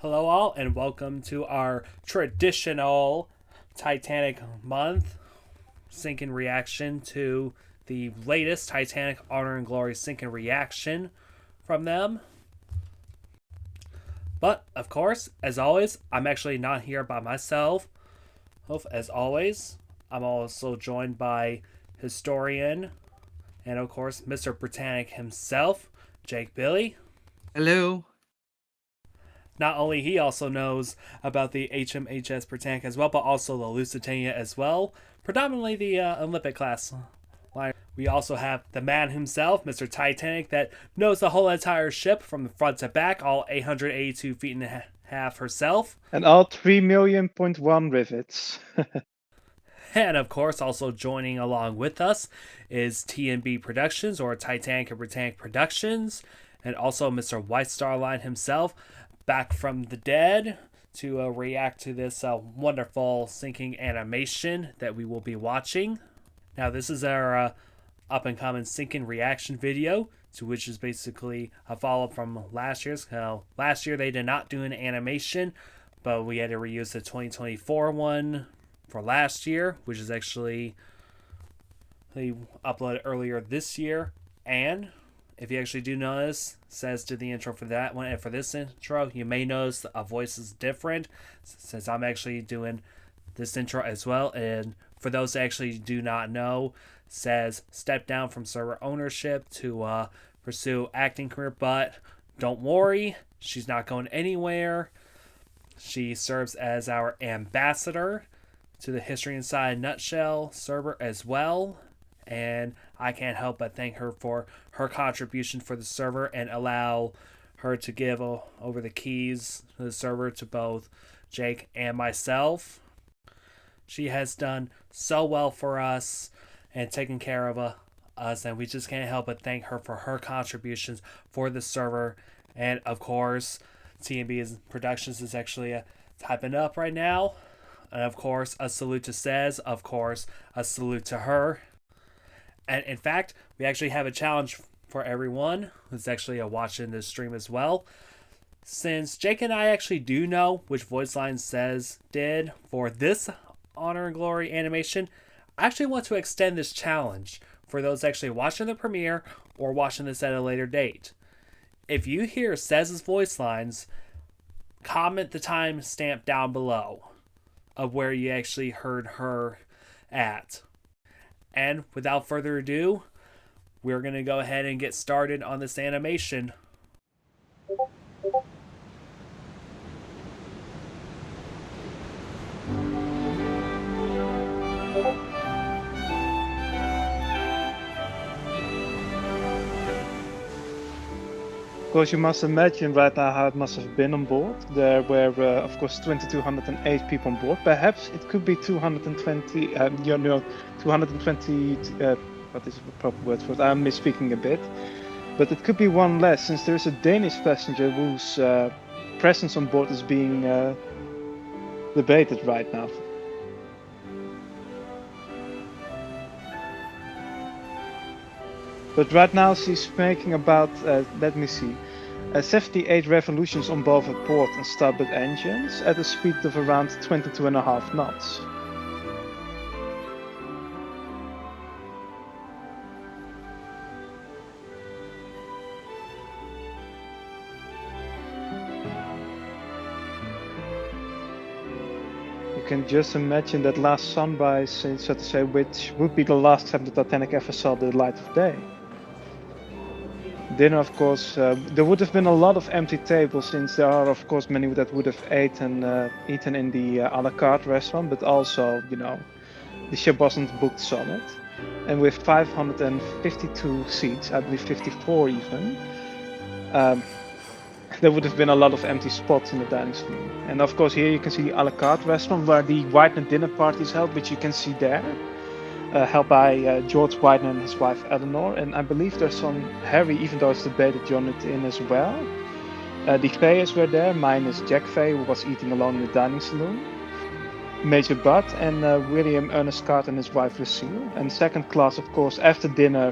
Hello, all, and welcome to our traditional Titanic Month sinking reaction to the latest Titanic Honor and Glory sinking reaction from them. But, of course, as always, I'm actually not here by myself. As always, I'm also joined by historian and, of course, Mr. Britannic himself, Jake Billy. Hello. Not only he also knows about the HMHS Britannic as well, but also the Lusitania as well, predominantly the Olympic class line. We also have the man himself, Mr. Titanic, that knows the whole entire ship from the front to back, all 882 feet and a half herself. And all 3 million.1 rivets. And of course, also joining along with us is TNB Productions, or Titanic and Britannic Productions, and also Mr. WhiteStarLine himself, back from the dead to react to this wonderful sinking animation that we will be watching. Now, this is our up and coming sinking reaction video, to which is basically a follow up from last year's. Last year they did not do an animation, but we had to reuse the 2024 one for last year, which is actually they uploaded earlier this year. And if you actually do notice, says to the intro for that one, and for this intro, you may notice a voice is different since I'm actually doing this intro as well. And for those that actually do not know, says step down from server ownership to pursue acting career, but don't worry, she's not going anywhere. She serves as our ambassador to the History Inside Nutshell server as well, and I can't help but thank her for her contribution for the server and allow her to give over the keys to the server to both Jake and myself. She has done so well for us and taken care of us, and we just can't help but thank her for her contributions for the server. And of course, TNB Productions is actually typing up right now. And of course, a salute to Says. Of course, a salute to her. And in fact, we actually have a challenge for everyone who's actually watching this stream as well. Since Jake and I actually do know which voice line Says did for this Honor and Glory animation, I actually want to extend this challenge for those actually watching the premiere or watching this at a later date. If you hear Says' voice lines, comment the timestamp down below of where you actually heard her at. And without further ado, we're going to go ahead and get started on this animation. Of course, you must imagine right now how it must have been on board. There were, of course, 2,208 people on board. Perhaps it could be 220, 220, what is the proper word for it? I'm misspeaking a bit. But it could be one less, since there's a Danish passenger whose presence on board is being debated right now. But right now she's making about, let me see, 78 revolutions on both her port and starboard engines at a speed of around 22.5 knots. You can just imagine that last sunrise, so to say, which would be the last time the Titanic ever saw the light of day. Dinner, of course, there would have been a lot of empty tables, since there are, of course, many that would have eaten in the a la carte restaurant, but also, you know, the ship wasn't booked solid. And with 552 seats, I believe 54 even, there would have been a lot of empty spots in the dining saloon. And of course, here you can see the a la carte restaurant where the Widener dinner party is held, which you can see there. Held by George Widener and his wife Eleanor, and I believe there's some Harry, even though it's debated, joined in as well. The Fayers were there, minus Jack Fay, who was eating alone in the dining saloon. Major Budd and William Ernest Carter and his wife Lucille. And second class, of course, after dinner,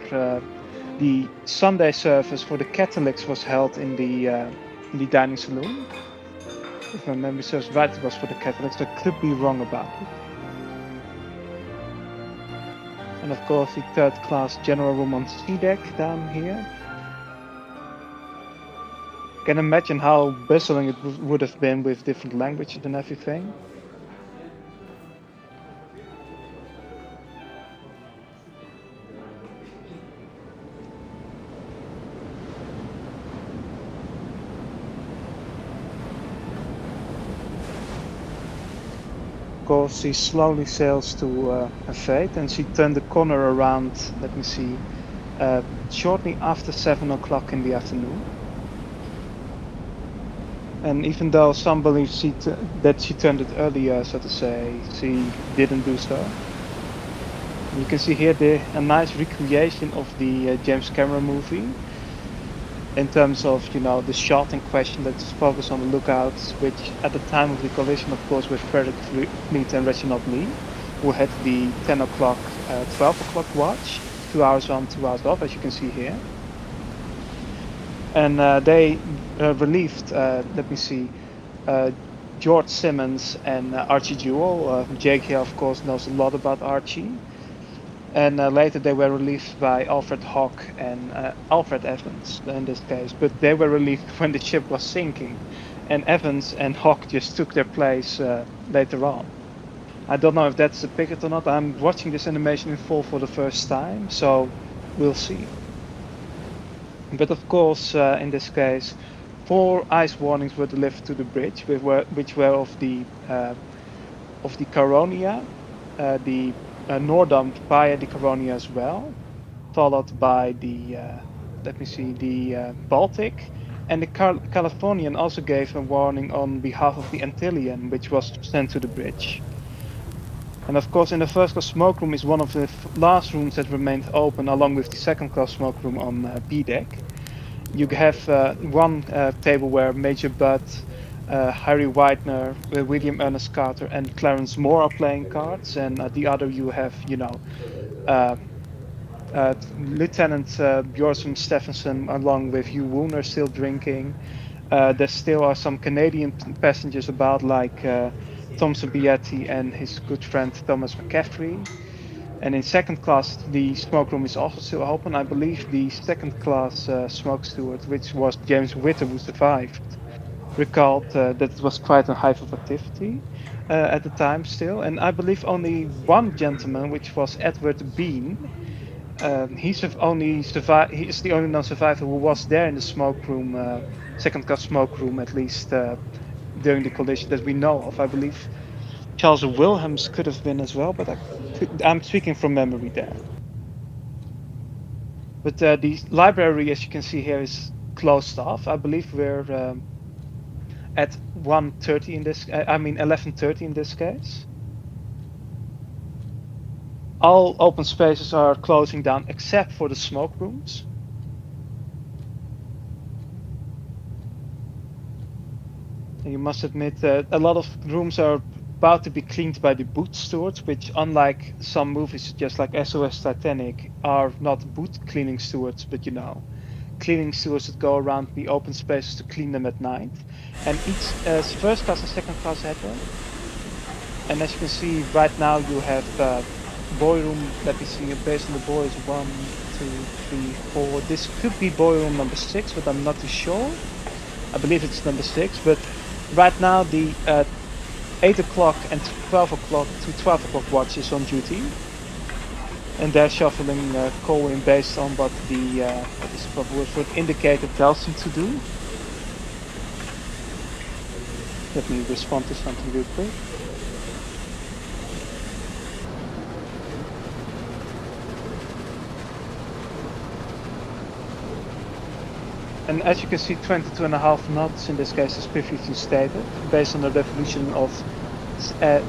the Sunday service for the Catholics was held in the dining saloon. If my memory serves right, it was for the Catholics. I could be wrong about it. And of course, the third class general room on C deck down here. Can imagine how bustling it would have been with different languages and everything. Of course, she slowly sails to her fate, and she turned the corner around, let me see, shortly after 7 o'clock in the afternoon. And even though some believe that she turned it earlier, so to say, she didn't do so. You can see here a nice recreation of the James Cameron movie, in terms of, you know, the shot in question that's focused on the lookouts, which at the time of the collision, of course, with Frederick Fleet and Reginald Lee, who had the 10 o'clock, 12 o'clock watch, 2 hours on, 2 hours off, as you can see here. And they relieved, let me see, George Simmons and Archie Jewell. Jake here, of course, knows a lot about Archie. And later they were relieved by Alfred Hawke and Alfred Evans in this case, but they were relieved when the ship was sinking, and Evans and Hawke just took their place later on. I don't know if that's depicted or not. I'm watching this animation in full for the first time, so we'll see. But of course, in this case, 4 ice warnings were delivered to the bridge, which were of the Caronia, the Nordam via the Caronia as well, followed by the let me see, the Baltic, and the Californian also gave a warning on behalf of the Antillean, which was sent to the bridge. And of course, in the first class smoke room is one of the last rooms that remained open, along with the second class smoke room on B deck. You have one table where Major Budd, Harry Widener, William Ernest Carter, and Clarence Moore are playing cards, and at the other you have, you know, Lieutenant Bjornsson Stephenson, along with Hugh Wooner, still drinking. There still are some Canadian passengers about, like Tom Sabietti and his good friend Thomas McCaffrey. And in second class, the smoke room is also still open. I believe the second class smoke steward, which was James Witter, who survived, recalled that it was quite a hive of activity at the time still. And I believe only one gentleman, which was Edward Bean, only survived. He is the only non-survivor who was there in the smoke room, second class smoke room, at least during the collision that we know of. I believe Charles Wilhelms could have been as well, but I'm speaking from memory there. But the library, as you can see here, is closed off. I believe we're at 1:30 in this. I mean 11:30 in this case. All open spaces are closing down except for the smoke rooms. And you must admit that a lot of rooms are about to be cleaned by the boot stewards, which, unlike some movies just like SOS Titanic, are not boot cleaning stewards, but, you know, cleaning stewards that go around the open spaces to clean them at night. And each first class and second class had one. And as you can see right now, you have boy room. Let me see, based on the boys, 1, 2, 3, 4. This could be boy room number 6, but I'm not too sure. I believe it's number 6, but right now the 8 o'clock and 12 o'clock to 12 o'clock watch is on duty, and they're shuffling coal in based on what the what is the proper word for it, indicator tells them to do. Let me respond to something real quick. And as you can see, 22.5 knots in this case is previously stated, based on the revolution of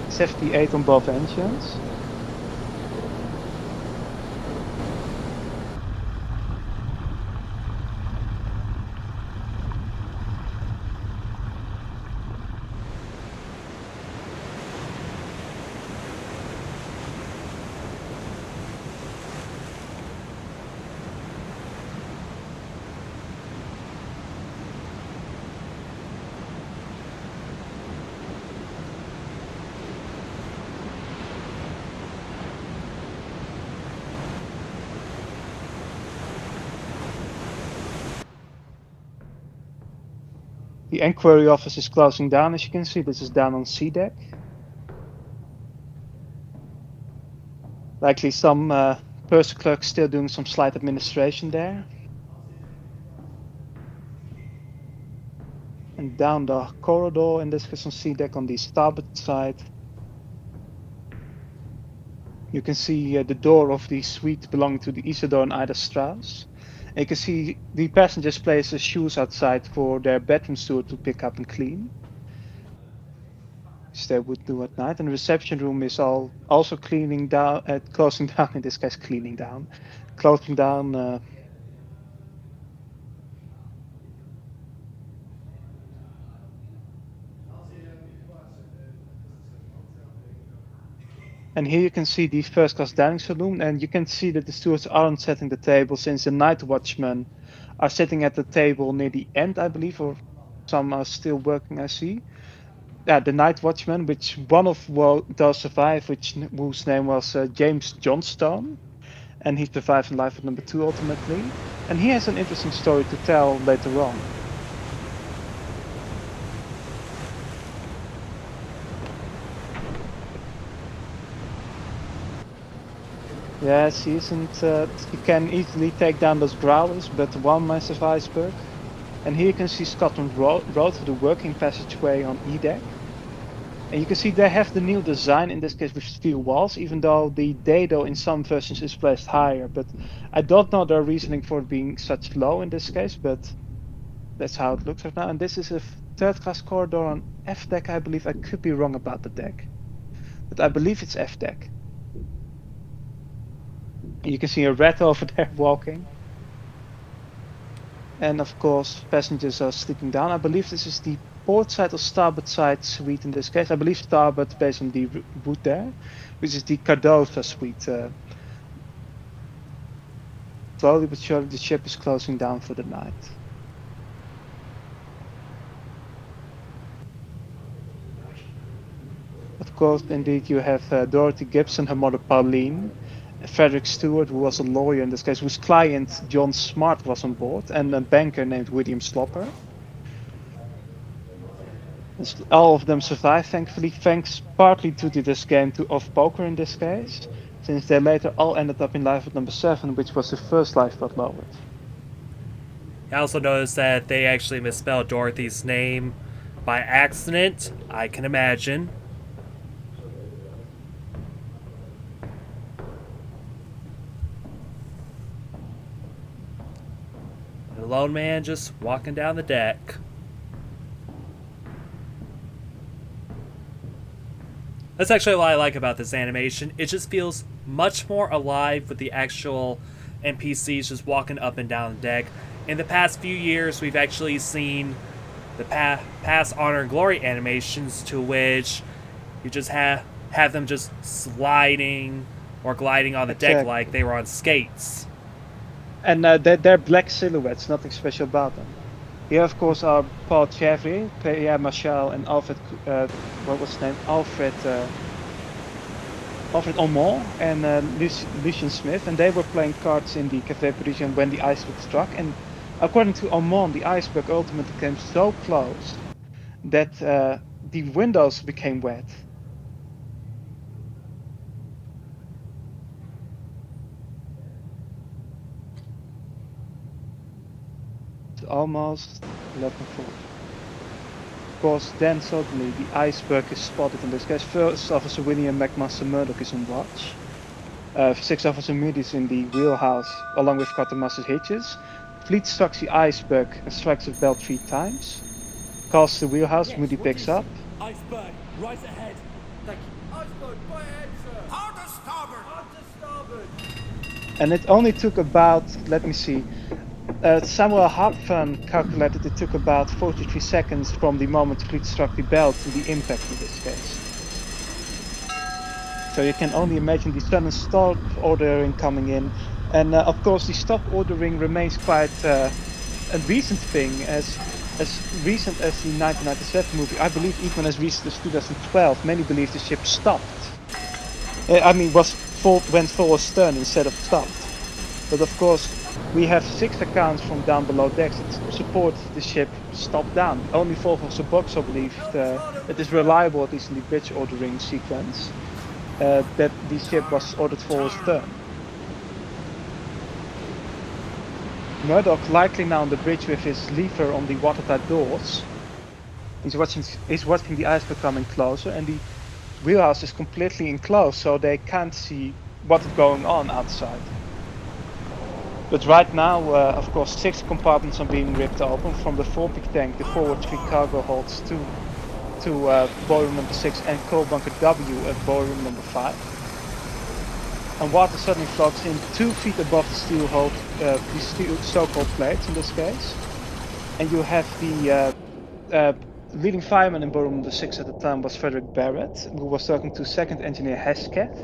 78 on both engines. The inquiry office is closing down, as you can see. This is down on C deck. Likely some purser clerks still doing some slight administration there. And down the corridor, in this case on C deck on the starboard side, you can see the door of the suite belonging to the Isidore and Ida Strauss. And you can see the passengers place their shoes outside for their bedroom steward to pick up and clean, which they would do at night. And the reception room is also cleaning down, closing down, in this case cleaning down, closing down. And here you can see the first class dining saloon, and you can see that the stewards aren't setting the table since the night watchmen are sitting at the table near the end, I believe, or some are still working, I see. Yeah, the night watchman, which one of those survived, whose name was James Johnstone, and he survived in Lifeboat number 2 ultimately. And he has an interesting story to tell later on. Yes, he isn't. He can easily take down those growlers, but one massive iceberg. And here you can see Scotland Road through the working passageway on E deck. And you can see they have the new design, in this case with steel walls, even though the dado in some versions is placed higher. But I don't know their reasoning for it being such low in this case, but that's how it looks right now. And this is a third class corridor on F deck, I believe. I could be wrong about the deck, but I believe it's F deck. And you can see a rat over there walking. And of course, passengers are sleeping down. I believe this is the port side or starboard side suite in this case. I believe starboard based on the wood there, which is the Cardoza suite. Slowly but surely the ship is closing down for the night. Of course, indeed, you have Dorothy Gibson, her mother Pauline, Frederick Stewart, who was a lawyer in this case, whose client John Smart was on board, and a banker named William Slopper. All of them survived, thankfully, thanks partly to this game of poker in this case, since they later all ended up in Lifeboat number 7, which was the first lifeboat lowered. I also noticed that they actually misspelled Dorothy's name by accident. I can imagine. The lone man just walking down the deck. That's actually what I like about this animation. It just feels much more alive with the actual NPCs just walking up and down the deck. In the past few years, we've actually seen the past Honor Glory animations to which you just have them just sliding or gliding on the deck like they were on skates. And they're black silhouettes, nothing special about them. Here, of course, are Paul Chevrier, Pierre Marchal, and Alfred, what was his name? Alfred Aumont and Lucien Smith, and they were playing cards in the Café Parisien when the iceberg struck. And according to Aumont, the iceberg ultimately came so close that the windows became wet. Almost 11:4. Of course, then suddenly the iceberg is spotted in this case. First Officer William McMaster Murdoch is on watch. Sixth Officer Moody is in the wheelhouse along with Quartermaster Hitches. Fleet strikes the iceberg and strikes a bell 3 times. Calls the wheelhouse, yes, Moody picks up. Iceberg, right ahead. Thank you. Iceberg, right ahead, sir. Hard to starboard. Hard to starboard. And it only took about, let me see, Samuel Harpfan calculated it took about 43 seconds from the moment the fleet struck the bell to the impact in this case. So you can only imagine the sudden stop ordering coming in. And of course the stop ordering remains quite a recent thing, as recent as the 1997 movie. I believe even as recent as 2012, many believe the ship stopped. Went full astern instead of stopped. But of course, We have 6 accounts from down below decks that support the ship stop down. Only Volvo's Boxer believed it is reliable, at least in the bridge ordering sequence, that the ship was ordered for stern. Murdoch, likely now on the bridge with his lever on the watertight doors, he's watching the iceberg coming closer, and the wheelhouse is completely enclosed, so they can't see what's going on outside. But right now, of course, 6 compartments are being ripped open from the forepeak tank, the forward 3 cargo holds to boiler number 6 and coal bunker W at boiler number 5. And water suddenly floats in 2 feet above the steel hold, the steel so-called plates in this case. And you have the leading fireman in boiler number 6 at the time was Frederick Barrett, who was talking to second engineer Hesketh.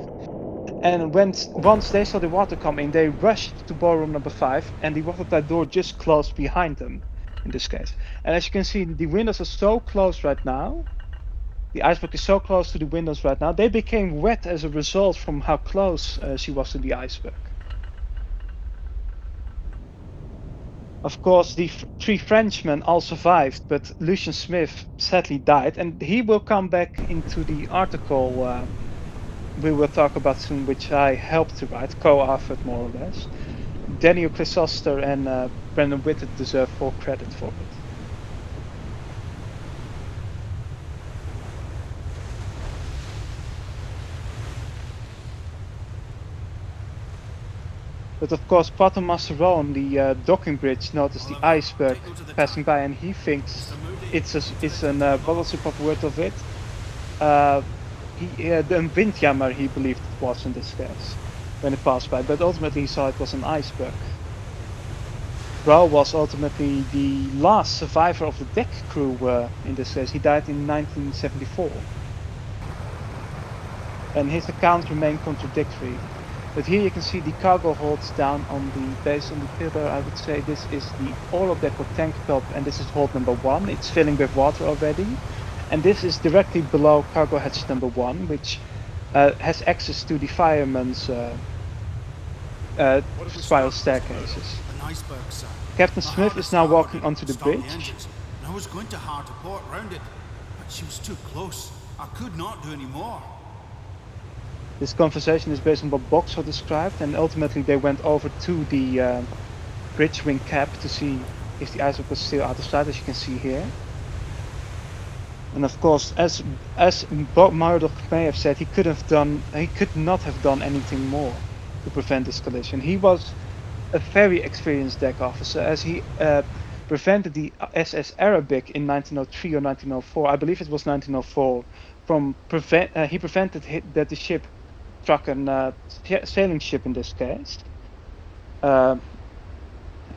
And once they saw the water come in, they rushed to boiler room number 5, and the watertight door just closed behind them in this case. And as you can see, the windows are so close right now. The iceberg is so close to the windows right now. They became wet as a result from how close she was to the iceberg. Of course, the 3 Frenchmen all survived, but Lucian Smith sadly died, and he will come back into the article we will talk about soon, which I helped to write, co-authored more or less. Daniel Chrysoster and Brendan Whitted deserve full credit for it. But of course, Quartermaster Rowan, the docking bridge, noticed the iceberg passing by, and he thinks it's an what was the proper word of it? The windjammer, he believed it was in this case when it passed by, but ultimately he saw it was an iceberg. Brow was ultimately the last survivor of the deck crew in this case. He died in 1974. And his account remained contradictory. But here you can see the cargo holds down on the base on the pillar. I would say this is the oil deck or tank top, and this is hold number 1. It's filling with water already. And this is directly below cargo hatch number 1, which has access to the fireman's spiral staircases. Iceberg, sir. Captain Smith is now walking onto the bridge. I was going to hard a port round it, but she was too close. I could not do any more. This conversation is based on what Boxer described, and ultimately they went over to the bridge wing cap to see if the iceberg was still out of sight, as you can see here. And of course, as Bob Murdoch may have said, he could not have done anything more to prevent this collision. He was a very experienced deck officer, as he prevented the SS Arabic in 1903 or 1904. I believe it was 1904. He prevented that the ship struck a sailing ship in this case,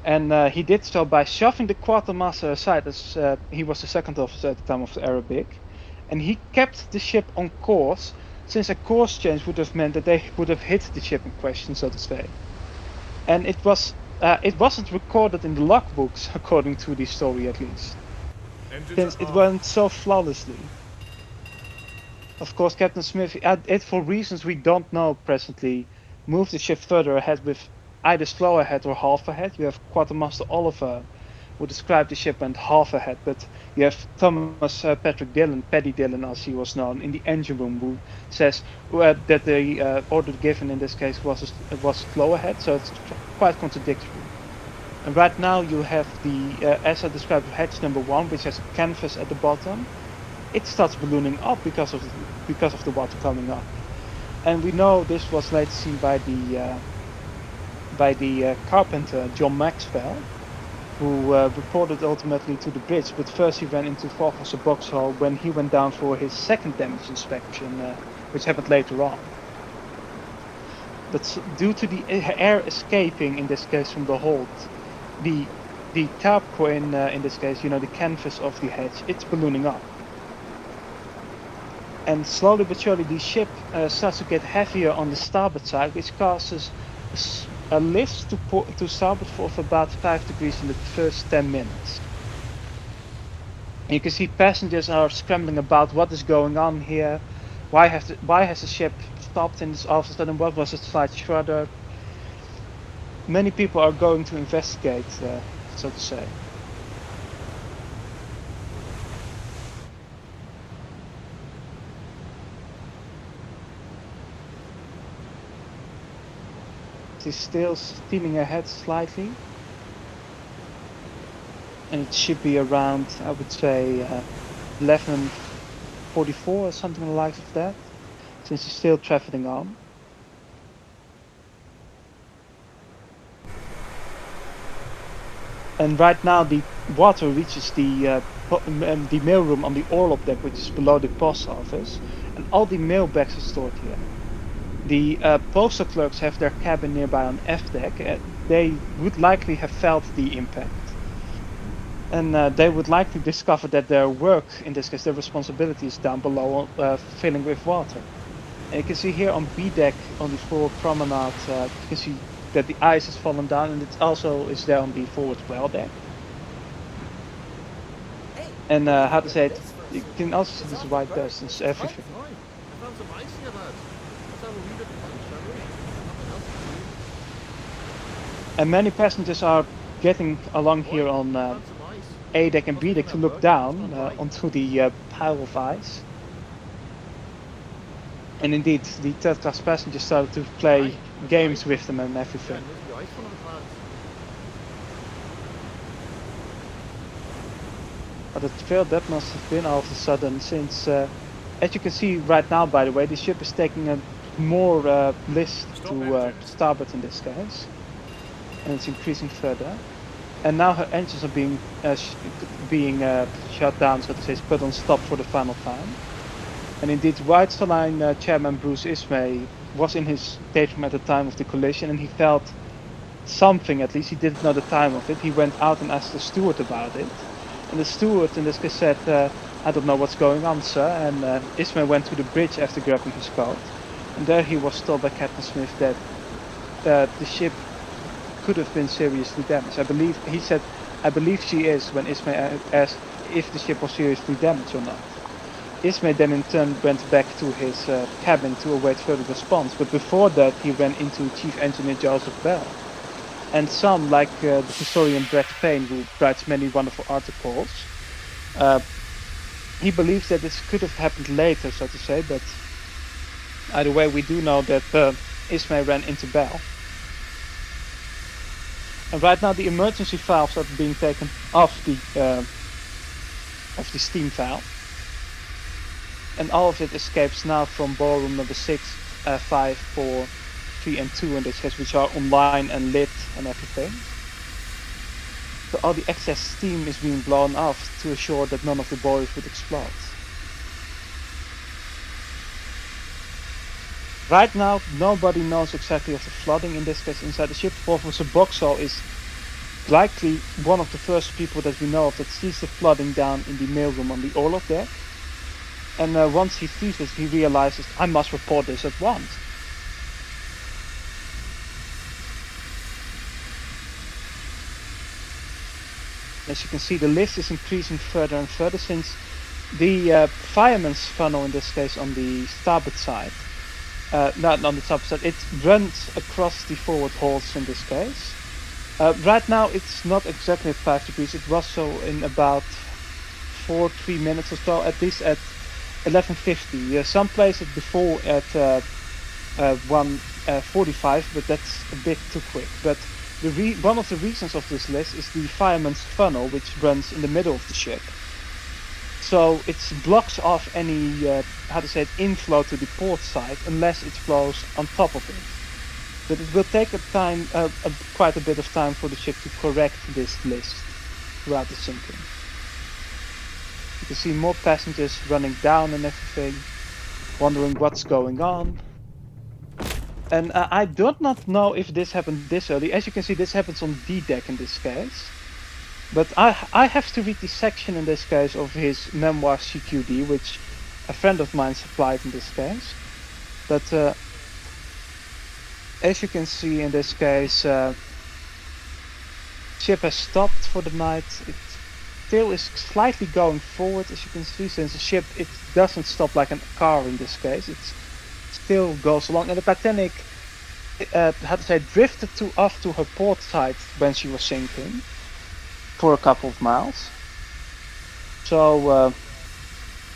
and he did so by shoving the quartermaster aside, as he was the second officer at the time of the Arabic, and he kept the ship on course, since a course change would have meant that they would have hit the ship in question, so to say. And it wasn't recorded in the logbooks, according to the story at least, since it went so flawlessly. Of course, Captain Smith, for reasons we don't know presently, moved the ship further ahead with either slow ahead or half ahead. You have Quartermaster Oliver, who described the ship went half ahead, but you have Thomas Patrick Dillon, Paddy Dillon as he was known, in the engine room, who says that the order given in this case was slow ahead, so it's quite contradictory. And right now you have the, as I described, hatch number 1, which has a canvas at the bottom. It starts ballooning up because of the water coming up, and we know this was later seen by the carpenter John Maxwell, who reported ultimately to the bridge. But first he ran into Volvo's box hole when he went down for his second damage inspection, which happened later on. But due to the air escaping in this case from the hold, the tarpaulin in this case, the canvas of the hatch, it's ballooning up. And slowly but surely the ship starts to get heavier on the starboard side, which causes a lift to starboard for about 5 degrees in the first 10 minutes. And you can see passengers are scrambling about what is going on here, why has the ship stopped in this all of a sudden, what was it, slight shudder. many people are going to investigate, so to say. It is still steaming ahead slightly. And it should be around, I would say, 11:44 or something like that, since it's still traveling on. And right now the water reaches the mailroom on the orlop deck, which is below the post office, and all the mail bags are stored here. The postal clerks have their cabin nearby on F deck. They would likely have felt the impact. And they would likely discover that their work, in this case their responsibility, is down below, filling with water. And you can see here on B deck, on the forward promenade, you can see that the ice has fallen down, and it also is there on the forward well deck. And how to say it, you can also see this white dust and everything. And many passengers are getting along here on A deck and B deck to look down onto the pile of ice. And indeed, the third class passengers started to play games with them and everything. But it felt that must have been all of a sudden, since as you can see right now, by the way, the ship is taking a more list to starboard in this case, and it's increasing further. And now her engines are being shut down, so to say, put on stop for the final time. And indeed, WhiteStarLine chairman Bruce Ismay was in his stateroom at the time of the collision, and he felt something, at least he didn't know the time of it. He went out and asked the steward about it. And the steward in this case said, I don't know what's going on, sir. And Ismay went to the bridge after grabbing his coat. And there he was told by Captain Smith that the ship could have been seriously damaged. He said, I believe she is, when Ismay asked if the ship was seriously damaged or not. Ismay then in turn went back to his cabin to await further response, but before that he ran into Chief Engineer Joseph Bell. And some, like the historian Brett Payne, who writes many wonderful articles, he believes that this could have happened later, so to say, but either way we do know that Ismay ran into Bell. And right now the emergency valves are being taken off the steam valve. And all of it escapes now from ballroom number 6, 5, 4, 3 and 2 in this case, which are online and lit and everything. So all the excess steam is being blown off to assure that none of the boilers would explode. Right now, nobody knows exactly of the flooding in this case inside the ship. Professor Boxall is likely one of the first people that we know of that sees the flooding down in the mailroom on the orlop deck. And once he sees this, he realizes, I must report this at once. As you can see, the list is increasing further and further, since the fireman's funnel, in this case on the starboard side, not on the starboard side, it runs across the forward halls in this case. Right now it's not exactly at 5 degrees, it was so in about 3 minutes or so, at least at 11:50. Some places before at 1:45, but that's a bit too quick. But one of the reasons of this list is the fireman's funnel, which runs in the middle of the ship. So it blocks off any inflow to the port side unless it flows on top of it. But it will take quite a bit of time for the ship to correct this list throughout the sinking. You can see more passengers running down and everything, wondering what's going on. And I do not know if this happened this early. As you can see, this happens on D deck in this case. But I have to read the section in this case of his memoir CQD, which a friend of mine supplied in this case. But as you can see in this case, ship has stopped for the night. It still is slightly going forward, as you can see, since the ship, it doesn't stop like a car in this case. It still goes along, and the Titanic how to say, drifted off to her port side when she was sinking for a couple of miles. So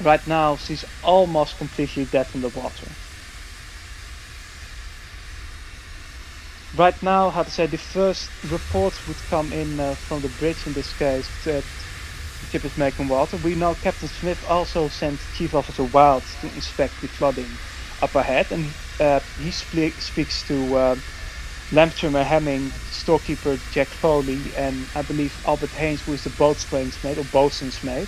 right now she's almost completely dead in the water. Right now, how to say, the first reports would come in from the bridge in this case that the ship is making water. We know Captain Smith also sent Chief Officer Wild to inspect the flooding up ahead, and he speaks to Lamb Hemming, storekeeper Jack Foley, and I believe Albert Haynes, who is the boatswain's mate or boatswain's mate.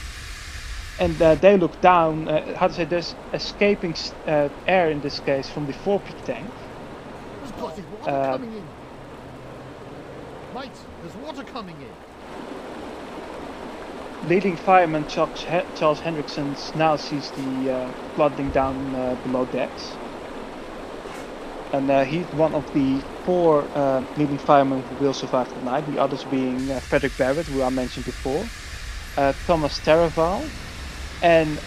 And they look down. How to say? There's escaping air in this case from the forepeak tank. There's bloody water coming in. Mate, there's water coming in. Leading fireman Charles Hendrickson now sees the flooding down below decks. And he's one of the 4 leading firemen who will survive the night, the others being Frederick Barrett, who I mentioned before, Thomas Terraval, and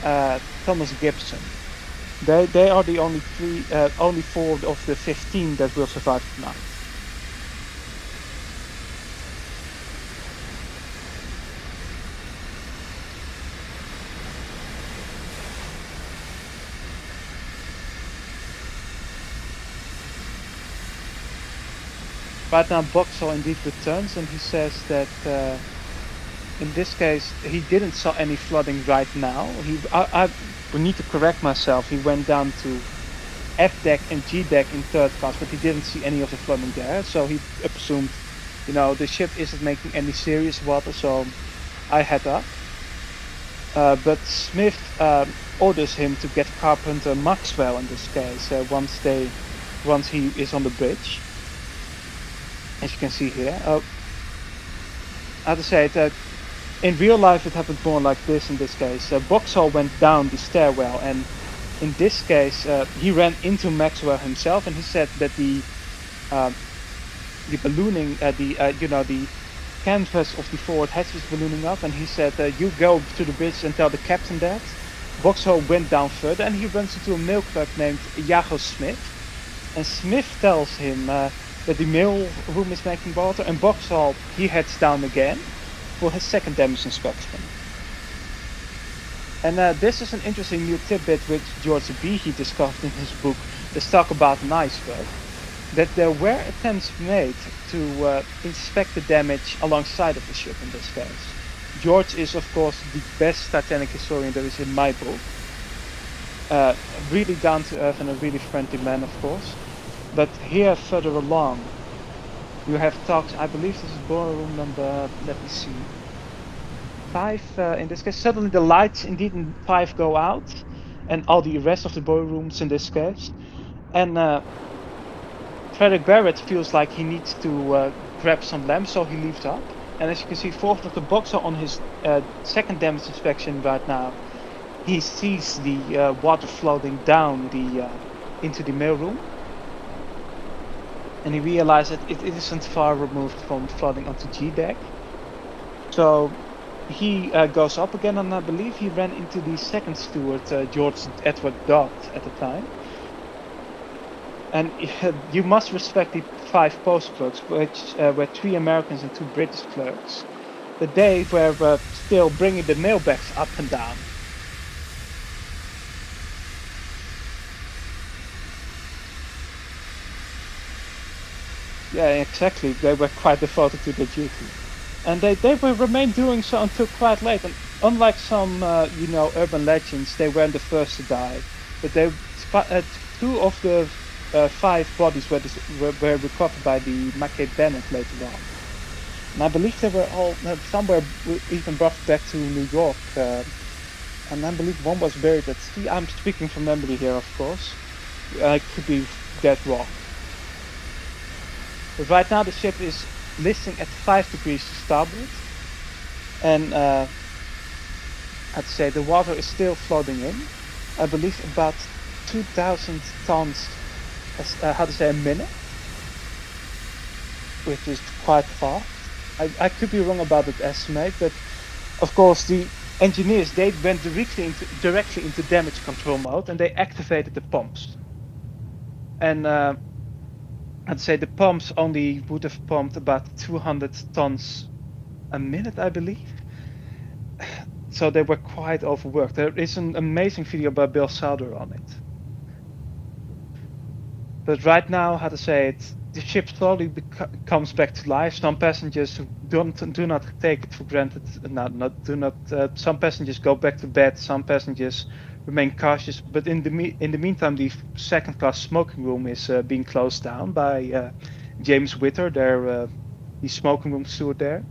Thomas Gibson. They are the only 4 of the 15 that will survive the night. Right now, Boxall indeed returns, and he says that in this case he didn't saw any flooding right now. I need to correct myself. He went down to F deck and G deck in third class, but he didn't see any of the flooding there. So he presumed, the ship isn't making any serious water. So I head up. But Smith orders him to get Carpenter Maxwell in this case once he is on the bridge. As you can see here, how to say it, in real life it happened more like this in this case. Boxall went down the stairwell, and in this case he ran into Maxwell himself, and he said that the ballooning, the canvas of the forward hatch was ballooning up, and he said, you go to the bridge and tell the captain that. Boxall went down further, and he runs into a mail clerk named Iago Smith, and Smith tells him that the mail room is making water, and Boxall, he heads down again for his second damage inspection. And this is an interesting new tidbit which George Behe discussed in his book, Let's Talk About an Iceberg, that there were attempts made to inspect the damage alongside of the ship in this case. George is, of course, the best Titanic historian there is in my book. Really down to earth and a really friendly man, of course. But here, further along, you have talks. I believe this is ballroom number, let me see, 5 in this case. Suddenly the lights indeed in 5 go out, and all the rest of the ballrooms in this case. And Frederick Barrett feels like he needs to grab some lamps, so he leaves up. And as you can see, fourth of the Boxer on his second damage inspection right now, he sees the water floating down into the mailroom. And he realized that it isn't far removed from flooding onto G deck. So he goes up again, and I believe he ran into the second steward, George Edward Dodd, at the time. And you must respect the 5 post clerks, which were 3 Americans and 2 British clerks. That they were still bringing the mailbags up and down. Yeah, exactly. They were quite devoted to their duty. And they will remain doing so until quite late. And unlike some, urban legends, they weren't the first to die. But 2 of the 5 bodies were recovered by the Mackay Bennett later on. And I believe they were all, some were even brought back to New York. And I believe one was buried at sea. I'm speaking from memory here, of course. I could be dead wrong. But right now the ship is listing at 5 degrees to starboard, and I'd say the water is still flooding in. I believe about 2,000 tons, a minute, which is quite fast. I could be wrong about that estimate, but of course the engineers, they went directly into damage control mode, and they activated the pumps. And I'd say the pumps only would have pumped about 200 tons a minute, I believe. So they were quite overworked. There is an amazing video by Bill Sauder on it. But right now, how to say it, the ship slowly comes back to life. Some passengers do not take it for granted. Some passengers go back to bed. Some passengers remain cautious. But in the meantime, the second class smoking room is being closed down by James Witter, the smoking room steward there.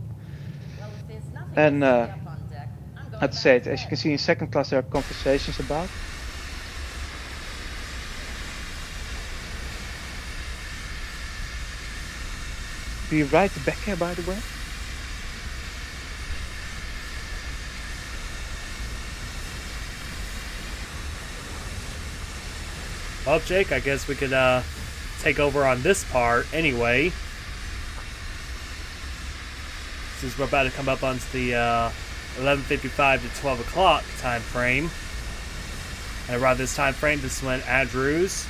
And how to say it, as you can see in second class, there are conversations about. Be right back here, by the way. Well, Jake, I guess we could take over on this part anyway. Since we're about to come up onto the 11:55 to 12 o'clock time frame. And around this time frame, this is when Andrews,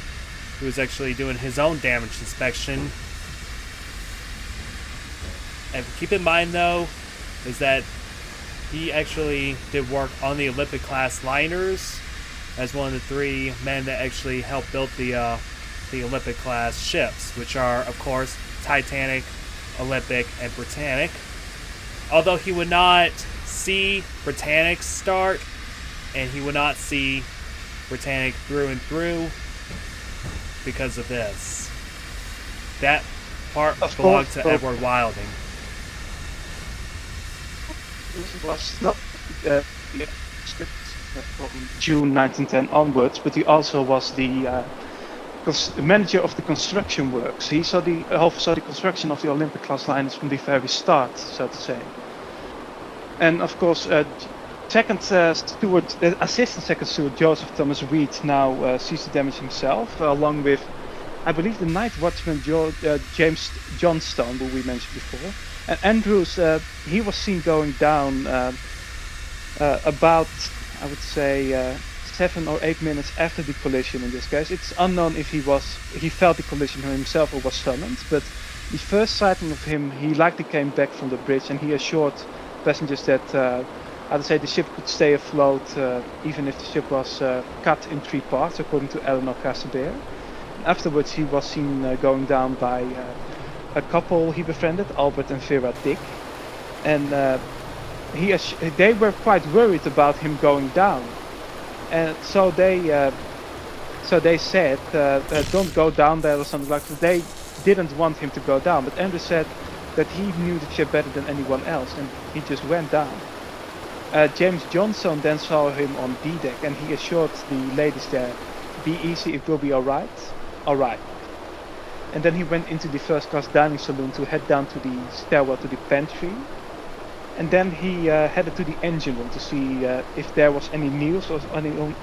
who was actually doing his own damage inspection. And keep in mind, though, is that he actually did work on the Olympic class liners as one of the 3 men that actually helped build the Olympic class ships, which are, of course, Titanic, Olympic, and Britannic. Although he would not see Britannic start, and he would not see Britannic through and through because of this. That part belonged to Edward Wilding. This was not from June 1910 onwards, but he also was the manager of the construction works. He oversaw the construction of the Olympic class liners from the very start, so to say. And of course, assistant second steward Joseph Thomas Reed now sees the damage himself, along with, I believe, the night watchman James Johnstone, who we mentioned before. And Andrews, he was seen going down about, I would say, 7 or 8 minutes after the collision. In this case, it's unknown if he felt the collision himself or was summoned. But the first sighting of him, he likely came back from the bridge, and he assured passengers that, how to say, the ship could stay afloat even if the ship was cut in 3 parts, according to Eleanor Casimir. Afterwards, he was seen going down by a couple he befriended, Albert and Vera Dick, and they were quite worried about him going down, and so they said, "Don't go down there" or something like that. They didn't want him to go down, but Andrew said that he knew the ship better than anyone else, and he just went down. James Johnson then saw him on B deck, and he assured the ladies there, "Be easy, it will be all right." All right. And then he went into the first class dining saloon to head down to the stairwell to the pantry. And then he headed to the engine room to see if there was any news or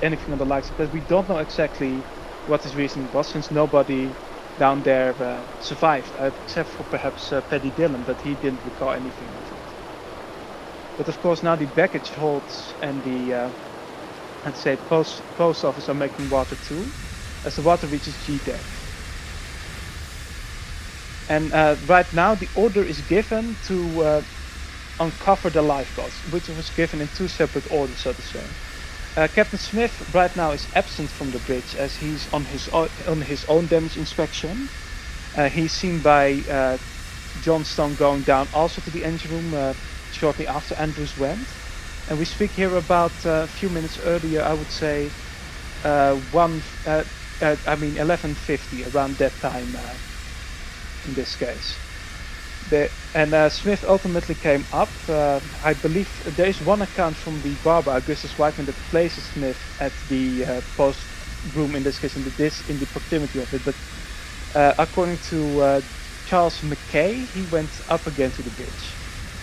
anything on the likes of that. We don't know exactly what his reasoning was, since nobody down there survived, except for perhaps Paddy Dillon, but he didn't recall anything of it. But of course now the baggage holds and the, let's say, post office are making water too, as the water reaches G deck. And right now the order is given to uncover the lifeboats, which was given in 2 separate orders, so to say. Captain Smith right now is absent from the bridge as he's on his own damage inspection. He's seen by Johnstone going down also to the engine room shortly after Andrews went. And we speak here about a few minutes earlier, I would say 11:50, around that time in this case. Smith ultimately came up. I believe there is one account from the barber, Augustus Whiteman, that places Smith at the post room, in this case, in the proximity of it. But according to Charles McKay, he went up again to the bridge.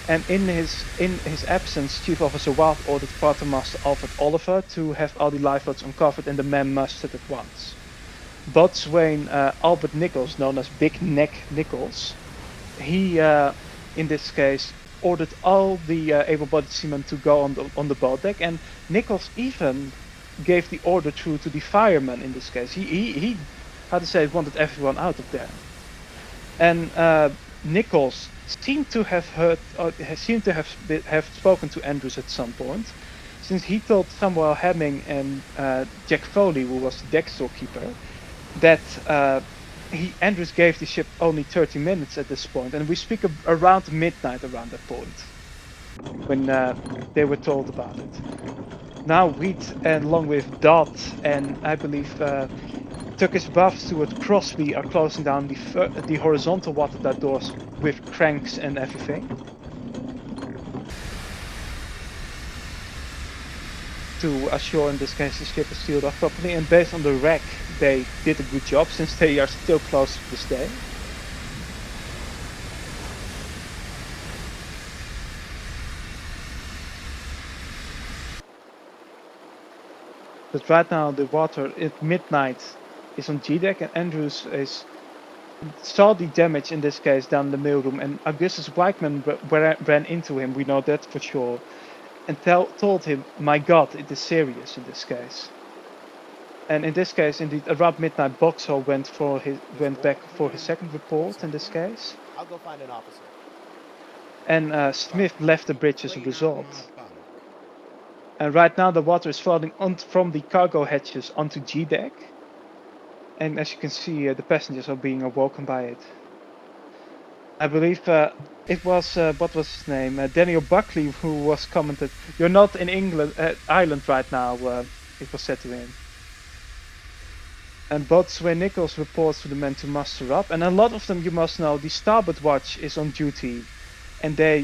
And in his absence, Chief Officer Wild ordered Quartermaster Alfred Oliver to have all the lifeboats uncovered and the men mustered at once. Boatswain Albert Nichols, known as Big Neck Nichols, he, in this case, ordered all the able-bodied seamen to go on the boat deck, and Nichols even gave the order through to the firemen. In this case, he how to say, wanted everyone out of there. And Nichols seemed to have heard, seemed to have spoken to Andrews at some point, since he told Samuel Hemming and Jack Foley, who was the deck storekeeper, that Andrews gave the ship only 30 minutes at this point, and we speak around midnight around that point, when they were told about it. Now Reed, along with Dodd and I believe Tucker's above Stuart Crosby, are closing down the horizontal watertight doors with cranks and everything, to assure in this case the ship is sealed off properly. And based on the wreck, they did a good job, since they are still closed to this day. But right now the water at midnight is on G-deck, and Andrews saw the damage in this case down the mailroom, and Augustus Whiteman ran into him, we know that for sure, and told him, "My God, it is serious in this case." And in this case, indeed, around midnight, Boxall went back for his second report in this case. I'll go find an officer. And Smith left the bridge as a result. And right now the water is flooding from the cargo hatches onto G-deck. And as you can see, the passengers are being awoken by it. I believe it was, what was his name? Daniel Buckley, who was commented, "You're not in Ireland right now," it was said to him. And Boatswain Nichols reports to the men to muster up. And a lot of them, you must know, the starboard watch is on duty. And they,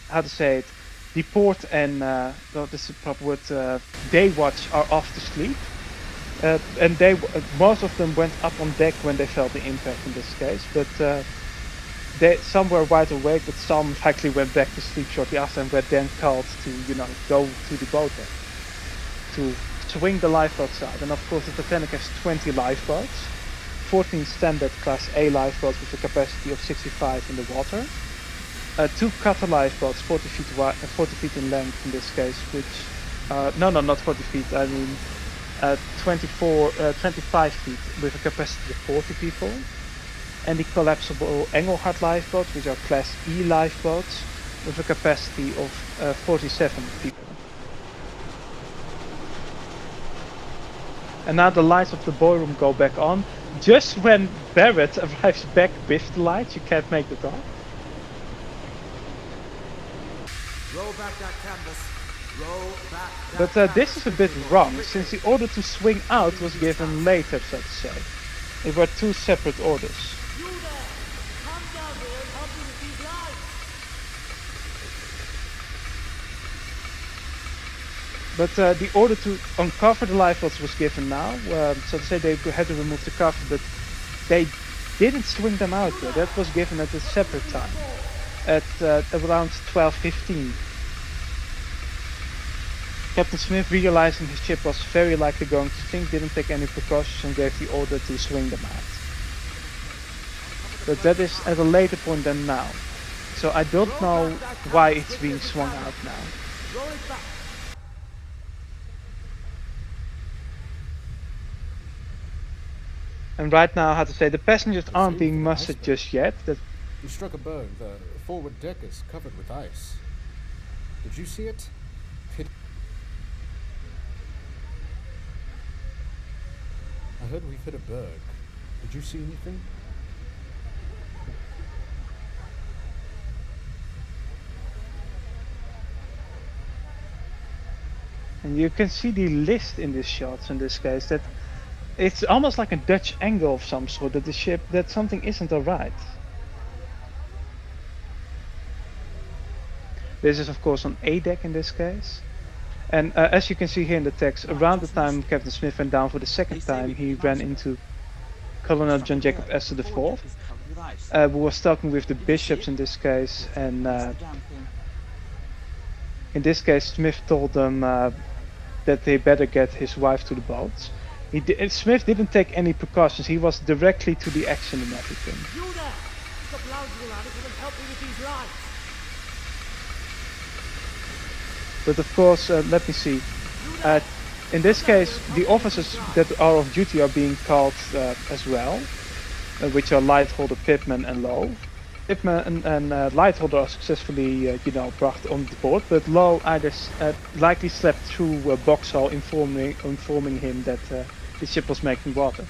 how to say it, the port and, well, this is the proper word, day watch are off to sleep. And most of them went up on deck when they felt the impact in this case. But some were wide awake, but some likely went back to sleep shortly after and were then called to, go to the boat deck to swing the lifeboats out. And of course the Titanic has 20 lifeboats, 14 standard class A lifeboats with a capacity of 65 in the water, 2 cutter lifeboats 40 feet in length in this case, which no, not 40 feet, I mean 25 feet with a capacity of 40 people, and the collapsible Engelhard lifeboats, which are class E lifeboats with a capacity of 47 people. And now the lights of the ballroom go back on. Just when Barrett arrives back with the lights, you can't make it off. Roll back that canvas. Roll back that But this is a bit wrong, since the order to swing out was given later, so to say. It were 2 separate orders. You there! Come down here and help me with these lines! But the order to uncover the lifeboats was given now, so to say they had to remove the cover, but they didn't swing them out yet. That was given at a separate time, at around 12:15. Captain Smith, realizing his ship was very likely going to sink, didn't take any precautions and gave the order to swing them out. But that is at a later point than now, so I don't know why it's being swung out now. Roll it back! And right now, how to say, the passengers aren't being mustered just yet. We struck a berg. The forward deck is covered with ice. Did you see it? I heard we've hit a berg. Did you see anything? And you can see the list in these shots in this case, that it's almost like a Dutch angle of some sort, that the ship, that something isn't alright. This is of course on A deck in this case. And as you can see here in the text, around the time Captain Smith went down for the second time, he ran into Colonel John Jacob Astor IV, who was talking with the bishops in this case, and in this case Smith told them that they better get his wife to the boats. Smith didn't take any precautions, he was directly to the action and everything. You there! Stop lounging around and help me with these lines! But of course, let me see. In this case, the officers that are off duty are being called as well. which are Lightholder, Pipman, and Low. Pipman and Lightholder are successfully, brought on the board, but Low either likely slept through a boxhole, informing him that the ship was making water.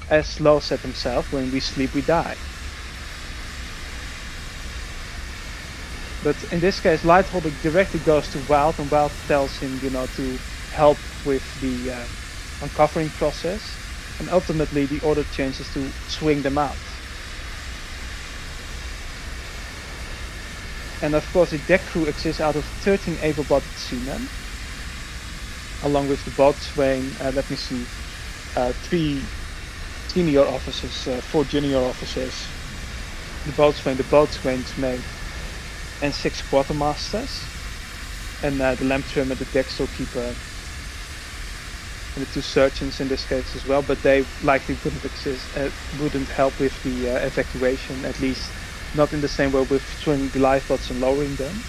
As Low said himself, when we sleep, we die. But in this case, Lightholder directly goes to Wild, and Wild tells him, to help with the uncovering process. And ultimately, the order changes to swing them out. And of course, the deck crew exists out of 13 able-bodied seamen, along with the boatswain. 3 senior officers, 4 junior officers, the boatswain's mate, and 6 quartermasters, and the lamp trimmer, the deck storekeeper, and the 2 surgeons in this case as well. But they likely wouldn't help with the evacuation, at least not in the same way with swinging the lifeboats and lowering them.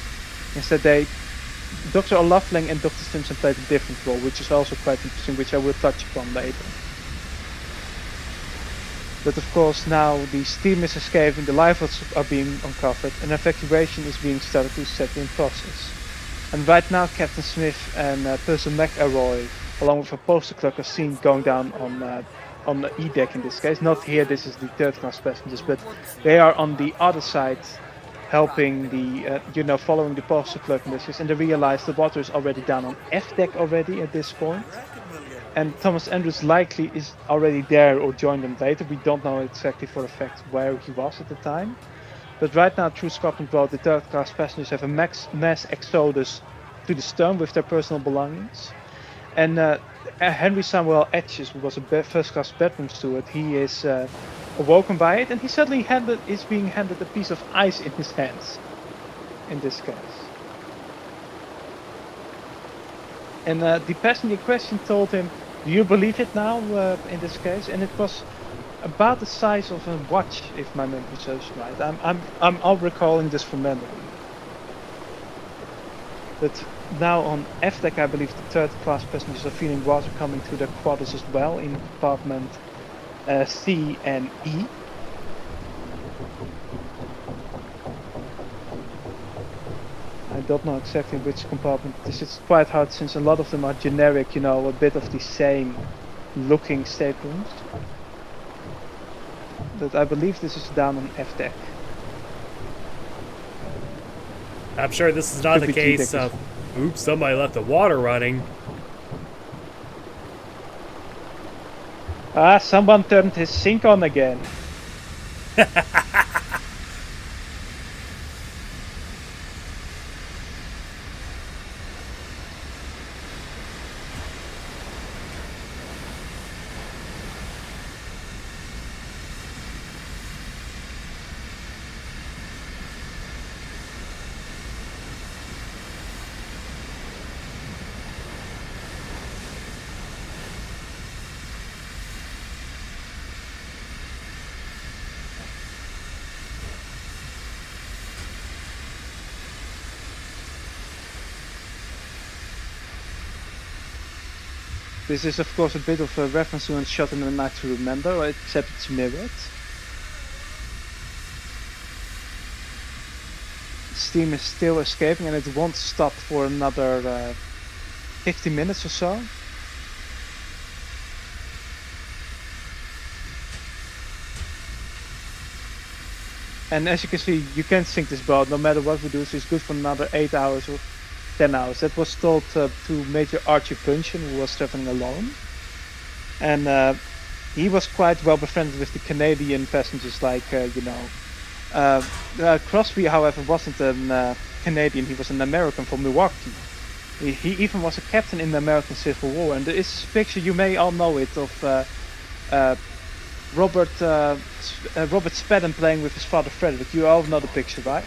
Instead, Dr. O'Loughlin and Dr. Simpson played a different role, which is also quite interesting, which I will touch upon later. But of course, now the steam is escaping, the lifeboats are being uncovered, and evacuation is being started to set in process. And right now, Captain Smith and Purser McElroy, along with a postal clerk, are seen going down on the E-deck in this case. Not here, this is the third-class passengers, but they are on the other side, helping the, following the postal clerk in this case, and they realize the water is already down on F-deck already at this point. And Thomas Andrews likely is already there or joined them later. We don't know exactly for a fact where he was at the time. But right now, through Scotland Road, the third-class passengers have a mass exodus to the stern with their personal belongings. And Henry Samuel Etches, who was a first-class bedroom steward, he is awoken by it, and he suddenly is being handed a piece of ice in his hands, in this case. And the passenger in question told him, "Do you believe it now?" In this case, and it was about the size of a watch, if my memory serves right. I'm recalling this from memory. But now on F deck, I believe the third-class passengers are feeling water coming to their quarters as well in compartment C and E. I don't know exactly which compartment this is. It's quite hard since a lot of them are generic, a bit of the same looking staterooms. But I believe this is down on F deck. I'm sure this is not the case of, oops, somebody left the water running. Someone turned his sink on again. This is of course a bit of a reference to a shot in the Night to Remember, except it's mirrored. Steam is still escaping and it won't stop for another 50 minutes or so. And as you can see, you can't sink this boat no matter what we do, so it's good for another 8 hours or 10 hours. That was told to Major Archie Puncheon, who was traveling alone. And he was quite well befriended with the Canadian passengers, like, Crosby, however, wasn't a Canadian, he was an American from Milwaukee. He even was a captain in the American Civil War. And there is a picture, you may all know it, of Robert Spadden playing with his father Frederick. You all know the picture, right?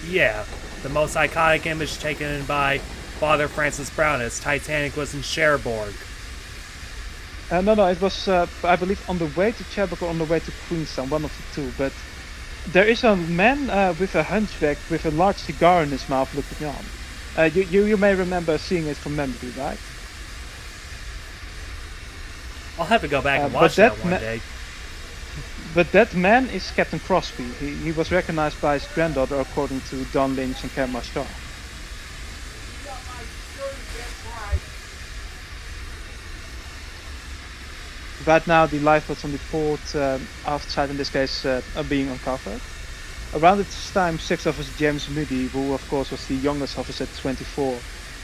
Yeah, the most iconic image taken by Father Francis Brown as Titanic was in Cherbourg. No, it was, I believe, on the way to Cherbourg or on the way to Queenstown, one of the two. But there is a man with a hunchback with a large cigar in his mouth looking on. You may remember seeing it from memory, right? I'll have to go back and watch that one day. But that man is Captain Crosby. He was recognized by his granddaughter, according to Don Lynch and Karen Marshall. Right now, the lifeboats on the port outside, in this case, are being uncovered. Around this time, 6th Officer James Moody, who of course was the youngest officer at 24,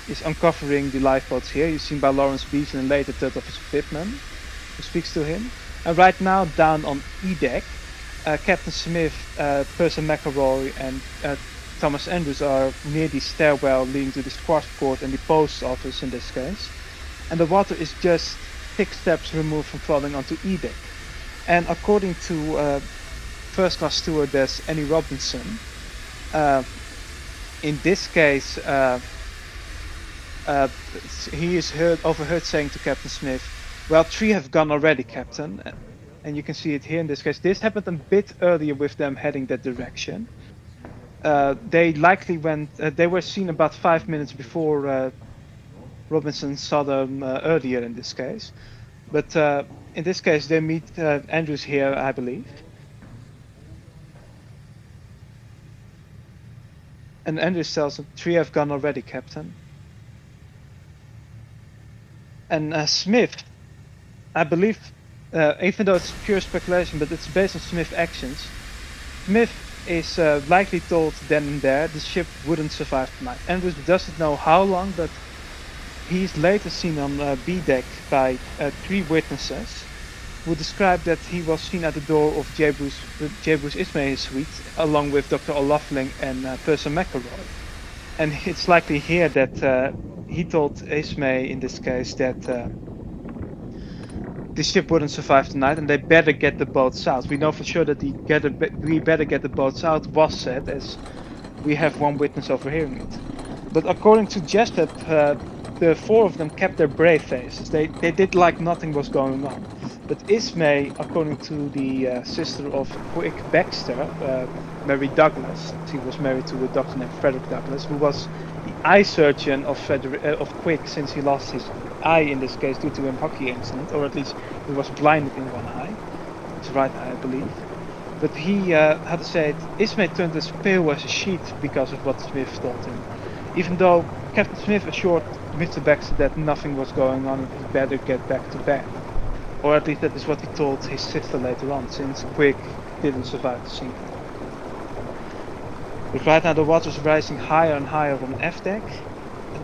is uncovering the lifeboats here. He's seen by Lawrence Beach and later 3rd Officer Pittman, who speaks to him. And right now, down on E-deck, Captain Smith, Percy McElroy, and Thomas Andrews are near the stairwell leading to the squash court and the post office in this case. And the water is just 6 steps removed from falling onto E-deck. And according to first class stewardess Annie Robinson, in this case, he is overheard saying to Captain Smith, "Well, 3 have gone already, Captain." And you can see it here in this case. This happened a bit earlier with them heading that direction. They likely went, they were seen about 5 minutes before Robinson saw them earlier in this case. But in this case, they meet Andrews here, I believe. And Andrews tells them, 3 have gone already, Captain. And Smith, I believe, even though it's pure speculation, but it's based on Smith's actions, Smith is likely told then and there the ship wouldn't survive tonight. Andrews doesn't know how long, but he's later seen on B deck by 3 witnesses who described that he was seen at the door of J. Bruce Ismay's suite along with Dr. O'Loughlin and Percy McElroy. And it's likely here that he told Ismay in this case that the ship wouldn't survive tonight and they better get the boats out. We know for sure that we better get the boats out was said, as we have 1 witness overhearing it. But according to Jessup, the 4 of them kept their brave faces. They did like nothing was going on. But Ismay, according to the sister of Quick Baxter, Mary Douglas, she was married to a doctor named Frederick Douglas, who was the eye surgeon of Quick since he lost his eye in this case due to a hockey incident, or at least he was blinded in one eye, his right eye I believe. But he, how to say it, Ismay turned as pale as a sheet because of what Smith told him. Even though Captain Smith assured Mr. Baxter that nothing was going on and he better get back to bed. Or at least that is what he told his sister later on, since Quick didn't survive the sinking. But right now the water is rising higher and higher on F deck.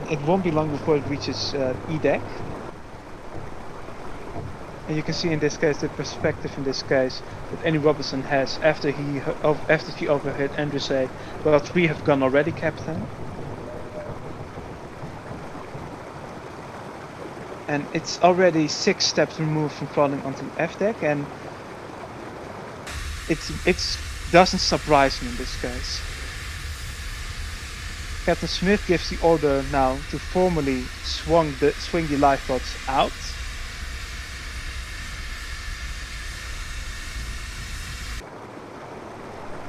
It won't be long before it reaches E deck. And you can see in this case the perspective in this case that Annie Robinson has after she overheard Andrew say, "Well, 3 have gone already, Captain." And it's already 6 steps removed from falling onto F deck, and it doesn't surprise me in this case. Captain Smith gives the order now to formally swing the lifeboats out.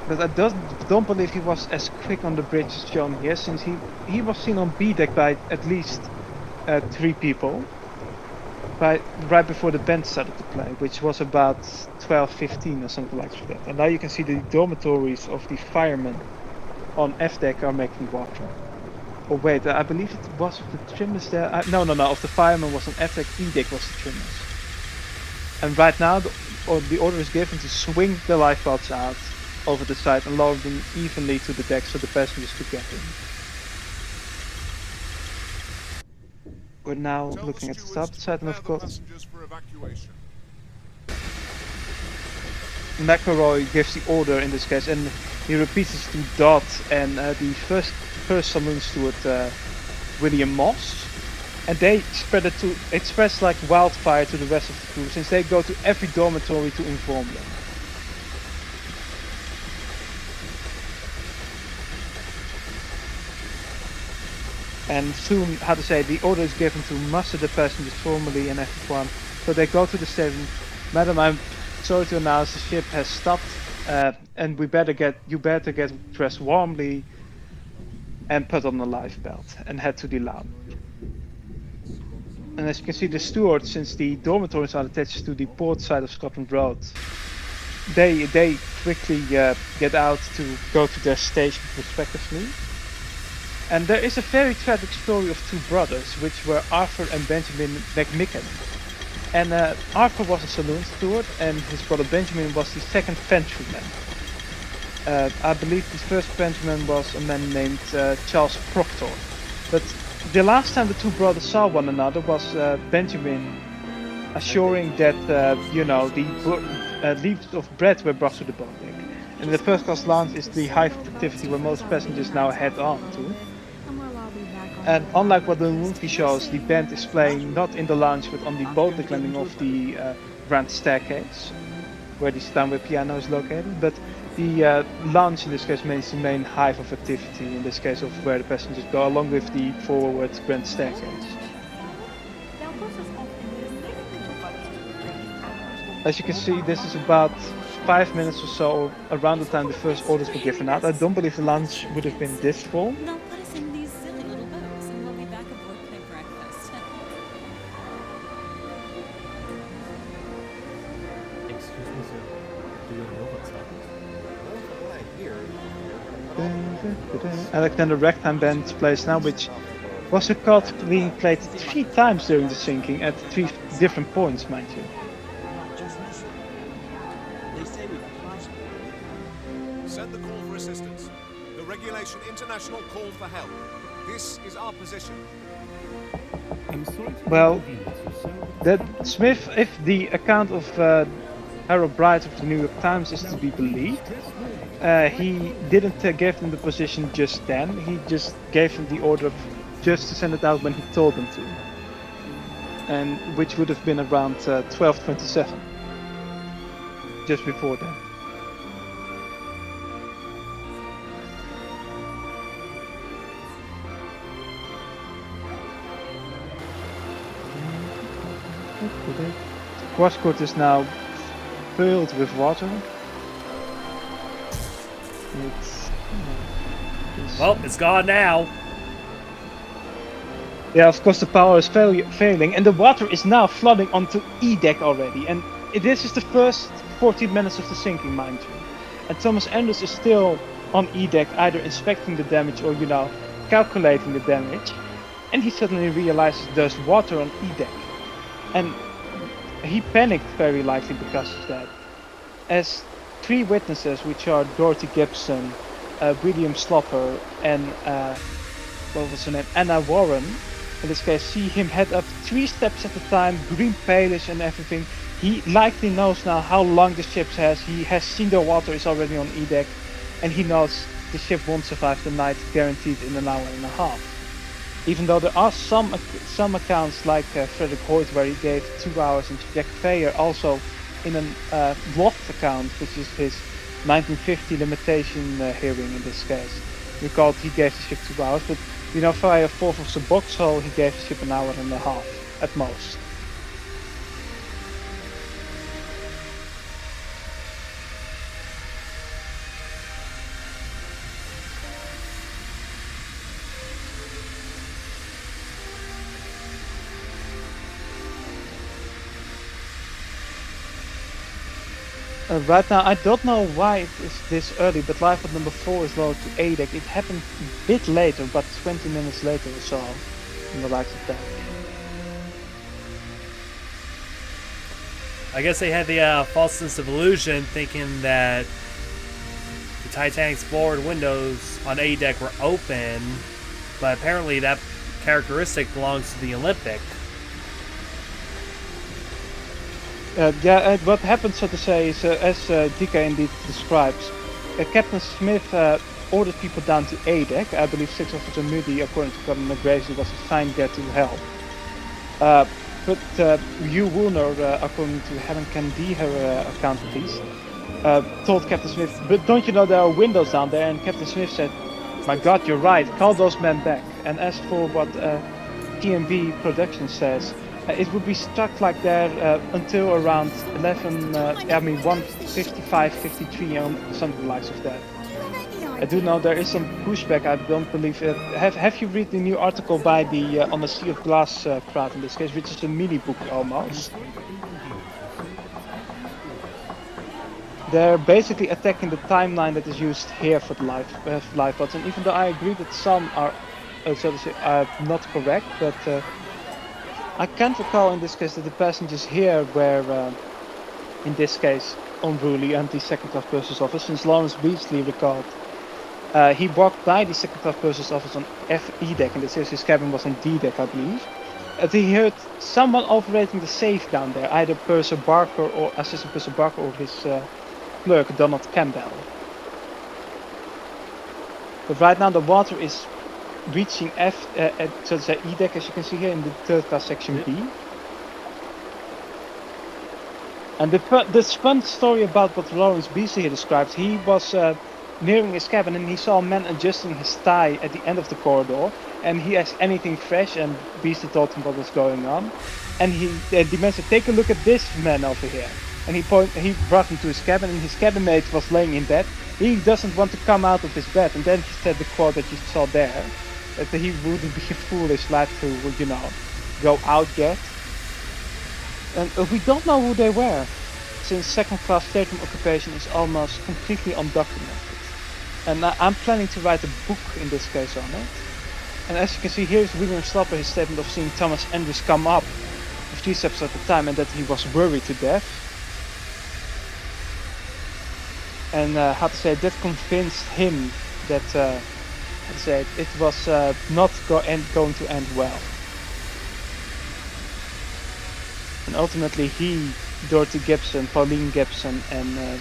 But I don't believe he was as quick on the bridge as shown here, since he was seen on B deck by at least 3 people. Right before the band started to play, which was about 12:15 or something like that. And now you can see the dormitories of the firemen on F deck are making water. Oh wait, I believe it was the trimmers there. No, of the firemen was on F deck, E deck was the trimmers. And right now the order is given to swing the lifeboats out over the side and lower them evenly to the deck so the passengers could get in. We're now looking at the starboard side, and of course McElroy gives the order in this case, and he repeats it to Dodd and the first saloon steward William Moss, and it spreads like wildfire to the rest of the crew, since they go to every dormitory to inform them. And soon, how to say, the order is given to muster the passengers formally and everyone. So they go to the station. "Madam, I'm sorry to announce the ship has stopped, and you better get dressed warmly and put on the life belt and head to the lounge." And as you can see, the steward, since the dormitories are attached to the port side of Scotland Road, they quickly get out to go to their station respectively. And there is a very tragic story of two brothers, which were Arthur and Benjamin McMicken. And Arthur was a saloon steward, and his brother Benjamin was the second Frenchman. I believe the first Frenchman was a man named Charles Proctor. But the last time the two brothers saw one another was Benjamin assuring that the leaves of bread were brought to the boat deck. And the first class lounge is the hive of activity where most passengers now head on to. And unlike what the movie shows, the band is playing not in the lounge but on the boat deck landing of the grand staircase, where the Steinway piano is located. But the lounge in this case means the main hive of activity, in this case of where the passengers go, along with the forward grand staircase. As you can see, this is about 5 minutes or so around the time the first orders were given out. I don't believe the lounge would have been this full. Alexander Ragtime Band plays now, which was recorded being played 3 times during the sinking at 3 different points, mind you. Send the call for assistance. The Regulation International call for help. This is our position. Well, that Smith, if the account of Harold Bright of the New York Times is to be believed, he didn't give them the position just then. He just gave them the order just to send it out when he told them to, and which would have been around 12:27, just before that. The cross court is now filled with water. Well, it's gone now. Yeah, of course the power is failing, and the water is now flooding onto E-deck already. And this is the first 14 minutes of the sinking, mind you. And Thomas Anders is still on E-deck, either inspecting the damage or, calculating the damage. And he suddenly realizes there's water on E-deck. And he panicked very likely because of that. As 3 witnesses, which are Dorothy Gibson, William Slopper, and what was her name, Anna Warren, in this case, see him head up 3 steps at a time, green palish and everything. He likely knows now how long the ship has. He has seen the water is already on E-deck, and he knows the ship won't survive the night, guaranteed in an hour and a half. Even though there are some accounts like Frederick Hoyt, where he gave 2 hours, and Jack Fayer also in a loft account, which is his 1950 limitation hearing in this case. Recalled he gave the ship 2 hours, but via 4th of the Boxhole he gave the ship an hour and a half at most. Right now, I don't know why it is this early, but Lifeboat number 4 is lowered to A-deck. It happened a bit later, about 20 minutes later or so, in the likes of that. I guess they had the false sense of illusion, thinking that the Titanic's forward windows on A-deck were open, but apparently that characteristic belongs to the Olympic. What happened, so to say, is as DK indeed describes, Captain Smith ordered people down to A-deck. I believe 6th Officer Moody, according to Colonel Gracie, was assigned there to help. But Hugh Woolner, according to Helen Kennedy, her account at least, told Captain Smith, "But don't you know there are windows down there?" And Captain Smith said, "My God, you're right, call those men back." And as for what TNB Productions says, it would be stuck like that until around 1:55, 53, or something like that. I do know there is some pushback. I don't believe it. Have you read the new article by the On the Sea of Glass crowd in this case, which is a mini book almost? They're basically attacking the timeline that is used here for the lifeboats, and even though I agree that some are, so to say, not correct, but I can't recall in this case that the passengers here were, in this case, unruly and the second class purser's office, since Lawrence Beasley recalled. He walked by the second class purser's office on FE deck, and his cabin was on D deck, I believe. He heard someone operating the safe down there, either Purser Barker or Assistant Purser Barker or his clerk, Donald Campbell. But right now the water is reaching so to say E deck, as you can see here in the third class section B. And the fun story about what Lawrence Beasley here describes, he was nearing his cabin and he saw a man adjusting his tie at the end of the corridor, and he asked anything fresh, and Beasley told him what was going on, and he demanded, take a look at this man over here, and he brought him to his cabin, and his cabin mate was laying in bed. He doesn't want to come out of his bed, and then he said the quote that you saw there, that he wouldn't be a foolish lad to, you know, go out yet. And we don't know who they were, since second class stateroom occupation is almost completely undocumented. And I'm planning to write a book in this case on it. And as you can see, here's William Slopper, his statement of seeing Thomas Andrews come up a few steps at a time and that he was worried to death. And how to say, that convinced him that how to say, it was not going to end well. And ultimately he, Dorothy Gibson, Pauline Gibson and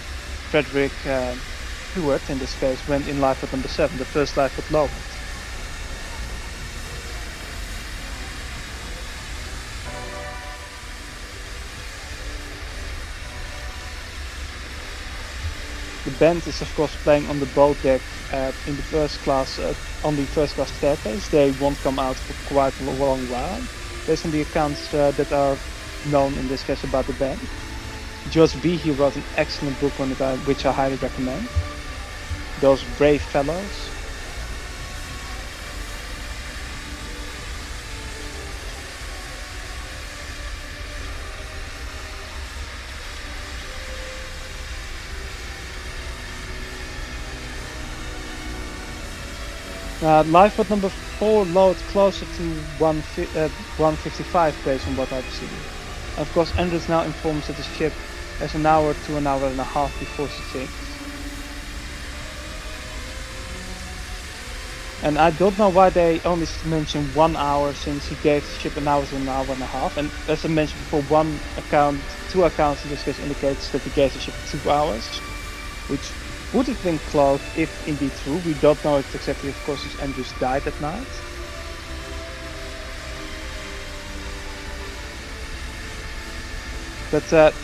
Frederick Stewart in this case went in lifeboat number 7, the first lifeboat lowered. The band is of course playing on the boat deck in the first class, on the first class staircase. They won't come out for quite a long while, based on the accounts that are known in this case about the band. George B. he wrote an excellent book on it, which I highly recommend. Those Brave Fellows. Lifeboat number 4 loads closer to 155 based on what I've seen. Of course, Andrews now informs that the ship has an hour to an hour and a half before she sinks. And I don't know why they only mention 1 hour, since he gave the ship an hour to an hour and a half. And as I mentioned before, two accounts in this case indicates that he gave the ship 2 hours, which would have been close if indeed true. We don't know it exactly, of course, since Andrews died that night. But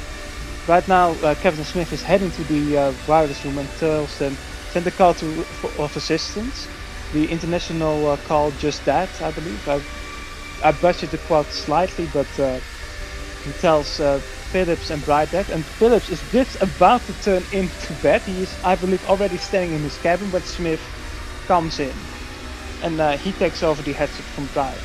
right now, Captain Smith is heading to the wireless room and tells them, send a call of assistance. The international call just died, I believe. I butchered the quote slightly, but he tells Phillips and Brightdeck, and Phillips is just about to turn into bed. He is, I believe, already standing in his cabin when Smith comes in, and he takes over the headset from Bright.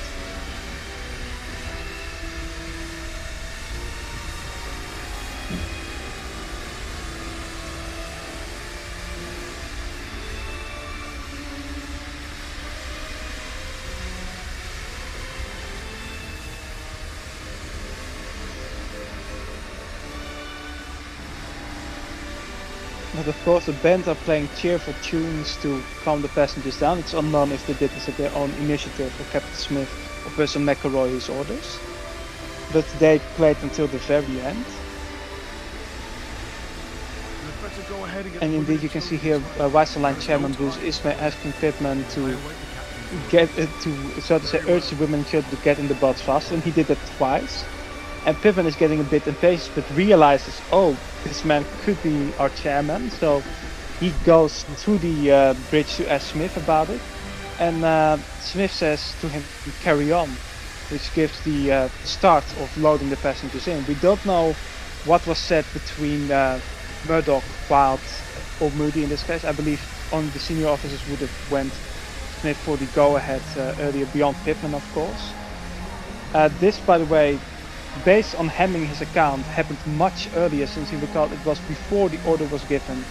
But of course the band are playing cheerful tunes to calm the passengers down. It's unknown if they did this at their own initiative or Captain Smith or Purser McElroy's orders. But they played until the very end. And indeed you can see here WhiteStarLine chairman Bruce Ismay asking Pittman to get to, so to say, urge the women and children to get in the boats fast, and he did that twice. And Pittman is getting a bit impatient, but realizes, oh, this man could be our chairman, so he goes to the bridge to ask Smith about it, and Smith says to him, carry on, which gives the start of loading the passengers in. We don't know what was said between Murdoch, Wild, or Moody in this case. I believe only the senior officers would have went Smith for the go-ahead earlier, beyond Pittman, of course. This, by the way, based on Hemming, his account, happened much earlier, since he recalled it was before the order was given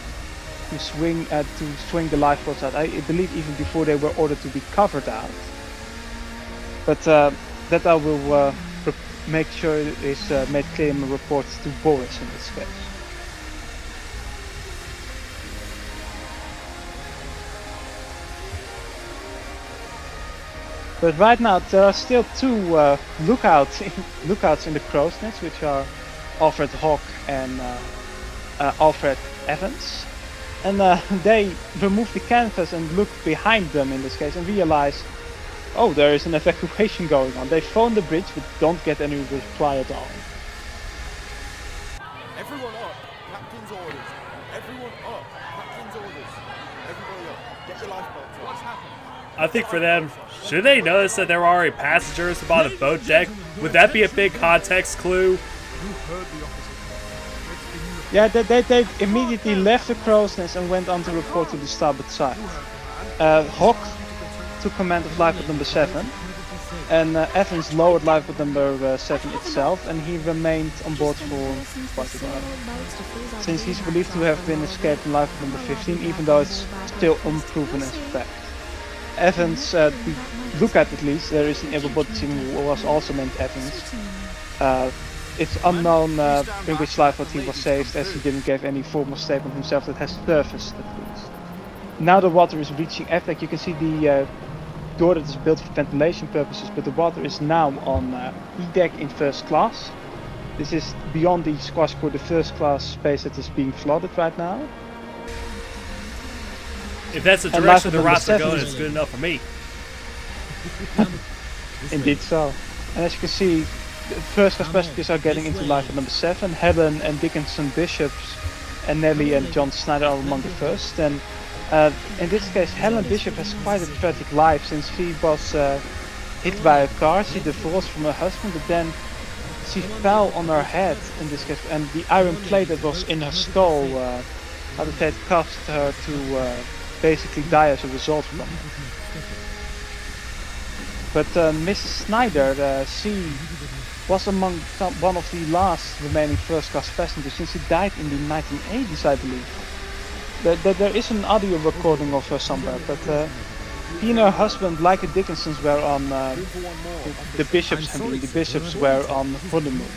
to swing the lifeboats out. I believe even before they were ordered to be covered out. But that I will make sure is made clear in the reports to Boris in this case. But right now there are still two lookouts in the crow's nest, which are Alfred Hawk and Alfred Evans. And they remove the canvas and look behind them in this case and realize, oh, there is an evacuation going on. They phone the bridge but don't get any reply at all. Everyone up. Captain's orders. Everyone up. Captain's orders. Everybody up. Get your lifeboats up. What's happened? I think for them, should they notice that there were already passengers about the boat deck? Would that be a big context clue? You heard the officer. Yeah, they immediately left the crow's nest and went on to report to the starboard side. Hawk took command of lifeboat number 7, and Evans lowered lifeboat number 7 itself, and he remained on board for quite a while, since he's believed to have been escaped in lifeboat number 15, even though it's still unproven as a fact. Evans, look at least, there is an able-bodied team who was also named Evans. It's unknown in which lifeboat he was saved, as he didn't give any formal statement himself that has surfaced at least. Now the water is reaching F-deck. You can see the door that is built for ventilation purposes, but the water is now on E-deck in first class. This is beyond the squash core, the first class space that is being flooded right now. If that's the direction the roster going, it's good enough for me. Indeed so. And as you can see, the first class passengers are getting into lifeboat number 7. Helen and Dickinson Bishops and Nelly and John Snyder are among the first. And in this case, Helen Bishop has quite a tragic life, since she was hit by a car. She divorced from her husband, but then she fell on her head in this case, and the iron plate that was in her skull, caused her to basically die as a result from it. But Mrs. Snyder, she was among one of the last remaining first class passengers, since she died in the 1980s, I believe. There is an audio recording of her somewhere, but he and her husband, like the Dickinsons, were on the bishops were on honeymoon.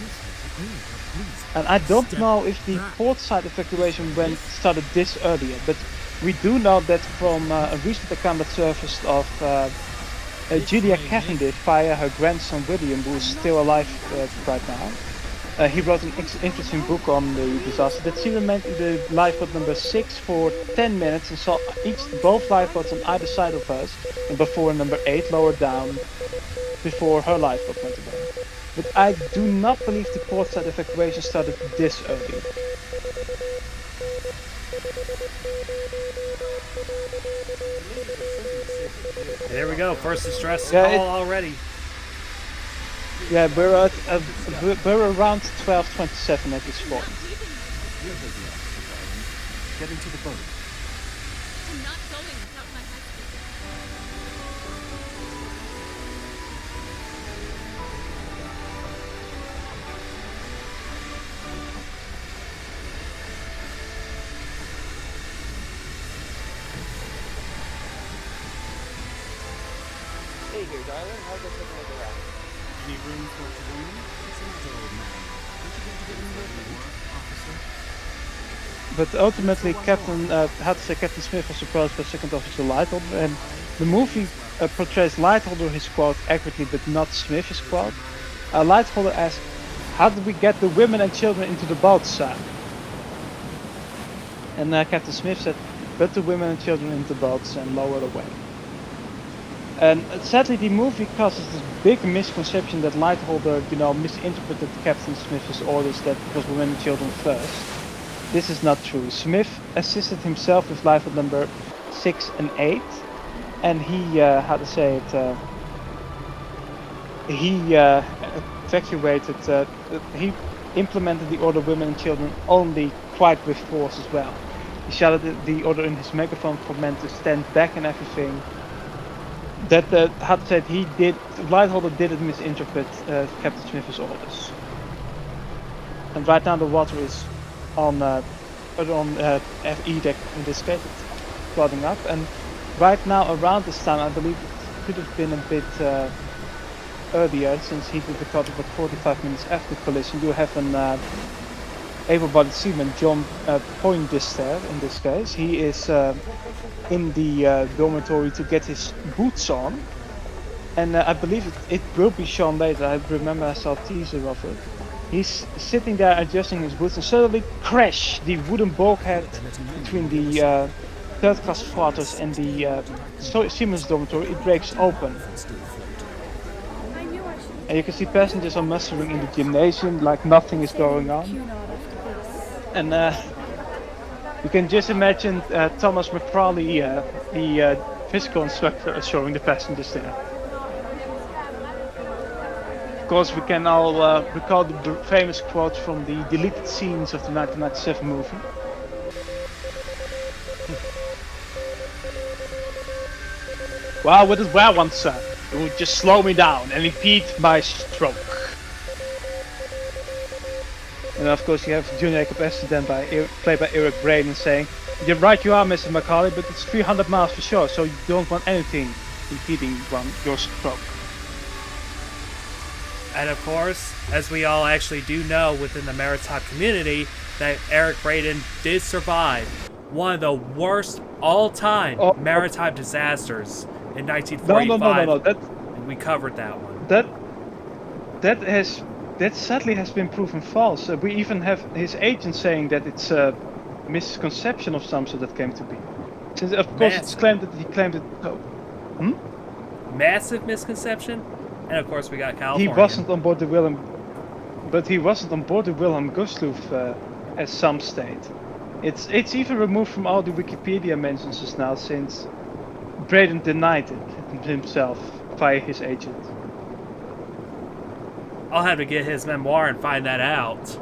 And I don't know if the port side evacuation started this earlier, but we do know that from a recent account that surfaced of Julia Cavendish via her grandson William, who is still alive right now. He wrote an interesting book on the disaster, that she remained in the lifeboat number 6 for 10 minutes and saw both lifeboats on either side of us, and before number 8 lowered down before her lifeboat went away. But I do not believe the port side evacuation started this early. There we go, first distress call already. Yeah, we're around 12:27 at this point. Get into the boat. I'm not going without my husband. Hey here, darling. How's that looking like a wrap? You need room for a room? It's not old man. Don't you get to get in the work, officer? But ultimately, Captain Smith was approached by Second Officer Lightholder, and the movie portrays Lightholder, his quote, accurately, but not Smith, his quote. Lightholder asked, "How did we get the women and children into the boat, sir?" And Captain Smith said, "Put the women and children into the boats and lower away." And sadly, the movie causes this big misconception that Lightholder, misinterpreted Captain Smith's orders that it was women and children first. This is not true. Smith assisted himself with lifeboat number 6 and 8, and he, evacuated, he implemented the order women and children only quite with force as well. He shouted the order in his megaphone for men to stand back and everything. Lightholder didn't misinterpret Captain Smith's orders. And right now the water is on FE deck in this case, it's flooding up. And right now around this time, I believe it could have been a bit earlier, since he did record about 45 minutes after the collision. You have an able-bodied seaman, John Poindexter in this case. He is in the dormitory to get his boots on. And I believe it will be shown later. I remember I saw a teaser of it. He's sitting there adjusting his boots, and suddenly crash! The wooden bulkhead between the third-class quarters and the seaman's dormitory, it breaks open. And you can see passengers are mustering in the gymnasium like nothing is going on. And you can just imagine Thomas McFarley, the physical instructor, showing the passengers there. Of course, we can all recall the famous quote from the deleted scenes of the 1997 movie. Wow, what did Ware once say? It would just slow me down and impede my stroke. And of course you have Junior Jacob Aston played by Eric Braden, saying, "You're right, you are, Mr. Macaulay, but it's 300 miles for sure, so you don't want anything impeding your stroke." And of course, as we all actually do know within the maritime community, that Eric Braden did survive one of the worst all-time maritime disasters in 1945. No. And we covered that one. That sadly has been proven false. We even have his agent saying that it's a misconception of some sort that came to be. Since of course it's claimed that he claimed it. Massive misconception. And of course we got California. He wasn't on board the Wilhelm, but he wasn't on board the Wilhelm Gustloff, as some state. It's even removed from all the Wikipedia mentions just now, since Braden denied it himself via his agent. I'll have to get his memoir and find that out.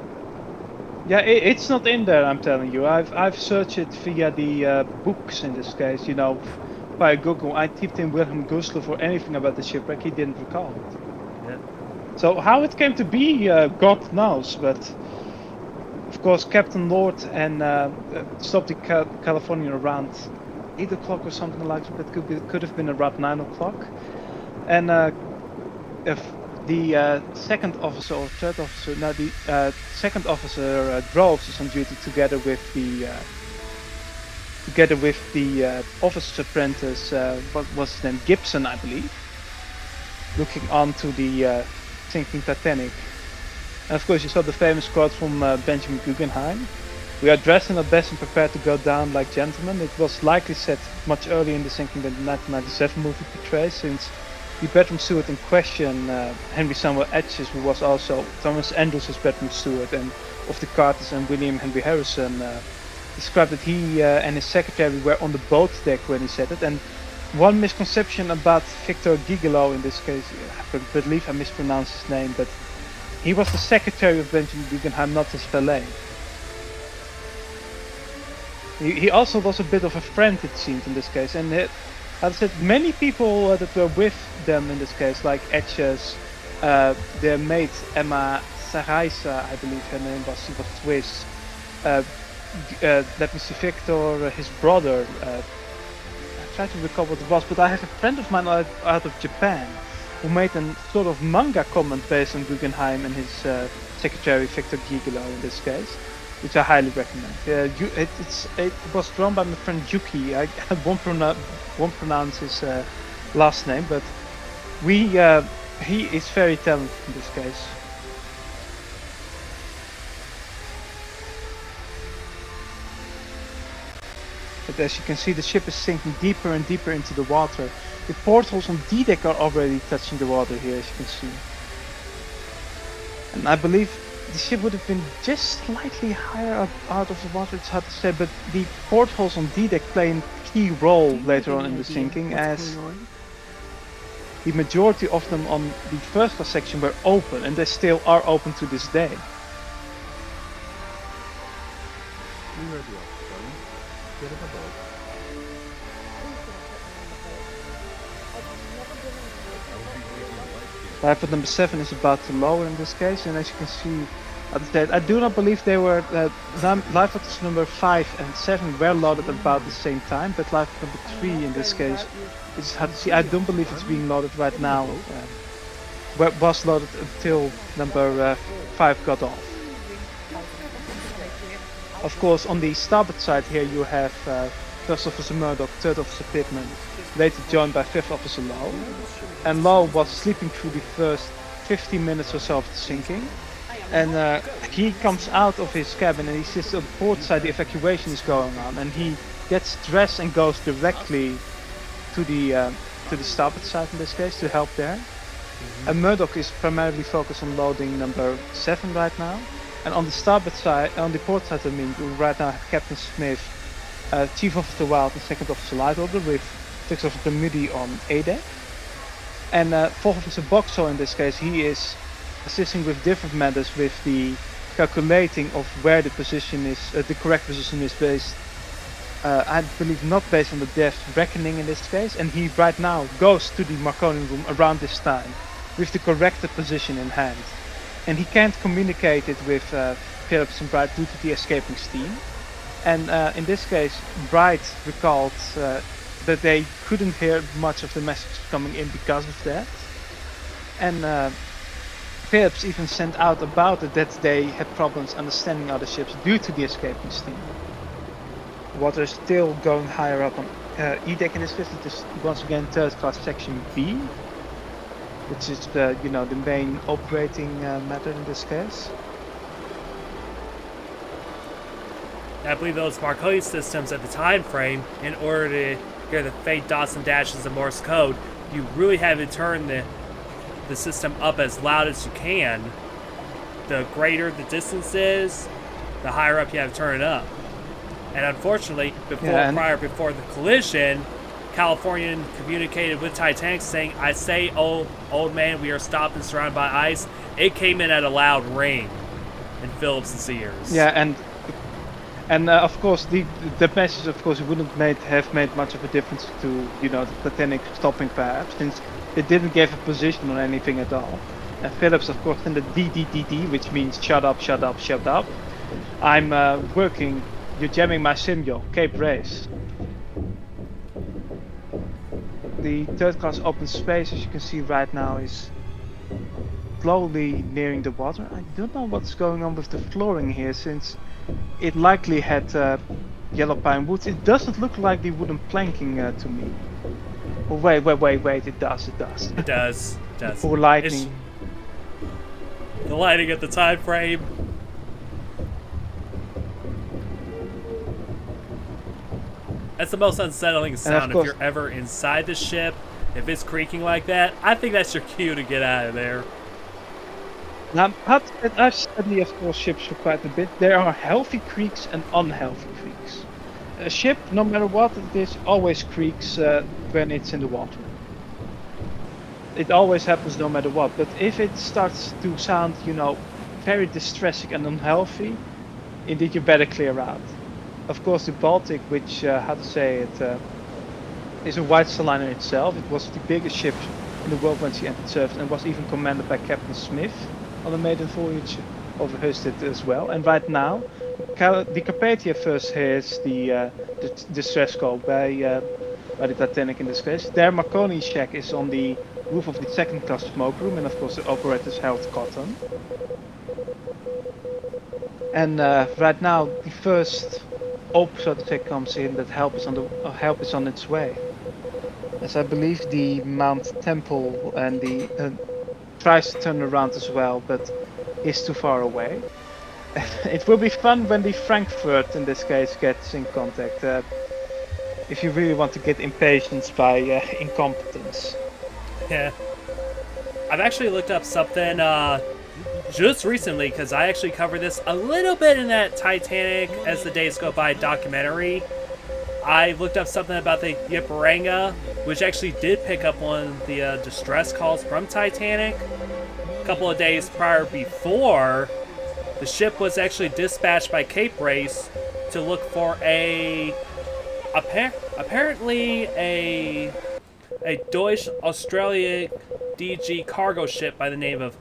Yeah, it's not in there, I'm telling you. I've searched it via the books in this case, you know, via Google. I typed in Wilhelm Gustloff or anything about the shipwreck, he didn't recall it. Yeah. So how it came to be, God knows, but of course Captain Lord and stopped the California around 8 o'clock or something like that. Could have been around 9 o'clock. And if the second officer or third officer, no, the second officer drove is on duty together with the officer's apprentice, what was his name, Gibson, I believe, looking onto the sinking Titanic. And of course you saw the famous quote from Benjamin Guggenheim: "We are dressed in our best and prepared to go down like gentlemen." It was likely said much earlier in the sinking than the 1997 movie portrays, since the bedroom steward in question, Henry Samuel Etches, who was also Thomas Andrews' bedroom steward, and of the Carters and William Henry Harrison, described that he and his secretary were on the boat deck when he said it. And one misconception about Victor Gigolo in this case, I believe I mispronounced his name, but he was the secretary of Benjamin Guggenheim, not his valet. He also was a bit of a friend, it seemed, in this case, and as I said, many people that were with them in this case, like Etches, their mate Emma Saraisa, I believe her name was, she was Swiss. Let me see, Victor, his brother. I try to recall what it was, but I have a friend of mine out of Japan who made a sort of manga comment based on Guggenheim and his secretary Victor Gigolo in this case, which I highly recommend. It was drawn by my friend Yuki. I won't pronounce his last name, but he is very talented in this case. But as you can see, the ship is sinking deeper and deeper into the water. The portholes on D-deck are already touching the water here, as you can see. And I believe the ship would have been just slightly higher up out of the water, it's hard to say, but the portholes on D-deck play a key role later on in the sinking, as the majority of them on the first class section were open, and they still are open to this day. Lifeboat number 7 is about to lower in this case, and as you can see, As I said, I do not believe they were lifeboats number 5 and 7 were loaded about the same time, but lifeboat number 3 in this case is hard to see. I don't believe it's being loaded right now. Was loaded until number 5 got off. Of course, on the starboard side here you have First Officer Murdoch, Third Officer Pittman, later joined by Fifth Officer Lowe. And Lowe was sleeping through the first 15 minutes or so of the sinking. And he comes out of his cabin and he sees on the port side the evacuation is going on, and he gets dressed and goes directly to the starboard side in this case to help there. And Murdoch is primarily focused on loading number 7 right now. And on the starboard side, on the port side, I mean, we right now have Captain Smith, Chief Officer Wild, and Second Officer Lightorder with Sixth Officer Moody on A deck. And Fourth Officer Boxall in this case, he is assisting with different matters with the calculating of where the position is, the correct position is based. I believe not based on the depth reckoning in this case, and he right now goes to the Marconi room around this time with the corrected position in hand. And he can't communicate it with Phillips and Bright due to the escaping steam. And in this case, Bright recalled that they couldn't hear much of the message coming in because of that. And Phillips even sent out about it that they had problems understanding other ships due to the escaping steam. Water is still going higher up on E deck in this case. It is once again third class section B, which is the the main operating method in this case. I believe those Marconi systems at the time frame, in order to hear the faint dots and dashes of Morse code, you really have to turn the system up as loud as you can. The greater the distance is, the higher up you have to turn it up. And unfortunately, before the collision, Californian communicated with Titanic saying, "I say, old man, we are stopped and surrounded by ice." It came in at a loud ring in Phillips' ears. Yeah, and of course the message, of course, wouldn't have made much of a difference to the Titanic stopping perhaps, since it didn't give a position on anything at all. And Phillips, of course, in the DDDD, which means shut up, shut up, shut up. I'm working. You're jamming my signal, Cape Race. The third class open space, as you can see right now, is slowly nearing the water. I don't know what's going on with the flooring here, since it likely had yellow pine woods. It doesn't look like the wooden planking to me. Oh wait, it does. It does. Poor lighting. The lighting at the time frame. That's the most unsettling sound if you're ever inside the ship. If it's creaking like that, I think that's your cue to get out of there. Now, I've studied, of course, ships for quite a bit. There are healthy creaks and unhealthy creaks. A ship, no matter what it is, always creaks when it's in the water. It always happens no matter what. But if it starts to sound, very distressing and unhealthy, indeed you better clear out. Of course, the Baltic, which, is a WhiteStarLine in itself. It was the biggest ship in the world when she entered service, and was even commanded by Captain Smith on the maiden voyage over Husted as well. And right now, the Carpathia first hears the distress call by the Titanic in this case. Their Marconi shack is on the roof of the second class smoke room, and of course the operators held cotton. And right now, the first so to say comes in that help is on its way. As I believe the Mount Temple and the tries to turn around as well, but is too far away. It will be fun when the Frankfurt in this case gets in contact. If you really want to get impatient by incompetence. Yeah. I've actually looked up something just recently, because I actually covered this a little bit in that Titanic As the Days Go By documentary. I looked up something about the Yiparanga, which actually did pick up one of the distress calls from Titanic. A couple of days before, the ship was actually dispatched by Cape Race to look for apparently a Deutsch Australia DG cargo ship by the name of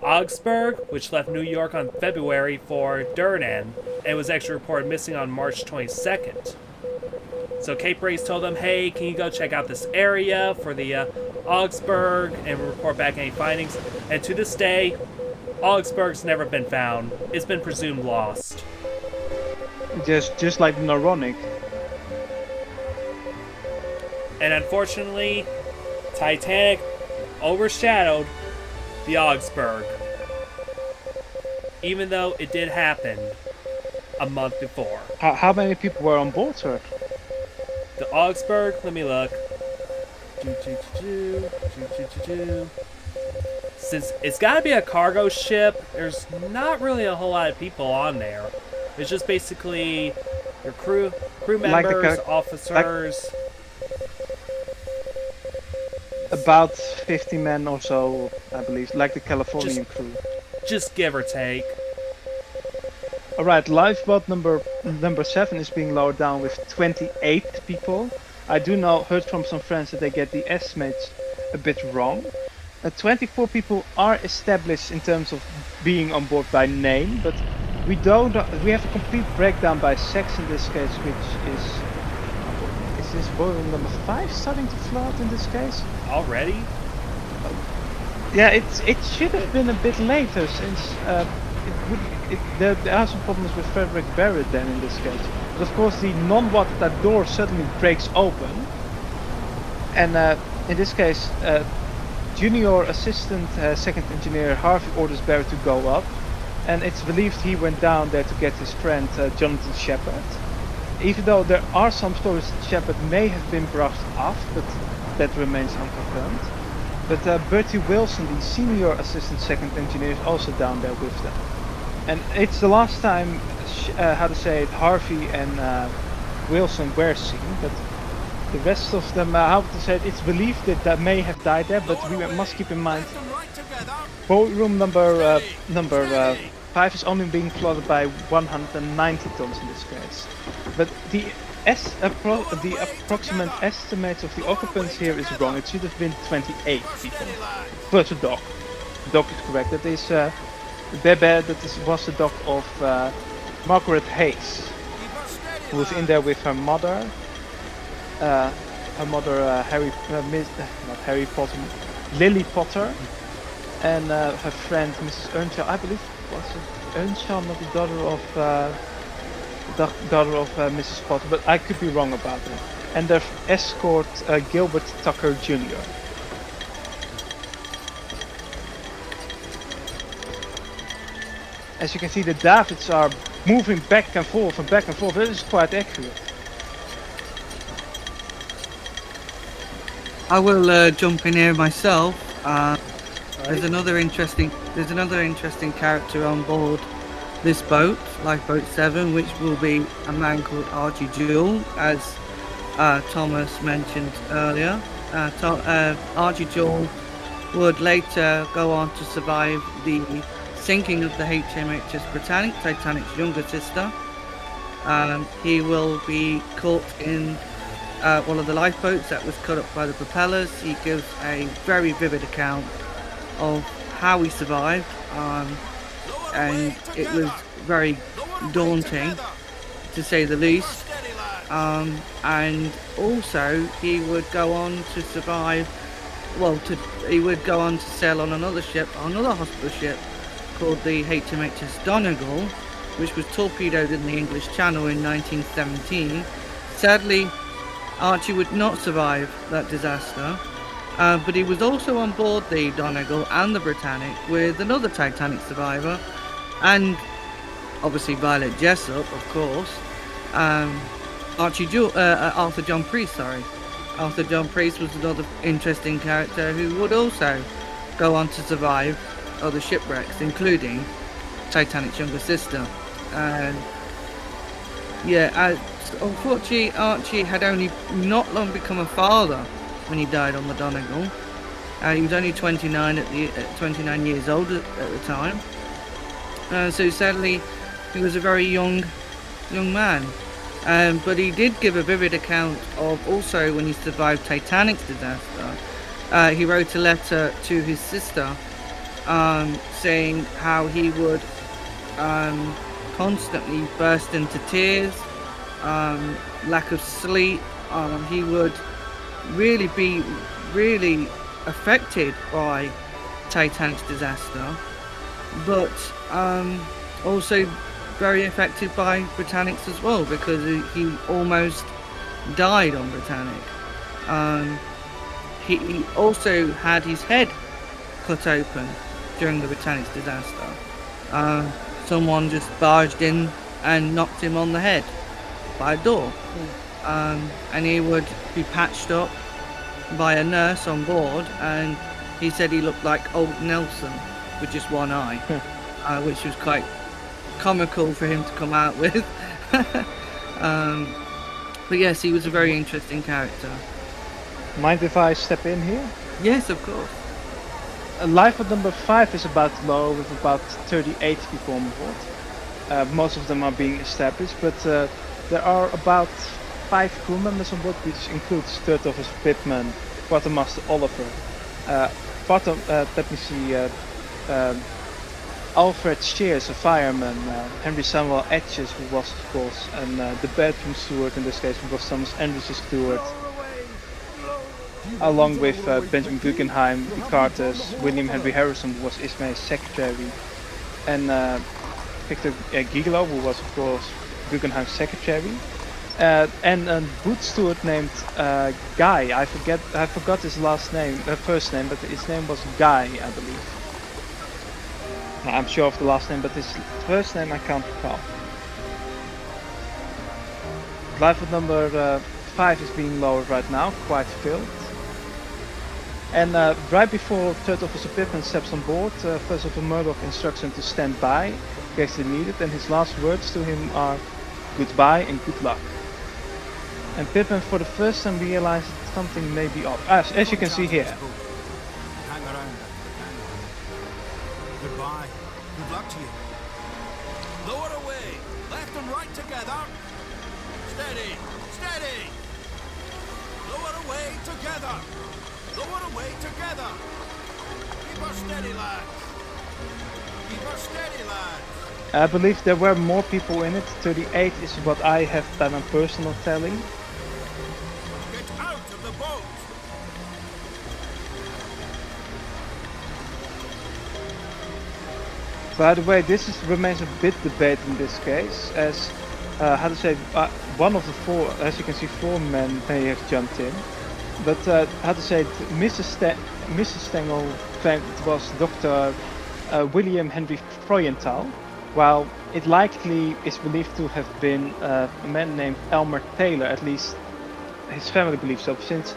Augsburg, which left New York on February for Durnan, and was actually reported missing on March 22nd. So Cape Race told them, hey, can you go check out this area for the Augsburg and report back any findings? And to this day, Augsburg's never been found. It's been presumed lost. Just like the Noronic. And unfortunately, Titanic overshadowed the Augsburg, even though it did happen a month before. How many people were on board, sir? The Augsburg, let me look. Since it's got to be a cargo ship, there's not really a whole lot of people on there. It's just basically your crew members, officers. About 50 men or so, I believe, like the Californian crew. Just give or take. Alright, lifeboat number 7 is being lowered down with 28 people. I do know, heard from some friends that they get the estimates a bit wrong. 24 people are established in terms of being on board by name, but we have a complete breakdown by sex in this case, which is this boiler number 5 starting to flood in this case? Already? Yeah, it should have been a bit later since there are some problems with Frederick Barrett then in this case. But of course the non-watertight door suddenly breaks open, and in this case Junior Assistant Second Engineer Harvey orders Barrett to go up, and it's believed he went down there to get his friend Jonathan Shepard. Even though there are some stories that Shepard may have been brushed off, but that remains unconfirmed. But Bertie Wilson, the Senior Assistant Second Engineer, is also down there with them. And it's the last time, Harvey and Wilson were seen, but the rest of them, it's believed that they may have died there, but we must keep in mind, ballroom number 5 is only being flooded by 190 tons in this case. But the approximate estimate of the occupants here is wrong. It should have been 28 people. Plus a dog. The dog is correct. That is was the dog of Margaret Hayes, who was in there with her mother. Lily Potter, and her friend Mrs. Earnshaw. I believe was it Earnshaw, not the daughter of Mrs. Potter, but I could be wrong about it. And their escort Gilbert Tucker Jr. As you can see, the davits are moving back and forth and back and forth. That is quite accurate. I will jump in here myself. There's another interesting character on board this boat, Lifeboat 7, which will be a man called Archie Jewell, as Thomas mentioned earlier. Archie Jewell would later go on to survive the sinking of the HMHS Britannic, Titanic's younger sister. He will be caught in one of the lifeboats that was cut up by the propellers. He gives a very vivid account of how he survived, and it was very daunting, to say the least. And also, he would go on to survive. He would go on to sail on another hospital ship called the HMHS Donegal, which was torpedoed in the English Channel in 1917. Sadly, Archie would not survive that disaster, but he was also on board the Donegal and the Britannic with another Titanic survivor, and obviously Violet Jessop, of course. Arthur John Priest, Arthur John Priest was another interesting character who would also go on to survive other shipwrecks, including Titanic's younger sister. And unfortunately, Archie had only not long become a father when he died on the Donegal. He was only 29 years old at the time. So sadly, he was a very young man. But he did give a vivid account of also when he survived Titanic's disaster. He wrote a letter to his sister saying how he would constantly burst into tears, lack of sleep. He would really be really affected by Titanic's disaster, but also very affected by Britannic's as well, because he almost died on Britannic. He also had his head cut open during the Britannic's disaster. Someone just barged in and knocked him on the head by a door. And he would be patched up by a nurse on board, and he said he looked like old Nelson with just one eye, which was quite comical for him to come out with. But yes, he was a very interesting character. Mind if I step in here? Yes, of course. Lifeboat number 5 is about low, with about 38 people on board. Most of them are being established, but there are about 5 crew members on board, which includes third officer Pittman, quartermaster Oliver, let me see, Alfred Shears, a fireman, Henry Samuel Etches, who was of course, and the bedroom steward in this case, who was Thomas Andrews' steward, along with Benjamin Guggenheim, the Carters, William Henry Harrison, who was Ismay's secretary, and Victor Gigolo, who was of course Guggenheim's secretary, and a boot steward named Guy. I forgot his last name, first name, but his name was Guy, I believe. I'm sure of the last name, but his first name I can't recall. Lifeboat number 5 is being lowered right now, quite filled. And right before Third Officer Pittman steps on board, First Officer Murdoch instructs him to stand by in case they need it, and his last words to him are goodbye and good luck. And Pittman for the first time realizes that something may be off, as you can see here. Hang around. Goodbye. Good luck to you. Lower away. Left and right together. Steady. Steady. Lower away together. Lower away together. Keep us steady, lads. Keep us steady, lads. I believe there were more people in it. 38 is what I have by my personal tally. Get out of the boat. By the way, this remains a bit debate in this case, as one of the 4, as you can see, 4 men may have jumped in. But Mrs. Stengel claimed it was Dr. William Henry Freudenthal, while it likely is believed to have been a man named Elmer Taylor, at least his family believes so, since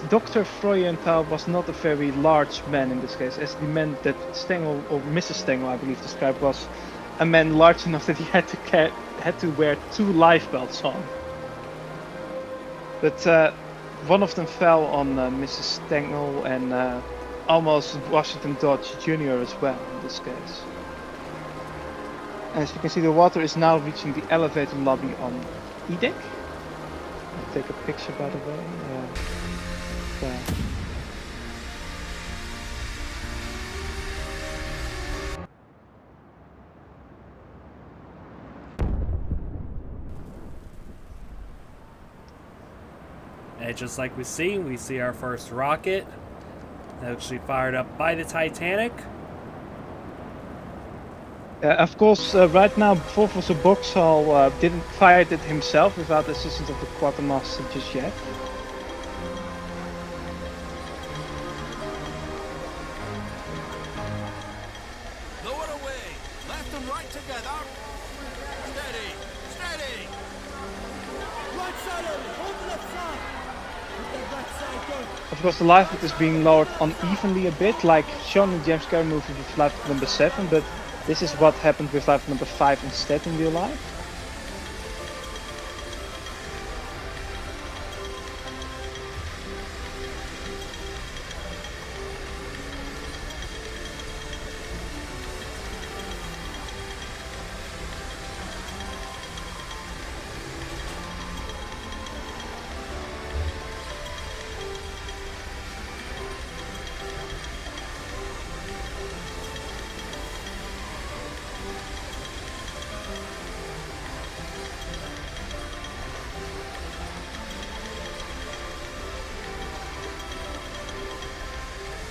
Dr. Freudenthal was not a very large man in this case, as the man that Stengel, or Mrs. Stengel I believe described, was a man large enough that he had to wear 2 lifebelts on. But one of them fell on Mrs. Stengel and almost Washington Dodge Jr. as well in this case. As you can see, the water is now reaching the elevator lobby on E-deck. I'll take a picture by the way. There. And just like we see our first rocket actually fired up by the Titanic. Of course, right now, Fourth Officer Boxhall didn't fire it himself without the assistance of the quartermaster just yet. Lower away. Left and right together. Steady. Steady. Right side only. Hold the left side. Keep that right side going. Of course, the lifeboat is being lowered unevenly a bit, like shown in James Cameron movie with lifeboat number 7, but this is what happened with lifeboat number 5 instead in real life.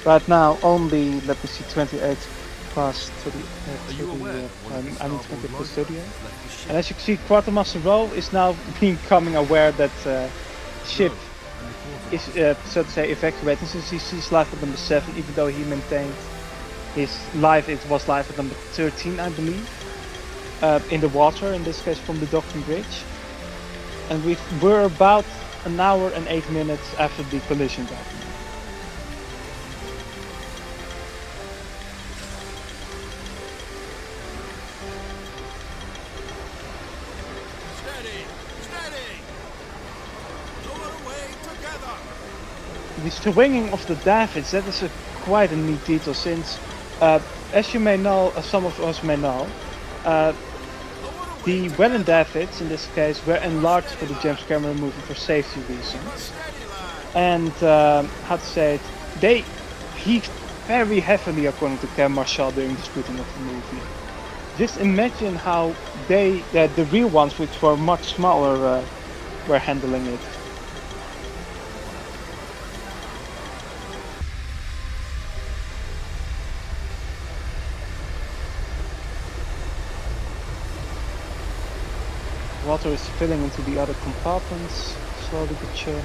Right now, only, let me see, 28 past to the, Are you aware that one of the 20 starboard to the lifeboats studio. has left the ship? And as you can see, Quartermaster Rowe is now becoming aware that ship Good. And the is, quartermaster. so to say, evacuating, since he sees life at number 7, even though he maintained his life, it was life at number 13, I believe, in the water, in this case from the docking bridge. And we're about an hour and 8 minutes after the collision right now. Steady! Steady! Lower away together! The swinging of the davits, that is quite a neat detail, since, as you may know, some of us may know, the Welland davits, in this case, were enlarged for the James Cameron movie for safety reasons. Steady, lad! And, how to say it, they heaved very heavily, according to Cam Marshall, during the shooting of the movie. Just imagine how the real ones, which were much smaller, were handling it. Water is filling into the other compartments, slowly but surely.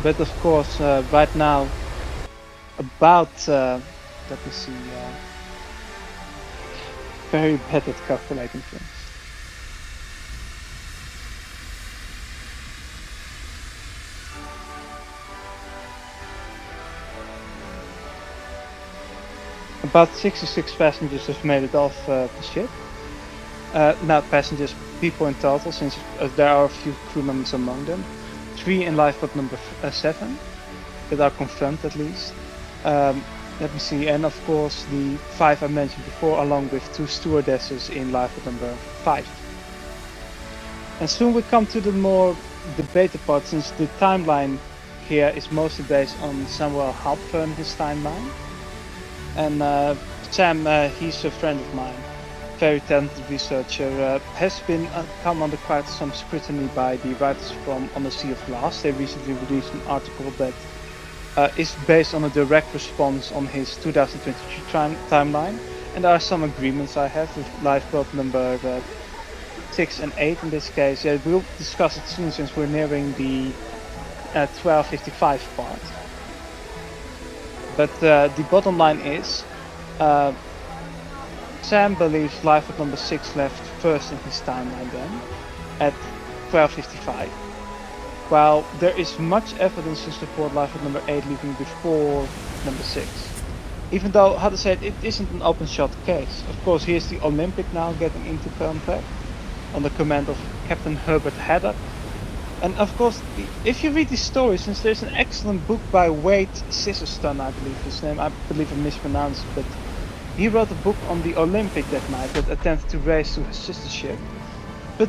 But of course, right now, about, let me see, very bad at calculating things. About 66 passengers have made it off the ship. Not passengers, people in total, since there are a few crew members among them. 3 in lifeboat number 7, that are confirmed at least. Let me see, and of course the 5 I mentioned before, along with 2 stewardesses in lifeboat number 5. And soon we come to the more debated part, since the timeline here is mostly based on Samuel Halpern, his timeline. And Sam, he's a friend of mine, very talented researcher, has been come under quite some scrutiny by the writers from On the Sea of Glass. They recently released an article that is based on a direct response on his 2023 timeline, and there are some agreements I have with lifeboat number 6 and 8 in this case. Yeah, we'll discuss it soon, since we're nearing the 1255 part. But the bottom line is, Sam believes lifeboat number 6 left first in his timeline then, at 1255. While there is much evidence to support lifeboat number 8 leaving before number 6. Even though, how to say it, it isn't an open shot case. Of course, here's the Olympic now getting into contact, under command of Captain Herbert Haddock. And of course, if you read the story, since there's an excellent book by Wade Scissorstone, I believe his name, I believe I mispronounced it, but he wrote a book on the Olympic that night that attempted to race to his sister ship. But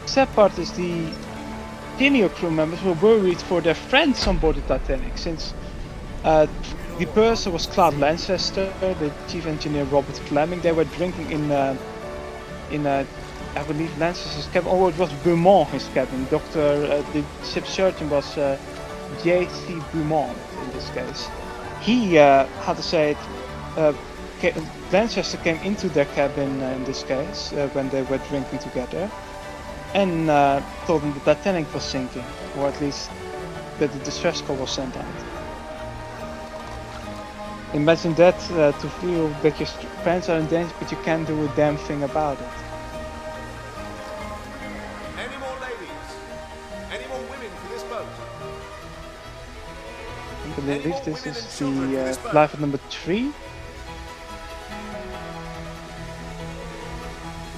the sad part is the senior crew members were worried for their friends on board the Titanic, since the purser was Claude Lancaster, the chief engineer Robert Fleming. They were drinking in I believe Lancaster's cabin, or it was Beaumont his cabin. The ship's surgeon was J.C. Beaumont in this case. He, how to say it, Lancaster came into their cabin in this case when they were drinking together, and told them the Titanic was sinking, or at least that the distress call was sent out. Imagine that, to feel that your friends are in danger, but you can't do a damn thing about it. Any more ladies? Any more women for this boat? I believe this is the lifeboat number 3.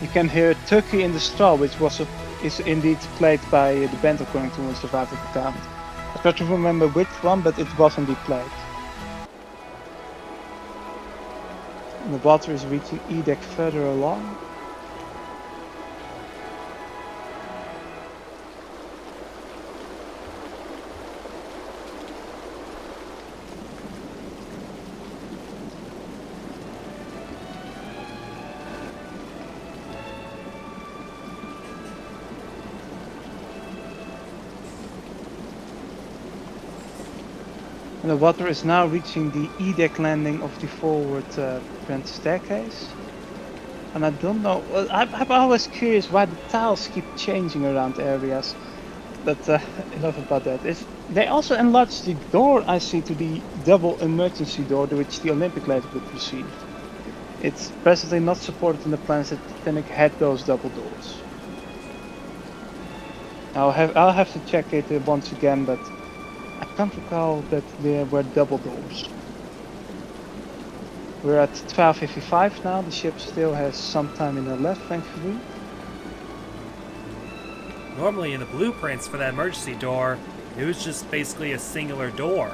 You can hear Turkey in the Straw, which is indeed played by the band, according to one survivor account. I can't remember which one, but it was indeed played. And the water is reaching E-deck further along. And the water is now reaching the E-deck landing of the forward grand staircase. And I don't know, well, I'm always curious why the tiles keep changing around areas. But enough about that. They also enlarged the door, I see, to the double emergency door to which the Olympic later would receive. It's presently not supported in the plans that Titanic had those double doors. I'll have to check it once again, but I can't recall that there were double doors. We're at 12:55 now. The ship still has some time in the left, thankfully. Normally in the blueprints for that emergency door, it was just basically a singular door.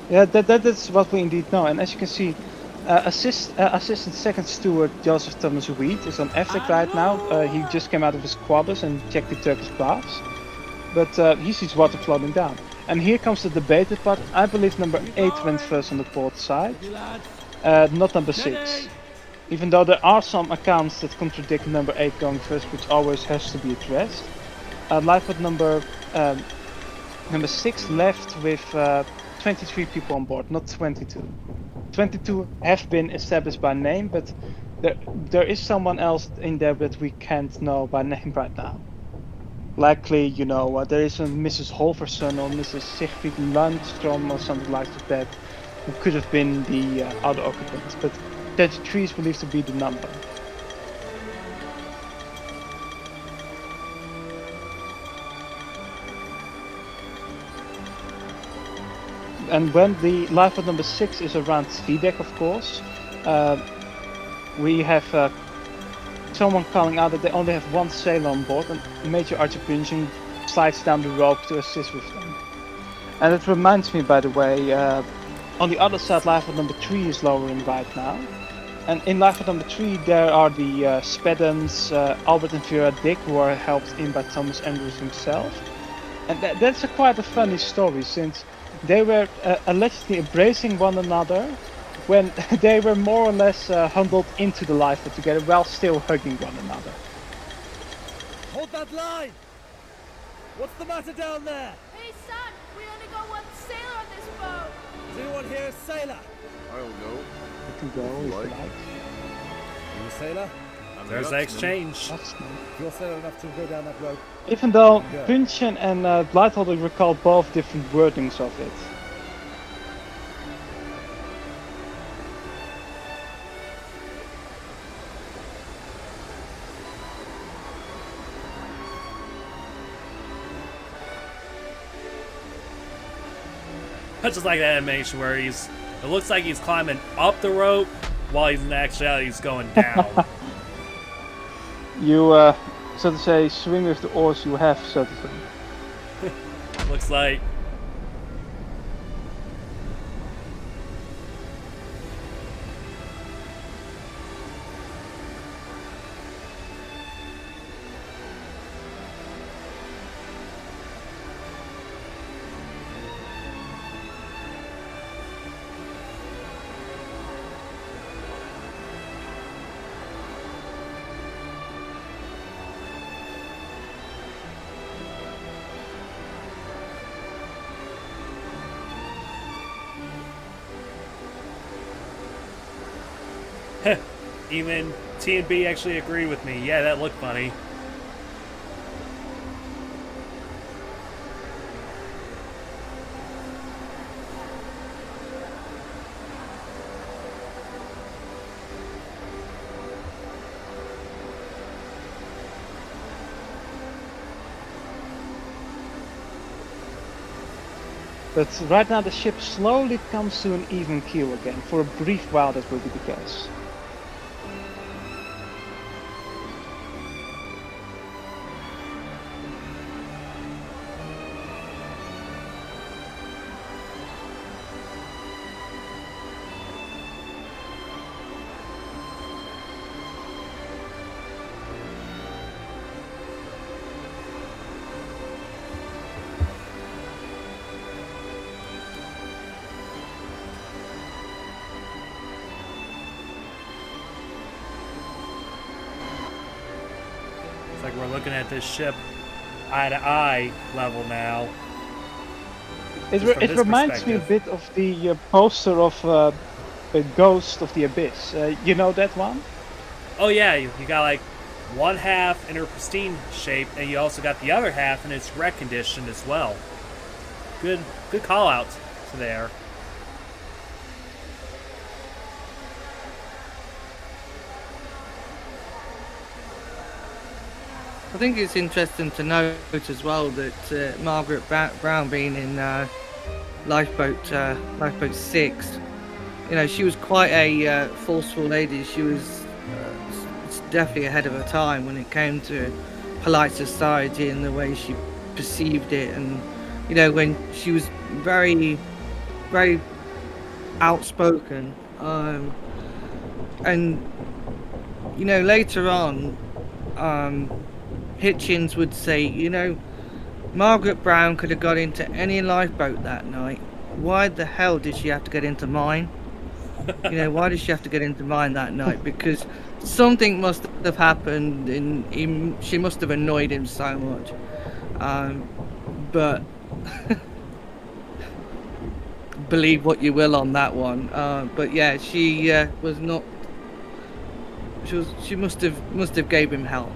Yeah, that is what we indeed know. And as you can see, Assistant Second Steward Joseph Thomas Reed is on F-deck right now. He just came out of his quarters and checked the Turkish baths. But he sees water floating down. And here comes the debated part. I believe number 8 went first on the port side, not number 6. Even though there are some accounts that contradict number 8 going first, which always has to be addressed. Lifeboat number 6 left with 23 people on board, not 22. 22 have been established by name, but there is someone else in there that we can't know by name right now. Likely, you know, there is a Mrs. Holverson or Mrs. Siegfried Landstrom or something like that, who could have been the other occupants, but 33 is believed to be the number. And when the lifeboat number 6 is around V-deck, of course, we have someone calling out that they only have one sailor on board, and Major Archie Pynchon slides down the rope to assist with them. And it reminds me, by the way, on the other side, lifeboat number 3 is lowering right now. And in lifeboat number 3 there are the Speddens, Albert and Vera Dick, who are helped in by Thomas Andrews himself. And that's quite a funny story, since they were allegedly embracing one another when they were more or less huddled into the lifeboat together while still hugging one another. Hold that line! What's the matter down there? Hey son, we only got one sailor on this boat. Is anyone here a sailor? I'll go. You can go if you like. You a sailor? There's the exchange. That's nice. If you're sailor enough to go down that rope. Even though Pynchon and Blightholder recall both different wordings of it. I just like that animation where it looks like he's climbing up the rope while he's in actuality he's going down. You, so to say, swing with the oars you have, so to say. Looks like. Even T&B actually agreed with me. Yeah, that looked funny. But right now the ship slowly comes to an even keel again. For a brief while that will be the case. Like we're looking at this ship eye to eye level now. It reminds me a bit of the poster of the Ghost of the Abyss. You know that one? Oh yeah, you got like one half in her pristine shape, and you also got the other half in its wreck condition as well. Good call out to there. I think it's interesting to note as well that Margaret Brown being in Lifeboat 6, you know, she was quite a forceful lady. She was definitely ahead of her time when it came to polite society and the way she perceived it. And, you know, when she was very, very outspoken. And, you know, later on, Hitchens would say, you know, Margaret Brown could have got into any lifeboat that night. Why the hell did she have to get into mine? You know, why did she have to get into mine that night? Because something must have happened, and she must have annoyed him so much. But believe what you will on that one. But yeah, she was not. She must have gave him hell.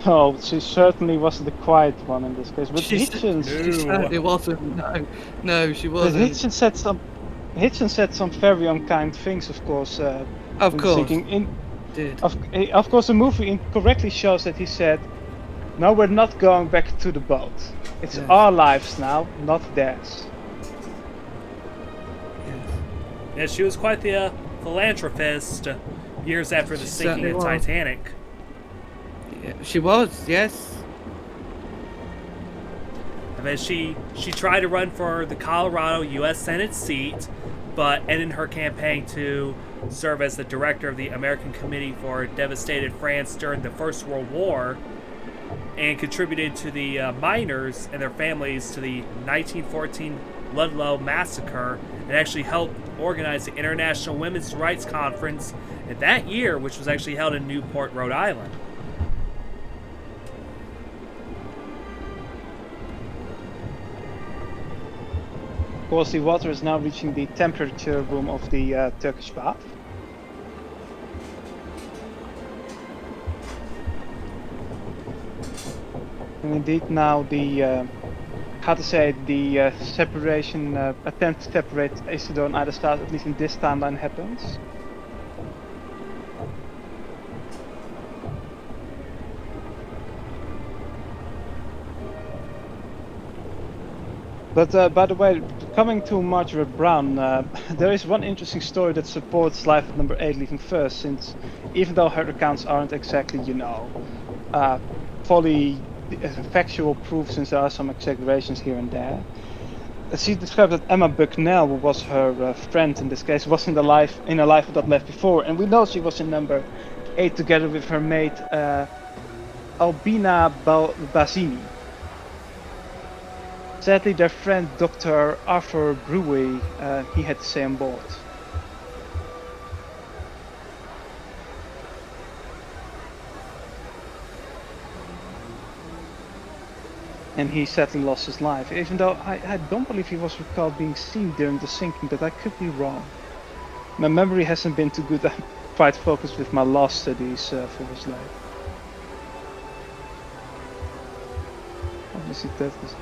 Oh, she certainly wasn't the quiet one in this case. But Hitchens, she certainly wasn't. No, she wasn't. But Hitchens said some very unkind things, of course. Of course. Of course, the movie incorrectly shows that he said, "No, we're not going back to the boat. It's our lives now, not theirs." Yeah, she was quite the philanthropist years after the sinking of Titanic. Yeah, she was, yes. I mean, she tried to run for the Colorado U.S. Senate seat, but ended her campaign to serve as the director of the American Committee for Devastated France during the First World War, and contributed to the miners and their families to the 1914 Ludlow Massacre, and actually helped organize the International Women's Rights Conference in that year, which was actually held in Newport, Rhode Island. Of course, the water is now reaching the temperature room of the Turkish bath. And indeed, now the separation attempt to separate Isidore and Ida Starr, at least in this timeline, happens. But by the way, coming to Margaret Brown, there is one interesting story that supports Lifeboat number 8 leaving first, since even though her accounts aren't exactly, you know, fully factual proof, since there are some exaggerations here and there. She described that Emma Bucknell, who was her friend in this case, was in a Lifeboat that left before, and we know she was in number 8 together with her mate Albina Basini. Sadly, their friend Dr. Arthur Brewy, he had to stay on board. And he sadly lost his life, even though I don't believe he was recalled being seen during the sinking, but I could be wrong. My memory hasn't been too good. I'm quite focused with my law studies for his life. Obviously that is...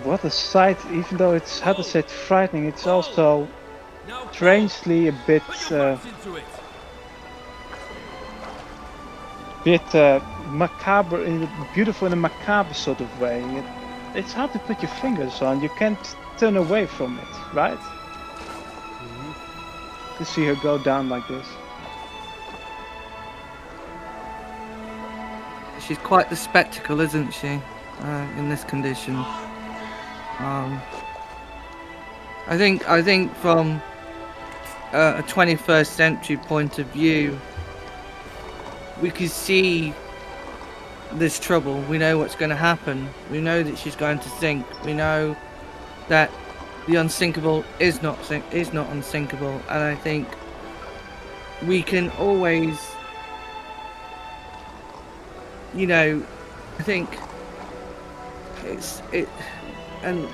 What a sight, even though it's, how to say it, frightening, it's also strangely a bit macabre, beautiful in a macabre sort of way. It's hard to put your fingers on, you can't turn away from it, right? to see her go down like this. She's quite the spectacle, isn't she? In this condition. I think from a 21st century point of view, we can see this trouble. We know what's going to happen. We know that she's going to sink. We know that the unsinkable is not unsinkable, and I think we can always, you know, I think and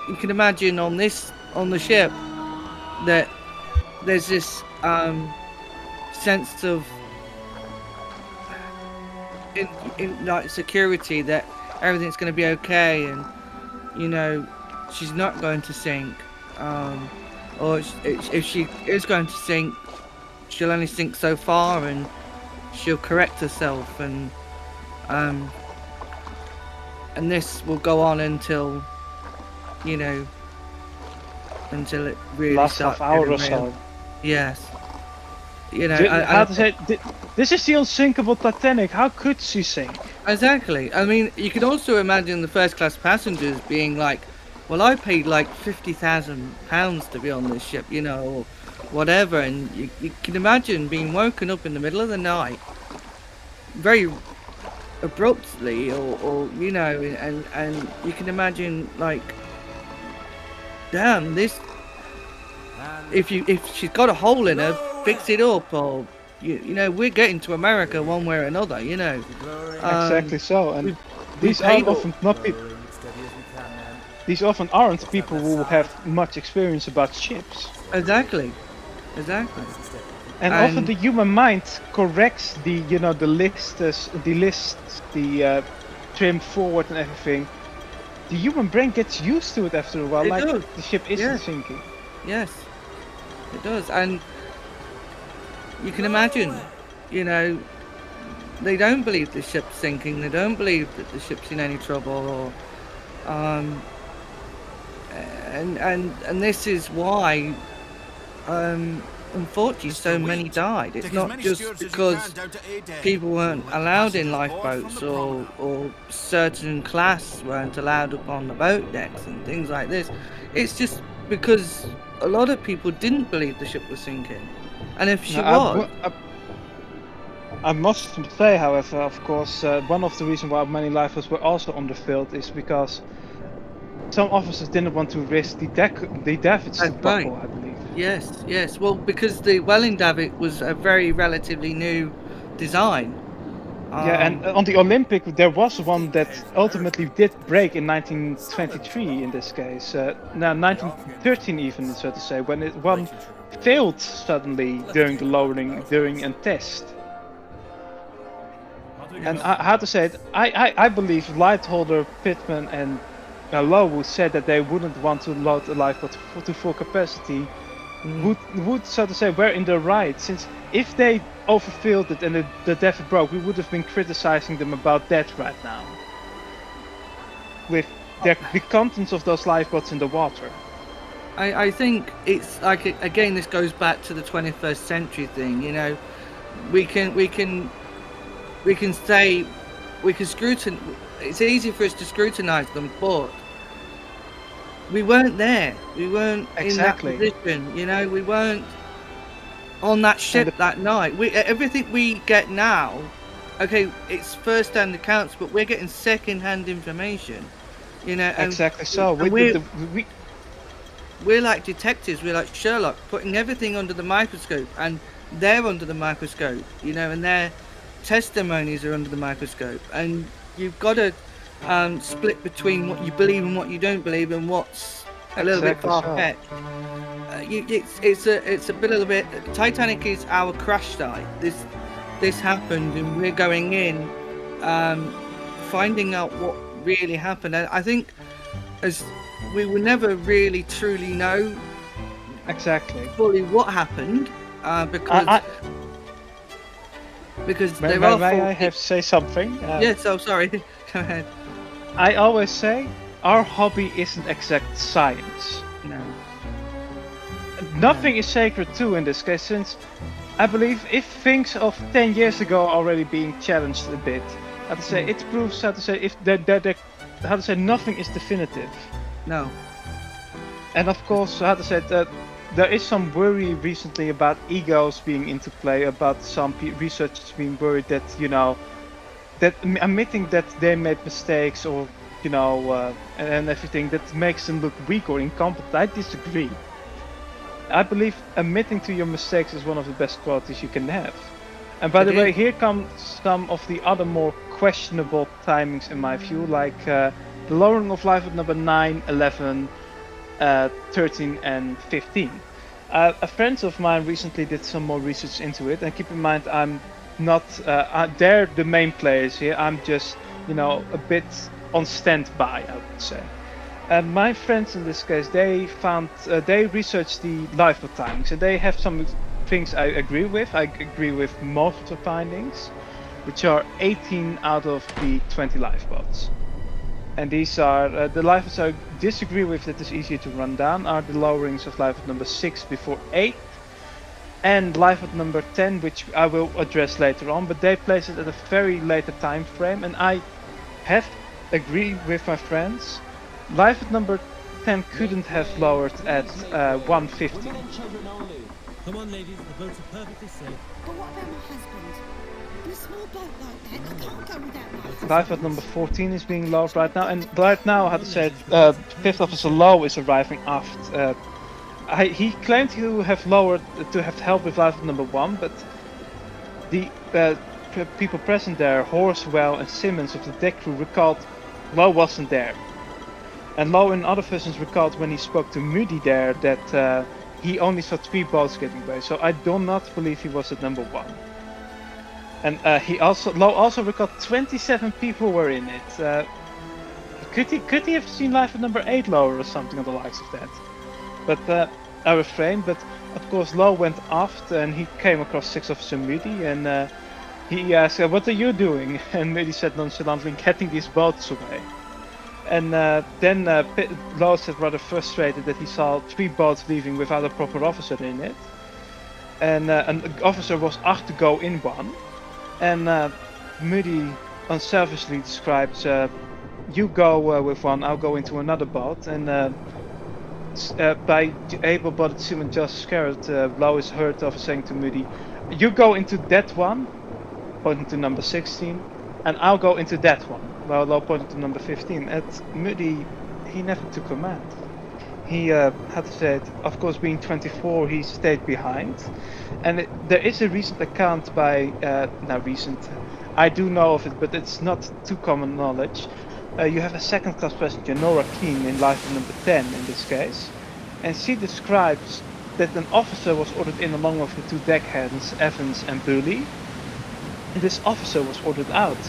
you can imagine on the ship that there's this sense of in like security that everything's going to be okay, and you know she's not going to sink, or if she is going to sink, she'll only sink so far, and she'll correct herself, and this will go on until, you know, until it really last starts half hour or getting real. so. Yes. You know, How to say? This is the unsinkable Titanic. How could she sink? Exactly. I mean, you can also imagine the first class passengers being like, well, I paid like £50,000 to be on this ship, you know, or whatever, and you can imagine being woken up in the middle of the night very abruptly, or you know, and you can imagine like, damn, this, if she's got a hole in her, fix it up, or you know, we're getting to America one way or another, you know. Exactly so, and these often aren't people who have much experience about ships. Exactly. And often the human mind corrects the trim forward and everything. The human brain gets used to it after a while, like the ship isn't sinking. Yes, it does, and you can imagine, you know, they don't believe the ship's sinking. They don't believe that the ship's in any trouble, or and this is why, unfortunately, so many died. It's not just because people weren't allowed in lifeboats, or certain class weren't allowed up on the boat decks and things like this. It's just because a lot of people didn't believe the ship was sinking, and if she was. I must say, however, of course, one of the reasons why many lifeboats were also underfilled is because some officers didn't want to risk the davits to buckle, I believe. Yes. Well, because the Welling davit was a very relatively new design. Yeah, and on the Olympic there was one that ultimately did break in 1923 in this case. 1913 even, so to say, when one failed suddenly during the lowering, during a test. And how to say it, I believe Lightholder, Pittman and Lowe said that they wouldn't want to load a lifeboat to full capacity, would so to say were in the right, since if they overfilled it and the davit broke, we would have been criticizing them about that right now. With the contents of those lifeboats in the water. I think it's like, again, this goes back to the 21st century thing, you know. We can say, we can scrutinize, it's easy for us to scrutinize them, but we weren't there. We weren't in that position, you know. We weren't on that ship that night. Everything we get now, okay, it's first-hand accounts, but we're getting second-hand information, you know. And, exactly so. We're like detectives. We're like Sherlock, putting everything under the microscope, and they're under the microscope, you know, and their testimonies are under the microscope, and you've got to split between what you believe and what you don't believe, and what's a little bit far-fetched. It's a little bit. Titanic is our crash site. This happened, and we're going in, finding out what really happened. And I think, as we will never really truly know fully what happened, because may I have say something? Yes, sorry. Go ahead. I always say our hobby isn't exact science. No. nothing is sacred too in this case, since I believe if things of 10 years ago are already being challenged a bit, how to say, it proves, how to say, if how to say, nothing is definitive. No. And of course, how to say that there is some worry recently about egos being into play, about some researchers being worried that, you know, that admitting that they made mistakes or, you know, and everything that makes them look weak or incompetent. I disagree. I believe admitting to your mistakes is one of the best qualities you can have. And by the way, here comes some of the other more questionable timings in my view, like the lowering of lifeboat number 9, 11, 13 and 15. A friend of mine recently did some more research into it, and keep in mind I'm not, they're the main players here, I'm just, you know, a bit on standby, I would say. My friends in this case, they found, they researched the lifeboat timings, and they have some things I agree with. I agree with most of the findings, which are 18 out of the 20 lifeboats. And these are, the lifeboats I disagree with that is easier to run down are the lowerings of lifeboat number 6 before 8, and lifeboat number 10, which I will address later on, but they place it at a very later time frame, and I have agreed with my friends. Lifeboat number 10 couldn't have lowered at 1:15. Come on, ladies, the boats are perfectly safe. But what about my husband? In a small boat like that, I can't go without my husband. Lifeboat number 14 is being lowered right now, and right now, how to say it, Fifth Officer Lowe is arriving aft. He claimed to have lowered, to have helped with lifeboat number 1, but the people present there, Horswell and Simmons of the deck crew, recalled Lowe wasn't there. And Lowe and other persons recalled when he spoke to Moody there that he only saw 3 boats getting away, so I do not believe he was at number 1. And Lowe also recalled 27 people were in it. Could he have seen lifeboat number 8 lower or something on the likes of that? But I refrain. But of course, Lowe went aft and he came across 6 Officer Moody, and he asked, "What are you doing?" And Moody said nonchalantly, "Getting these boats away." And then Lowe said rather frustrated that he saw 3 boats leaving without a proper officer in it. And an officer was asked to go in one. And Moody unselfishly describes, "You go with one, I'll go into another boat." And by able-bodied seaman Joseph Scarrett, Lowe is heard of saying to Moody, "You go into that one," pointing to number 16, "and I'll go into that one," while Lowe pointed to number 15. And Moody, he never took command. He had to say it, of course, being 24, he stayed behind. And there is a recent account by, I do know of it, but it's not too common knowledge. You have a second-class passenger, Nora Keane, in lifeboat number 10 in this case. And she describes that an officer was ordered in along with the 2 deckhands, Evans and Bully. And this officer was ordered out.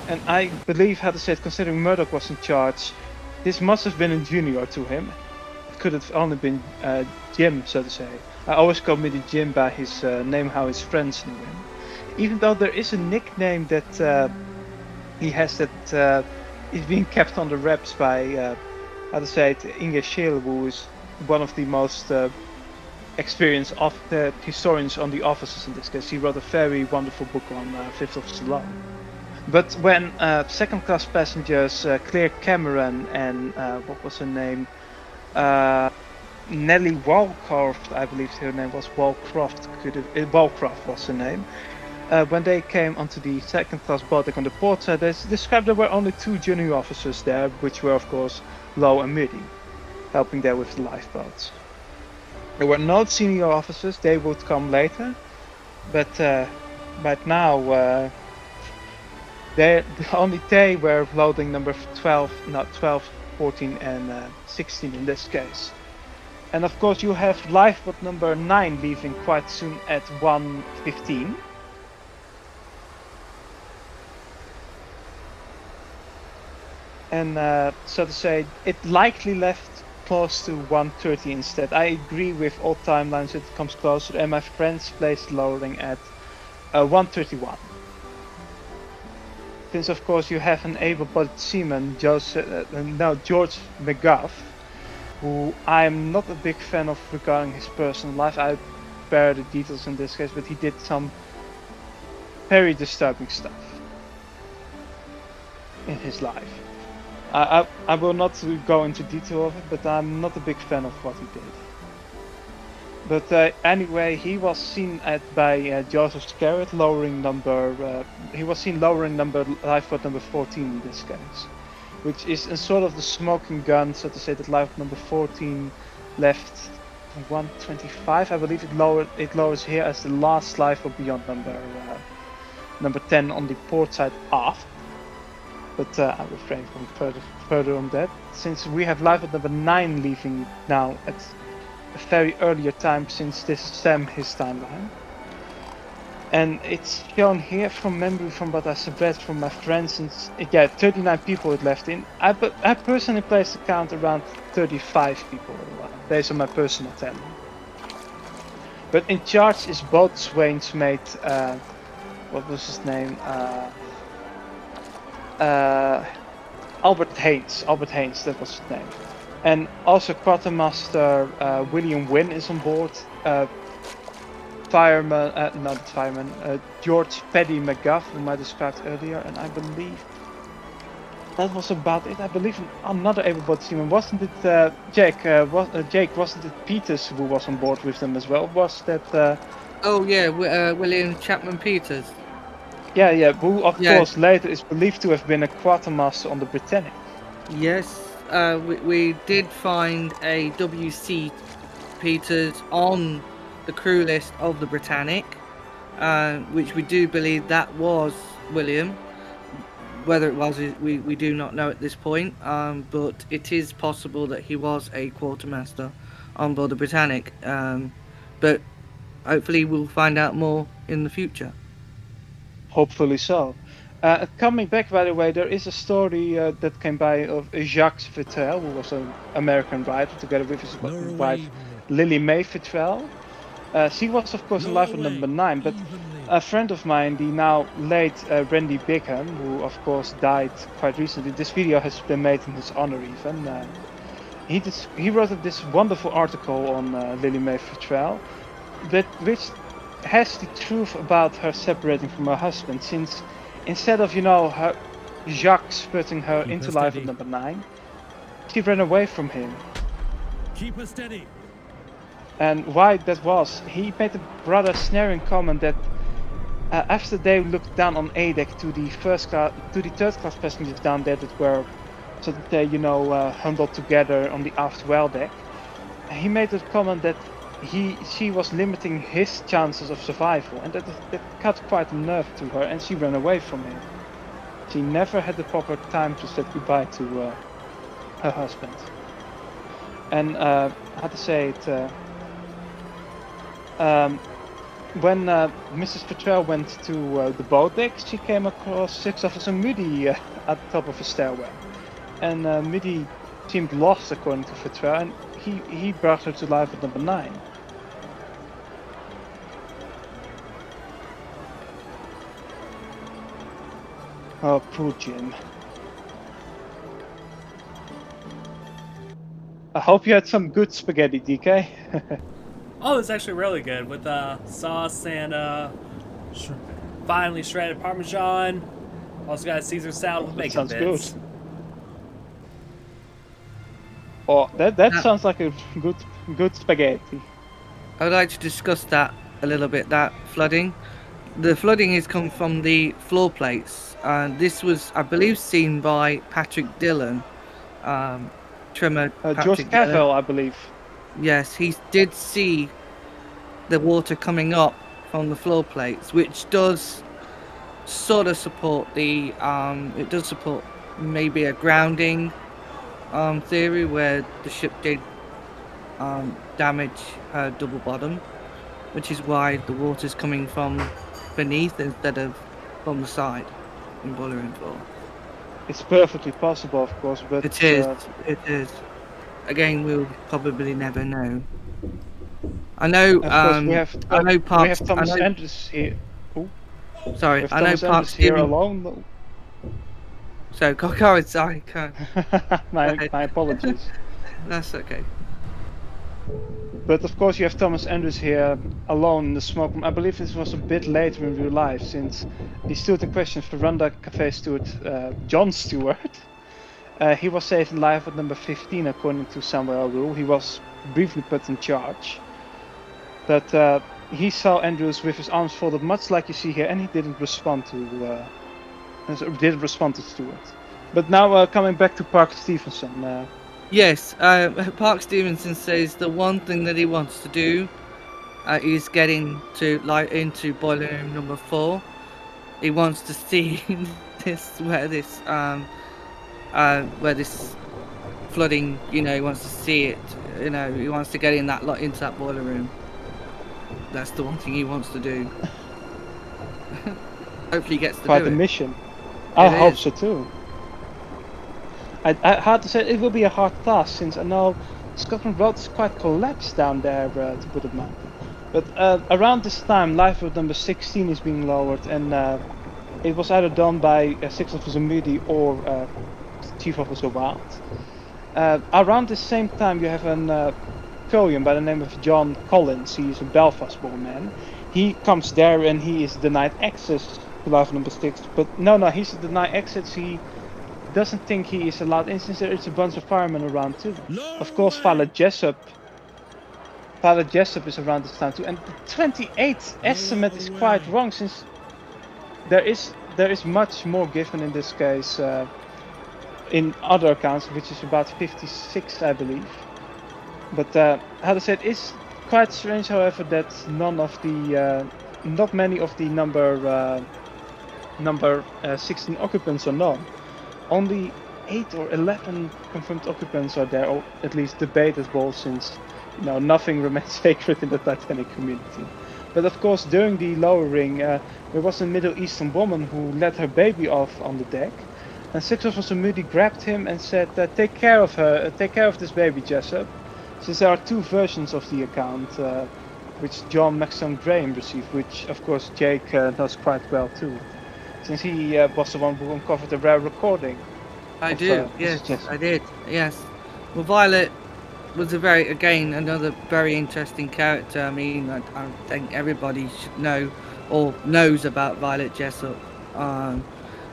And I believe, how to say it, considering Murdoch was in charge, this must have been a junior to him. It could have only been Jim, so to say. I always call Moody Jim by his name, how his friends knew him. Even though there is a nickname that he has that is being kept under wraps by, how to say it, Inge Scheel, who is one of the most experienced historians on the officers in this case. He wrote a very wonderful book on Fifth Officer Lowe. But when second-class passengers Claire Cameron and what was her name, Nellie Walcroft, I believe her name was Walcroft. Walcroft was her name. When they came onto the second-class boat deck on the port side, they described there were only 2 junior officers there, which were of course Lowe and Moody, helping there with the lifeboats. There were no senior officers; they would come later. But right now. Only they were loading number 12, 14 and 16 in this case. And of course you have lifeboat number 9 leaving quite soon at 1:15. And so to say, it likely left close to 1:30 instead. I agree with all timelines that it comes closer, and my friends placed lowering at 1:31. Since of course you have an able-bodied seaman, George McGuff, who I'm not a big fan of regarding his personal life. I bear the details in this case, but he did some very disturbing stuff in his life. I will not go into detail of it, but I'm not a big fan of what he did. But anyway, he was seen by Joseph Scarrett lowering number. He was seen lowering lifeboat number 14 in this case, which is a sort of the smoking gun, so to say, that lifeboat number 14 left 125. I believe it lowers here as the last lifeboat beyond number 10 on the port side aft. But I refrain from further on that, since we have lifeboat number 9 leaving now at a very earlier time, since this is his timeline. And it's shown here from memory, from what I read from my friends, and yeah, 39 people it left in. I personally placed the count around 35 people, based on my personal tally. But in charge is boatswain's mate, what was his name? Albert Haynes, that was his name. And also quartermaster William Wynne is on board. George Paddy McGuff, whom I described earlier, and I believe that was about it. I believe another able-bodied seaman, wasn't it Jake? Jake, wasn't it Peters who was on board with them as well? Was that? Oh yeah, William Chapman Peters. Yeah, who of course later is believed to have been a quartermaster on the Britannic. Yes, we did find a W.C. Peters on the crew list of the Britannic, which we do believe that was William. Whether it was, we do not know at this point, but it is possible that he was a quartermaster on board the Britannic. But hopefully we'll find out more in the future. Hopefully so. Coming back, by the way, there is a story that came by of Jacques Vittel, who was an American writer, together with his wife Lily Mae Vittel. She was, of course, in lifeboat number 9, but a friend of mine, the now late Randy Bigham, who of course died quite recently, this video has been made in his honor even, he wrote this wonderful article on Lily Mae Vittel, which has the truth about her separating from her husband, since instead of, her Jacques putting her into lifeboat number 9, she ran away from him. Keep her steady. And why that was, he made a rather snaring comment that after they looked down on A deck to the third class passengers down there that were, so that they, huddled together on the aft well deck, he made a comment that she was limiting his chances of survival, and that cut quite a nerve to her, and she ran away from him. She never had the proper time to say goodbye to her husband. And how to say it? When Mrs. Vittel went to the boat deck, she came across 6 Officer Moody at the top of the stairwell, and Moody seemed lost according to Vittel, and he brought her to lifeboat number 9. Oh, poor Jim. I hope you had some good spaghetti, DK. Oh, it's actually really good with sauce and finely shredded Parmesan. Also got a Caesar salad with bacon bits. Sounds good. Oh, that sounds like a good spaghetti. I would like to discuss that a little bit. That flooding, the flooding is come from the floor plates. This was, I believe, seen by Patrick Dillon, trimmer. George Cavell, I believe. Yes, he did see the water coming up from the floor plates, which does sort of support the it does support maybe a grounding theory where the ship did damage her double bottom, which is why the water's coming from beneath instead of from the side in boiler room 4. It's perfectly possible, of course, but it is. Again, we'll probably never know. I know. We have Thomas Andrews here. Ooh. Sorry, I know Parks here alone. So, sorry, my apologies. that's okay. But of course you have Thomas Andrews here alone in the smoke room. I believe this was a bit later in real life, since the steward in question, Veranda Cafe steward John Stewart, he was saved alive at number 15 according to Samuel Rule. He was briefly put in charge. But he saw Andrews with his arms folded, much like you see here, and he didn't respond to Stewart. But now coming back to Parker Stevenson. Yes, Park Stevenson says the one thing that he wants to do is get into boiler room number 4. He wants to see where this flooding. He wants to see it. He wants to get into that boiler room. That's the one thing he wants to do. Hopefully, he gets to quite do a it. mission. I hope so too. I hard to say, it will be a hard task, since I know Scotland Road is quite collapsed down there, to put it mildly. But around this time, Lifeboat number 16 is being lowered, and it was either done by Sixth Officer Moody or Chief Officer Wild. Around the same time, you have an Korean by the name of John Collins. He is a Belfast-born man. He comes there and he is denied access to Lifeboat number 6. But no, he's denied access. He doesn't think he is allowed in, since there is a bunch of firemen around too. Of course, Father Jessup is around this time too, and the 28th estimate is quite wrong, since there is much more given in this case in other accounts, which is about 56, I believe. But how to say, it is quite strange, however, that not many of the number 16 occupants are known. Only 8 or 11 confirmed occupants are there, or at least debatable, since nothing remains sacred in the Titanic community. But of course, during the lowering, there was a Middle Eastern woman who let her baby off on the deck, and Sixth Officer Moody grabbed him and said, "Take care of her, take care of this baby, Jessup." Since there are 2 versions of the account, which John Maxton Graham received, which of course Jake knows quite well too, since he was the one who uncovered the rare recording. I did. Yes. Well, Violet was another very interesting character. I mean, I think everybody should know or knows about Violet Jessup.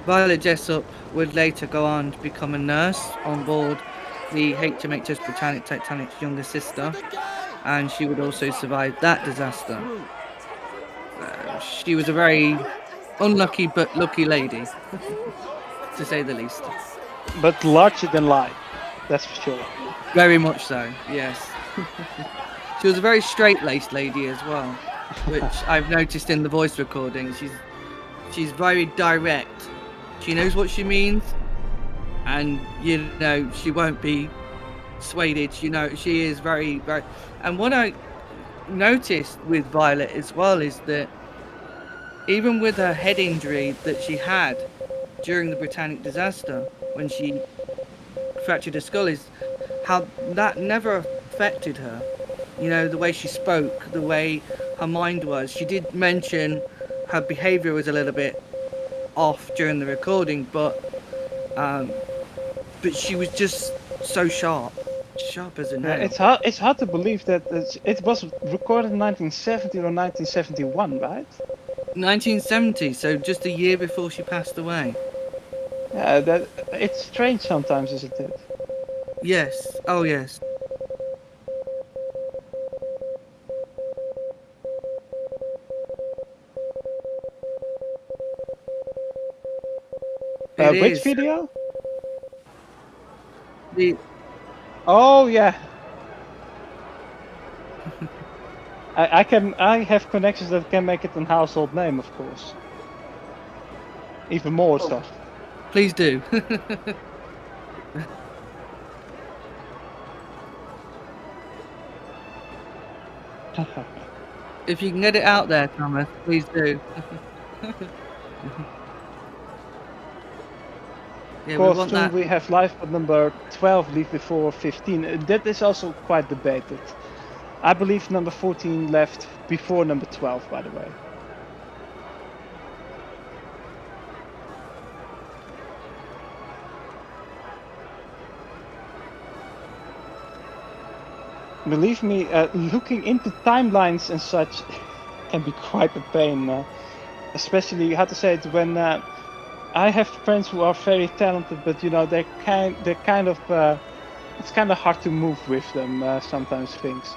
Violet Jessup would later go on to become a nurse on board the HMHS Britannic, Titanic's younger sister, and she would also survive that disaster. She was a very unlucky but lucky lady, to say the least. But larger than life, that's for sure. Very much so, yes. She was a very straight-laced lady as well, which I've noticed in the voice recording. She's very direct. She knows what she means, and she won't be swayed. She is very, very. And what I noticed with Violet as well is that even with her head injury that she had during the Britannic disaster, when she fractured her skull, is how that never affected her. The way she spoke, the way her mind was. She did mention her behaviour was a little bit off during the recording, but she was just so sharp as a nail. It's hard to believe that it was recorded in 1970 or 1971, right? 1970, so just a year before she passed away. Yeah, it's strange sometimes, isn't it? Yes. Oh, yes. Which video? Oh yeah. I have connections that can make it a household name, of course. Even more stuff. Please do. If you can get it out there, Thomas, please do. Of course, we have Lifeboat number 12 leave before 15. That is also quite debated. I believe number 14 left before number 12, by the way. believe me, looking into timelines and such can be quite a pain. Especially, how to say it, when I have friends who are very talented, but you know they're kind of it's kind of hard to move with them sometimes things.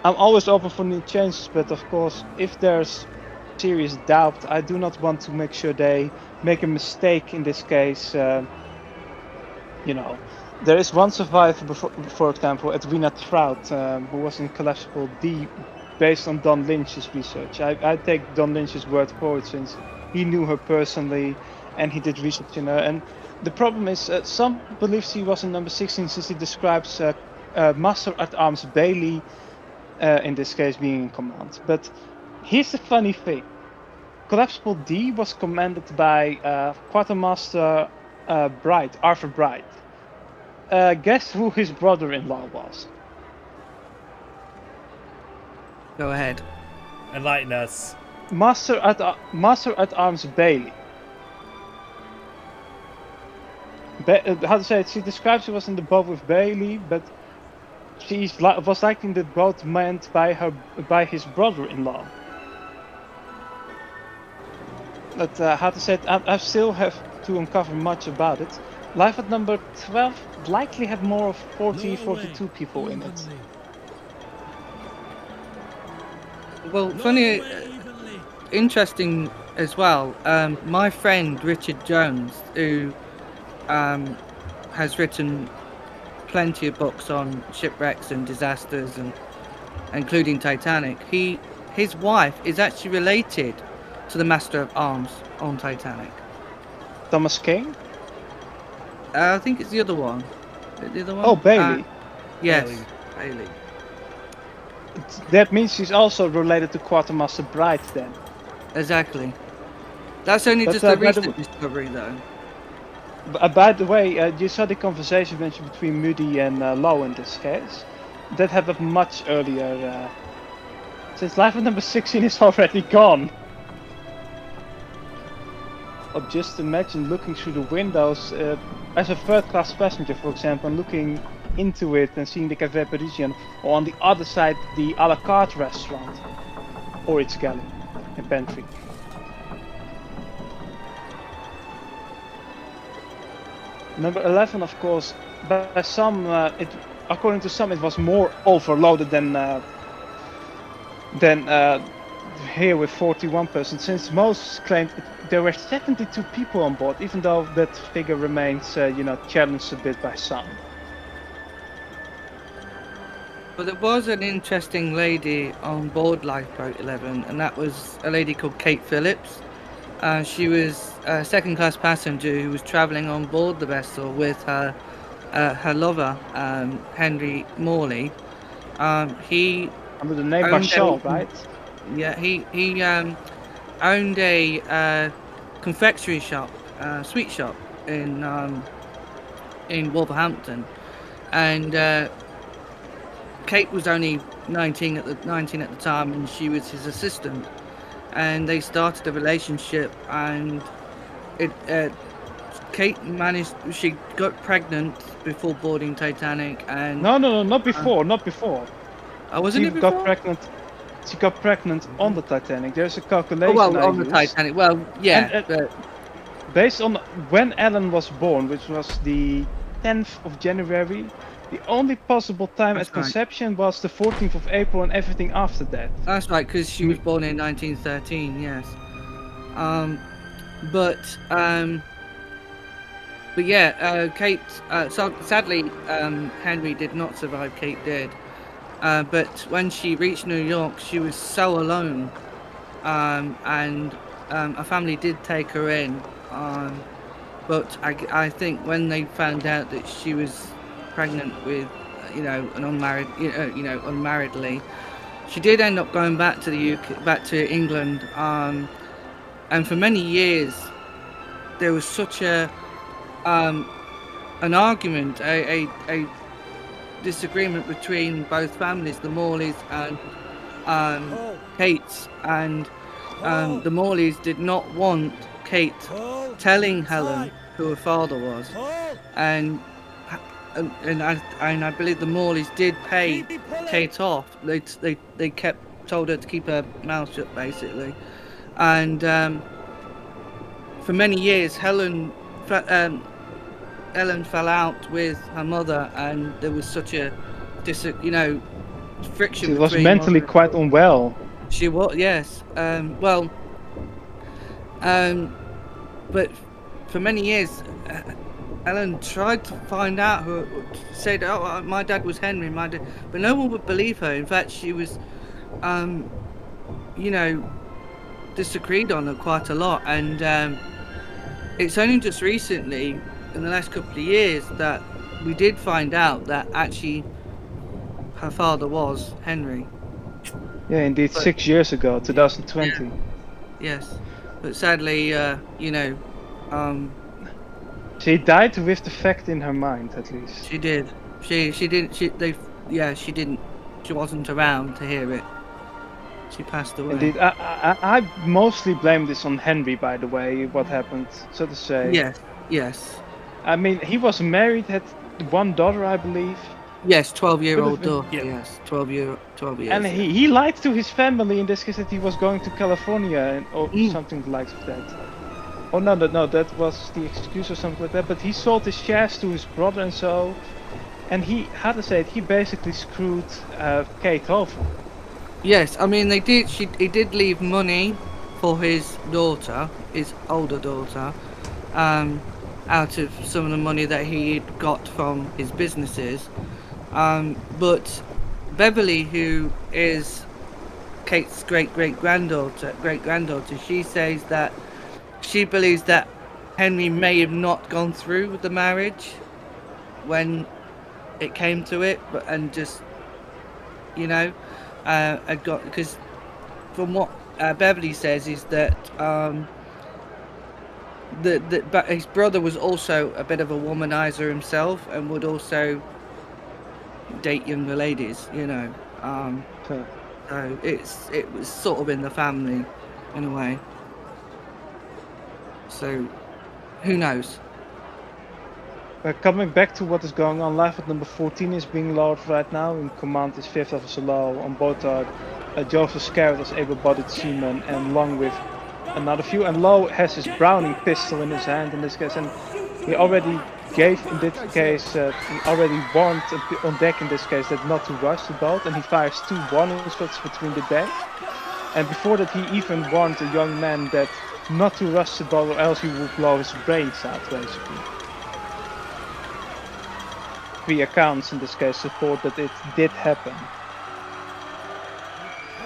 I'm always open for new changes, but of course, if there's serious doubt, I do not want to make sure they make a mistake in this case. You know, there is one survivor, for example, Edwina Trout, who was in Collapsible D, based on Don Lynch's research. I take Don Lynch's word for it, since he knew her personally and he did research in her. And the problem is, some believe she was in number 16, since he describes Master at Arms Bailey in this case being in command. But here's the funny thing. Collapsible D was commanded by Quartermaster Arthur Bright. Guess who his brother-in-law was? Go ahead. Enlighten us. Master at Arms Bailey. How to say it? She describes she was in the boat with Bailey, but she was likely in the boat manned by his brother-in-law. But how to say it? I still have to uncover much about it. Life at number 12 likely had more of 42 people in it. Well, funny, interesting as well. My friend Richard Jones, who has written plenty of books on shipwrecks and disasters, and including Titanic, his wife is actually related to the Master of Arms on Titanic. Thomas King? I think it's the other one. The other one? Oh, Bailey. Yes, Bailey. That means she's also related to Quartermaster Bright then. Exactly. That's only just a recent discovery though. By the way, you saw the conversation mentioned between Moody and Lowe in this case. That happened much earlier. Since life at number 16 is already gone. Or just imagine looking through the windows as a third-class passenger, for example, and looking into it and seeing the Café Parisian, or on the other side the a la carte restaurant, or its galley and pantry. Number 11, of course, by some, according to some, it was more overloaded than here with 41 persons, since most claimed there were 72 people on board, even though that figure remains, challenged a bit by some. But there was an interesting lady on board Lifeboat 11, and that was a lady called Kate Phillips. She was a second-class passenger who was travelling on board the vessel with her lover, Henry Morley. He under the name Marshall, right? Yeah, he owned a confectionery shop, sweet shop in Wolverhampton, and Kate was only 19 at the time, and she was his assistant. And they started a relationship, and Kate managed. She got pregnant before boarding Titanic, and no, not before. Oh, wasn't it before? She got pregnant on the Titanic. There's a calculation. Oh, well, on the Titanic. Well, yeah. And, based on when Ellen was born, which was the 10th of January, the only possible time at conception was the 14th of April, and everything after that. That's right, because she was born in 1913. Yes. But yeah, Kate. Sadly, Henry did not survive. Kate did. But when she reached New York, she was so alone, and her family did take her in. But I think when they found out that she was pregnant with, an unmarried, unmarriedly, she did end up going back to the UK, back to England, and for many years there was such an argument, a disagreement between both families, the Morleys and Kate's, and the Morleys did not want Kate telling Helen who her father was, and and I believe the Morleys did pay Kate off. They told her to keep her mouth shut, basically. And for many years, Ellen fell out with her mother, and there was such a friction She between was mentally mother quite and unwell. She was, yes. But for many years, Ellen tried to find out who said, "Oh, my dad was Henry, my dad," but no one would believe her. In fact, she was, disagreed on her quite a lot, and it's only just recently, in the last couple of years, that we did find out that actually her father was Henry. Yeah, indeed, 6 years ago, 2020. Yeah. Yes, but sadly, She died with the fact in her mind, at least. she did. She didn't. She didn't. She wasn't around to hear it. She passed away. Indeed, I mostly blame this on Henry, by the way, what happened, so to say. Yes. I mean, he was married, had one daughter, I believe. Yes, 12-year-old daughter. Yeah. Yes, 12 years. And he lied to his family in this case that he was going to California or something like that. Oh no, that was the excuse or something like that. But he sold his shares to his brother and so, and he basically screwed Kate over. Yes, I mean he did leave money for his daughter, his older daughter, out of some of the money that he got from his businesses. But Beverly, who is Kate's great granddaughter, she says that she believes that Henry may have not gone through with the marriage when it came to it, because from what Beverly says is that but his brother was also a bit of a womanizer himself and would also date younger ladies, Sure. So it was sort of in the family in a way. So who knows? Coming back to what is going on, Lifeboat number 14 is being lowered right now. In command is 5th Officer Lowe. On board are Joseph Scarrett as able-bodied seaman and Long with another few. And Lowe has his Browning pistol in his hand in this case, and he already gave, in this case, he already warned on deck in this case that not to rush the boat, and he fires 2 warning shots between the deck. And before that he even warned a young man that not to rush the boat or else he would blow his brains out, basically. 3 accounts in this case support that it did happen.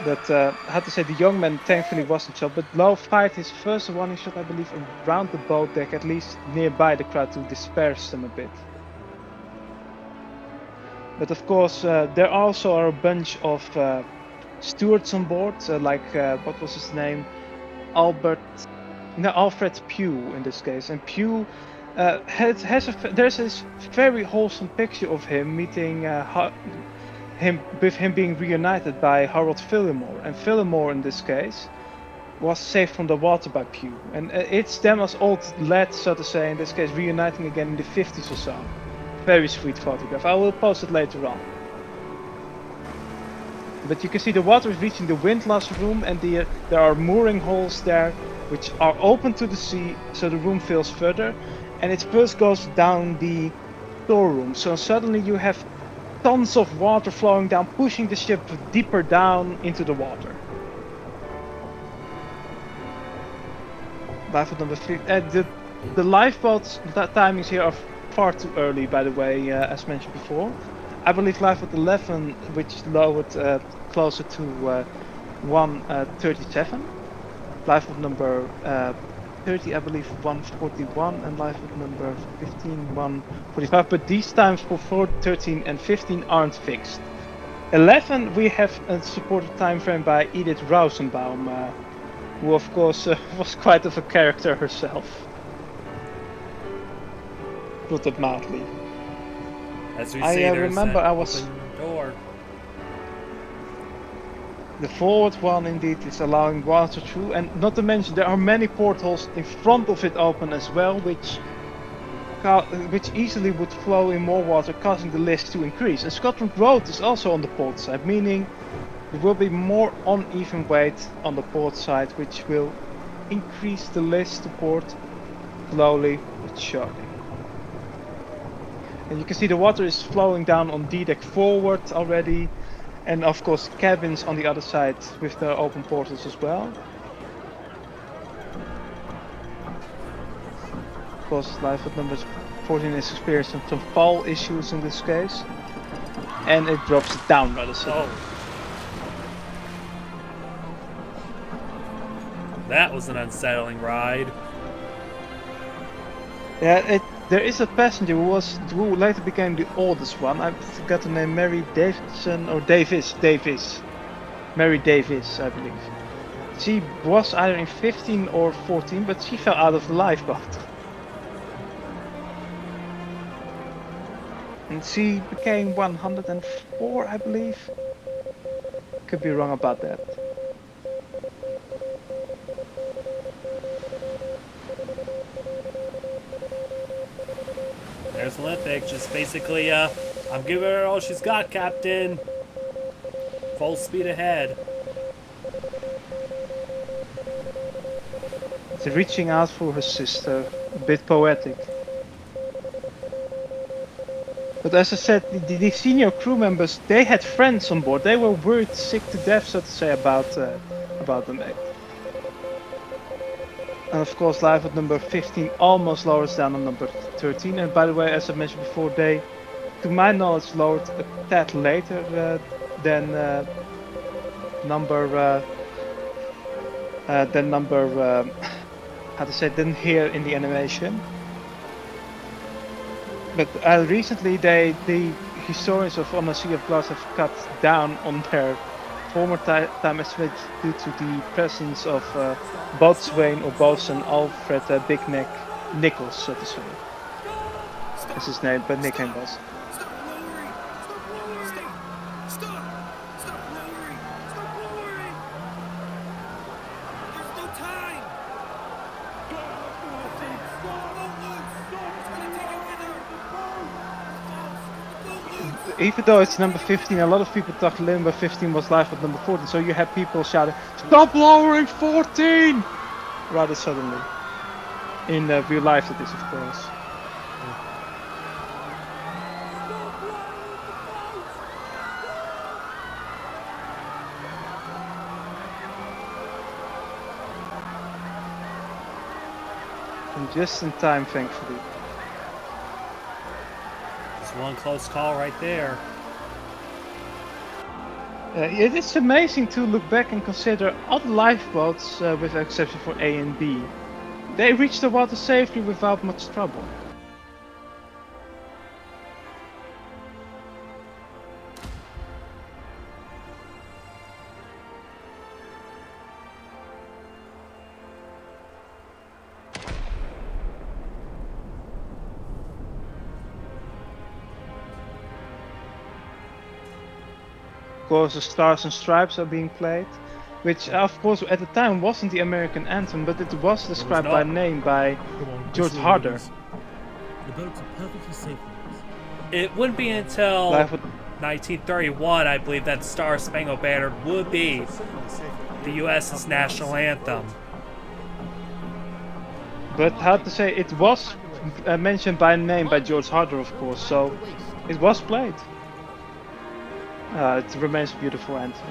But the young man thankfully wasn't shot, but Lowe fired his first warning shot, I believe, around the boat deck, at least nearby the crowd, to disperse them a bit. But of course, there also are a bunch of stewards on board, what was his name? Alfred Pugh in this case, and Pugh there's this very wholesome picture of him meeting with him being reunited by Harold Fillmore, and Fillmore in this case was saved from the water by Pugh, and it's them as old lads, so to say, in this case reuniting again in the 50s or so. Very sweet photograph. I will post it later on. But you can see the water is reaching the windlass room, and there are mooring holes there which are open to the sea, so the room fills further, and it first goes down the storeroom. So suddenly you have tons of water flowing down, pushing the ship deeper down into the water. Lifeboat number 3. The lifeboats timings here are far too early, by the way, as mentioned before. I believe lifeboat 11, which lowered closer to 1:37. Lifeboat number 30, I believe 1:41, and lifeboat number 15, 1:45. But these times for 4, 13, and 15 aren't fixed. 11, we have a supported time frame by Edith Rosenbaum, who of course was quite of a character herself. Put it mildly. As we I see, remember I was. Door. The forward one indeed is allowing water through, and not to mention there are many portholes in front of it open as well, which which easily would flow in more water, causing the list to increase. And Scotland Road is also on the port side, meaning there will be more uneven weight on the port side, which will increase the list to port slowly but surely. And you can see the water is flowing down on D-deck forward already, and of course cabins on the other side with the open portals as well. Of course, lifeboat number 14 is experiencing some fall issues in this case, and it drops it down rather suddenly. That was an unsettling ride. Yeah, there is a passenger who later became the oldest one. I forgot the name, Mary Davidson or Davis. Mary Davis, I believe. She was either in 15 or 14, but she fell out of the lifeboat. And she became 104, I believe. Could be wrong about that. There's Olympic, just basically, I'm giving her all she's got, Captain. Full speed ahead. She's reaching out for her sister, a bit poetic. But as I said, the senior crew members, they had friends on board. They were worried sick to death, so to say, about the mate. And of course, lifeboat number 15 almost lowers down on number 13. And by the way, as I mentioned before, they, to my knowledge, lowered a tad later than than here in the animation. But recently, the historians of On a Sea of Glass have cut down on their former time estimate due to the presence of boatswain or boatswain Alfred Big Neck Nichols, so to say. That's his name, but nickname was. Even though it's number 15, a lot of people thought number 15 was lifeboat number 14, so you had people shouting, "Stop lowering 14!" rather suddenly. In real life, it is, of course. And just in time, thankfully. One close call right there. It is amazing to look back and consider other lifeboats, with exception for A and B. They reached the water safely without much trouble. Of course, the Stars and Stripes are being played, which of course at the time wasn't the American anthem, but it was described by name by George Harder. The boats are perfectly safe. It wouldn't be until 1931, I believe, that Star Spangled Banner would be the U.S.'s national anthem. But how to say, it was mentioned by name by George Harder, of course, so it was played. It remains a beautiful anthem.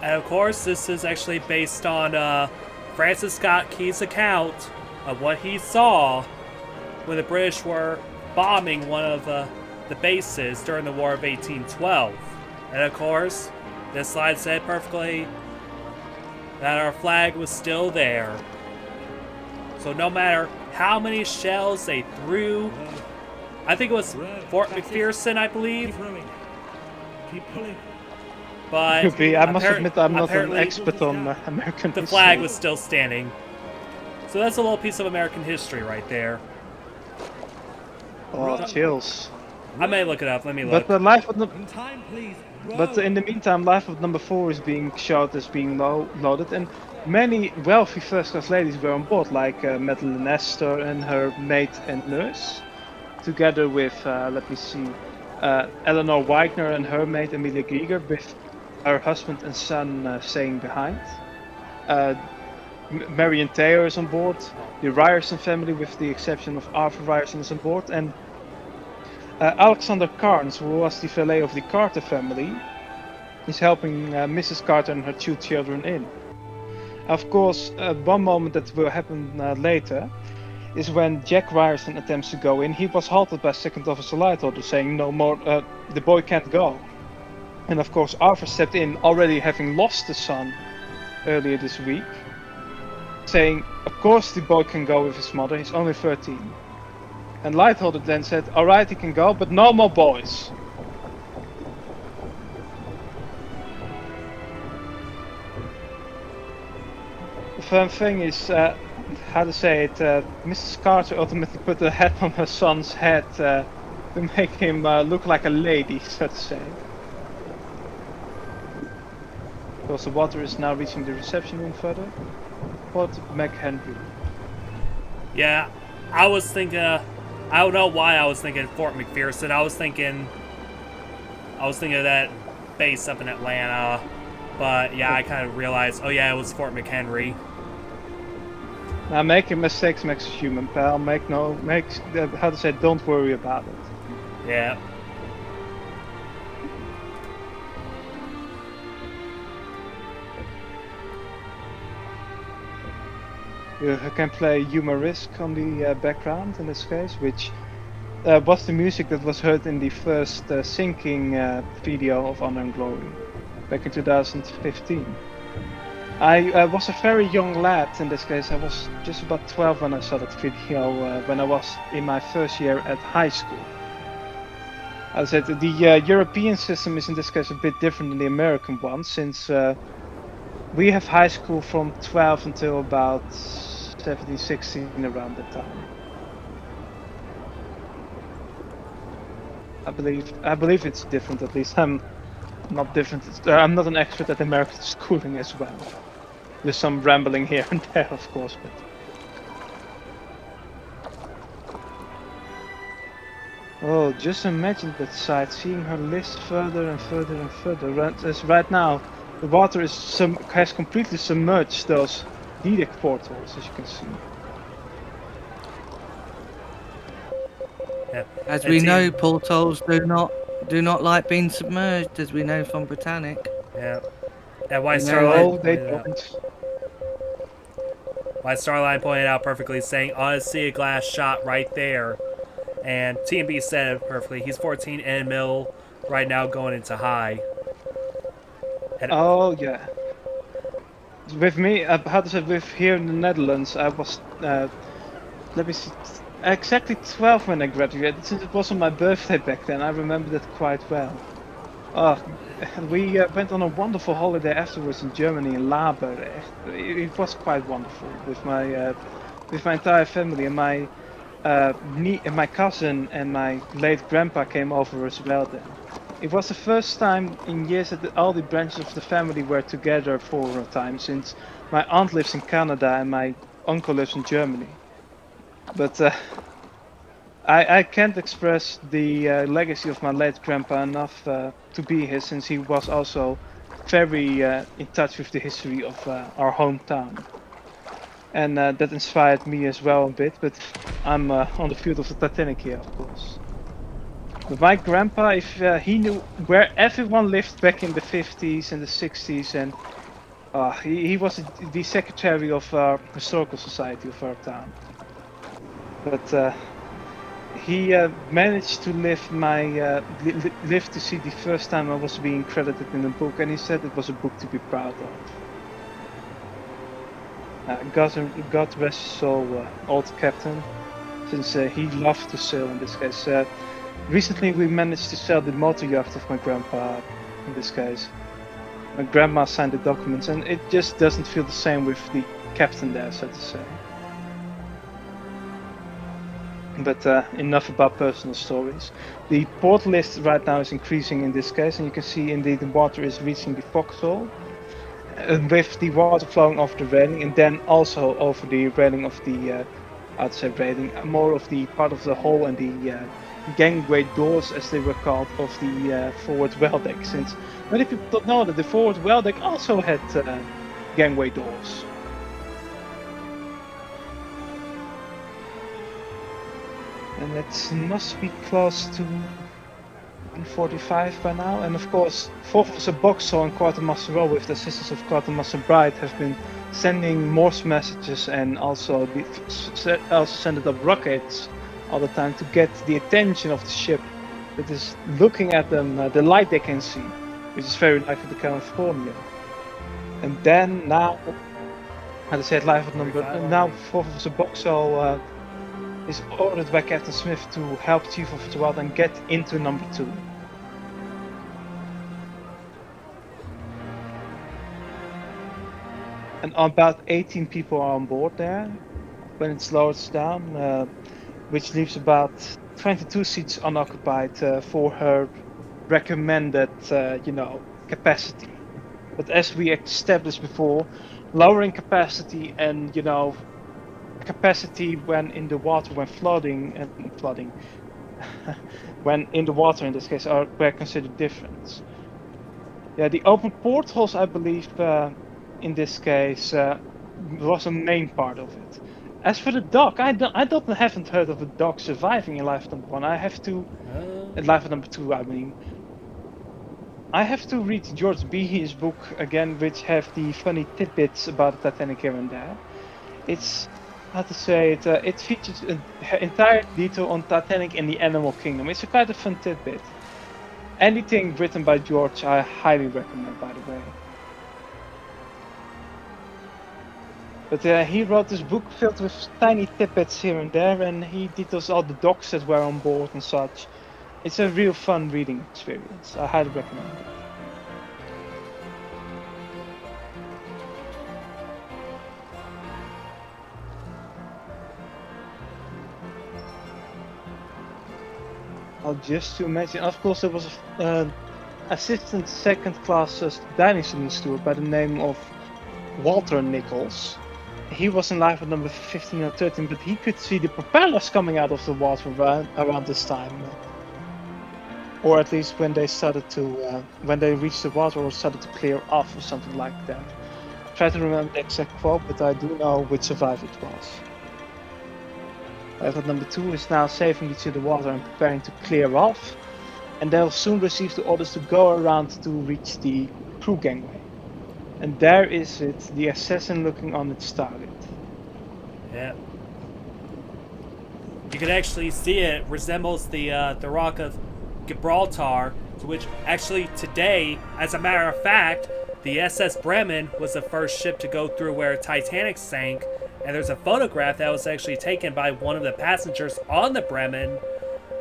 And of course, this is actually based on Francis Scott Key's account of what he saw when the British were bombing one of the bases during the War of 1812. And of course, this slide said perfectly that our flag was still there. So no matter how many shells they threw, I think it was Fort McPherson, I believe. Keep pulling. But could be. I must admit I'm not an expert on American history. The flag was still standing. So that's a little piece of American history right there. Oh, chills. I may look it up. Let me look. But the In time, please. But in the meantime, lifeboat number 4 is being showed as being loaded, and many wealthy first-class ladies were on board, like Madeleine Astor and her maid and nurse, together with, let me see, Eleanor Wagner and her maid Amelia Giger, with her husband and son staying behind. Marion Taylor is on board. The Ryerson family, with the exception of Arthur Ryerson, is on board, and Alexander Carnes, who was the valet of the Carter family, is helping Mrs. Carter and her 2 children in. Of course, one moment that will happen later is when Jack Ryerson attempts to go in. He was halted by Second Officer Lightorder, saying no more, the boy can't go. And of course Arthur stepped in, already having lost a son earlier this week, saying of course the boy can go with his mother, he's only 13. And Lightorder then said, alright, he can go, but no more boys. The fun thing is, how to say it, Mrs. Carter ultimately put the hat on her son's head to make him look like a lady, so to say. Because the water is now reaching the reception room further. Port McHenry. Yeah, I was thinking, I don't know why I was thinking Fort McPherson. I was thinking of that base up in Atlanta. But yeah, I kind of realized, oh yeah, it was Fort McHenry. Now, making mistakes makes us human, pal. How to say, don't worry about it. Yeah. You can play Humorisk on the background in this case, which was the music that was heard in the first sinking video of Honor and Glory back in 2015. I was a very young lad in this case. I was just about 12 when I saw that video, when I was in my first year at high school. As I said, the European system is in this case a bit different than the American one, since we have high school from 12 until about 17, 16, around that time. I believe it's different, at least. I'm not different. I'm not an expert at American schooling as well. There's some rambling here and there, of course, but... Oh, just imagine that sight, seeing her list further and further and further. As right now, the water has completely submerged those D-deck portholes, as you can see. Yeah. As we know, portholes do not like being submerged, as we know from Britannic. Yeah. And WhiteStarLine pointed out perfectly, saying, "I see a glass shot right there." And TMB said it perfectly. He's 14 and middle right now, going into high. And oh yeah. With me, how to say, with here in the Netherlands, I was, let me see, exactly 12 when I graduated. Since it was on my birthday back then, I remember that quite well. We went on a wonderful holiday afterwards in Germany, in Laber. It was quite wonderful with my entire family, and my cousin and my late grandpa came over as well then. It was the first time in years that all the branches of the family were together for a time, since my aunt lives in Canada and my uncle lives in Germany. But I can't express the legacy of my late grandpa enough to be here, since he was also very in touch with the history of our hometown. And that inspired me as well a bit, but I'm on the field of the Titanic here, of course. But my grandpa, if he knew where everyone lived back in the 50s and the 60s, and he was the secretary of our historical society of our town. But he managed to live to see the first time I was being credited in a book, and he said it was a book to be proud of. God rest his soul, old captain, since he loved to sail in this case. Recently we managed to sell the motor yacht of my grandpa, in this case. My grandma signed the documents, and it just doesn't feel the same with the captain there, so to say. But enough about personal stories. The port list right now is increasing in this case, and you can see indeed the water is reaching the foxhole. with the water flowing off the railing, and then also over the railing of the outside railing, more of the part of the hull and the gangway doors, as they were called, of the forward well deck. Since many people don't know that the forward well deck also had gangway doors. And it must be close to 1:45 by now. And of course, Fourth Officer Boxall and Quartermaster Rowe, with the assistance of Quartermaster Bright, have been sending Morse messages and also sending up rockets all the time to get the attention of the ship that is looking at them, the light they can see, which is very likely the California. And then now, as I said, now Fourth Officer Boxall is ordered by Captain Smith to help Chief Officer Wild and get into number 2. And about 18 people are on board there when it slows down, which leaves about 22 seats unoccupied for her recommended, capacity. But as we established before, lowering capacity and, capacity when in the water, when flooding, when in the water in this case, were considered different. Yeah, the open portholes, I believe, in this case, was a main part of it. As for the dock, I haven't heard of a dock surviving in Life number 1. I have to, in Life number 2, I mean. I have to read George Behe's book again, which have the funny tidbits about the Titanic here and there. It's, how to say it, it features an entire detail on Titanic in the animal kingdom. It's a kind of fun tidbit. Anything written by George, I highly recommend, by the way. But he wrote this book filled with tiny tidbits here and there, and he details all the docks that were on board and such. It's a real fun reading experience. I highly recommend it. Just to mention, of course, there was an assistant second-class dining saloon steward by the name of Walter Nichols. He was in Life at number 15 or 13, but he could see the propellers coming out of the water around this time. Or at least when they started to, when they reached the water or started to clear off or something like that. I try to remember the exact quote, but I do know which survivor it was. Life at number 2 is now safely to the water and preparing to clear off, and they'll soon receive the orders to go around to reach the crew gangway. And there is it, the assassin looking on its target. Yeah. You can actually see it resembles the Rock of Gibraltar, to which actually today, as a matter of fact, the SS Bremen was the first ship to go through where Titanic sank, and there's a photograph that was actually taken by one of the passengers on the Bremen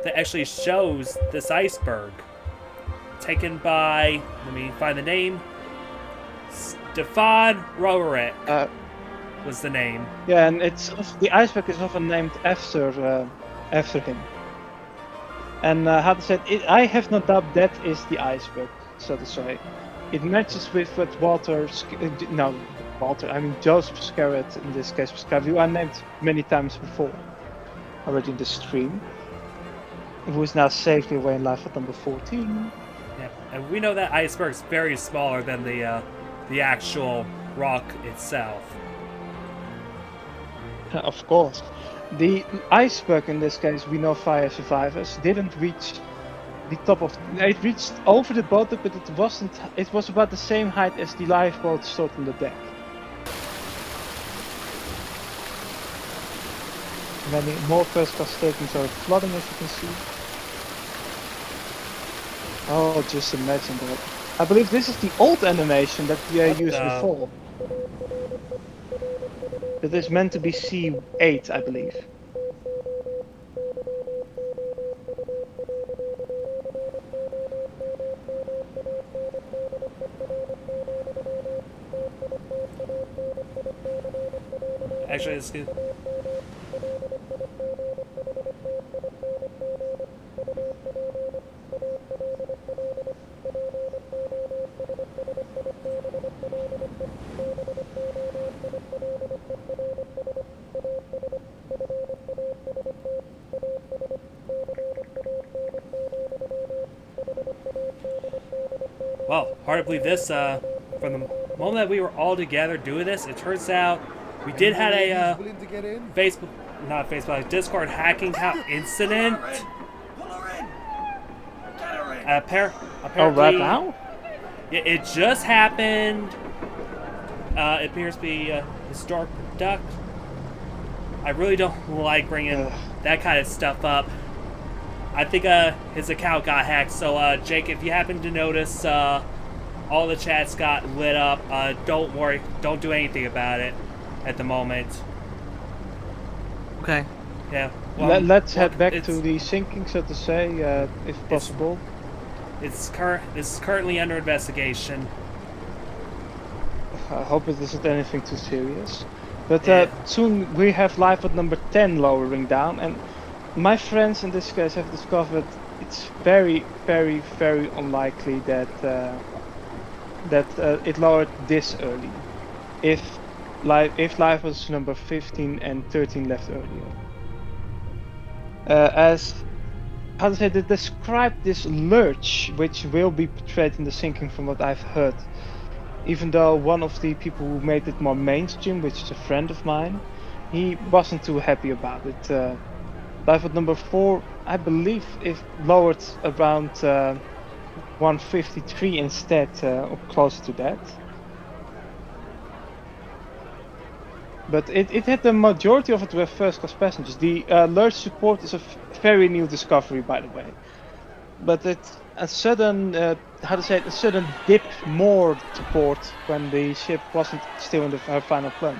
that actually shows this iceberg. Taken by, let me find the name, Stefan Roerich was the name. Yeah, and the iceberg is often named after him. And how to say it, I have no doubt that is the iceberg, so to say. It matches with what Joseph Scarrett in this case, who I named many times before, already in the stream, who is now safely away in Life at number 14. Yeah, and we know that iceberg is very smaller than the actual rock itself. Of course. The iceberg in this case, we know via survivors, didn't reach the top of it reached over the boat, but it was about the same height as the lifeboat stood on the deck. Many more first class statements are flooding, as you can see. Oh, just imagine that. I believe this is the old animation that we used before. It is meant to be C8, I believe. Actually, it's good. Well, hard to believe this. From the moment that we were all together doing this, it turns out we did had a Facebook, not Facebook, like Discord hacking incident. Apparently, Oh, right now? It just happened. It appears to be a historic product. I really don't like bringing that kind of stuff up. I think his account got hacked. So Jake, if you happen to notice all the chats got lit up, don't worry. Don't do anything about it at the moment. Okay. Yeah. Well, Let's head back to the sinking, so to say, if possible. This is currently under investigation. I hope it isn't anything too serious. But soon we have Lifeboat number 10 lowering down, and my friends in this case have discovered it's very, very, very unlikely that it lowered this early. If Lifeboat number 15 and 13 left earlier. They describe this lurch, which will be portrayed in the sinking from what I've heard. Even though one of the people who made it more mainstream, which is a friend of mine, he wasn't too happy about it. Lifeboat number 4, I believe, is lowered around 153 instead, or close to that. But it had the majority of it were first class passengers. The lurch support is a very new discovery, by the way. But it's a sudden, a sudden dip more support when the ship wasn't still in her final plunge.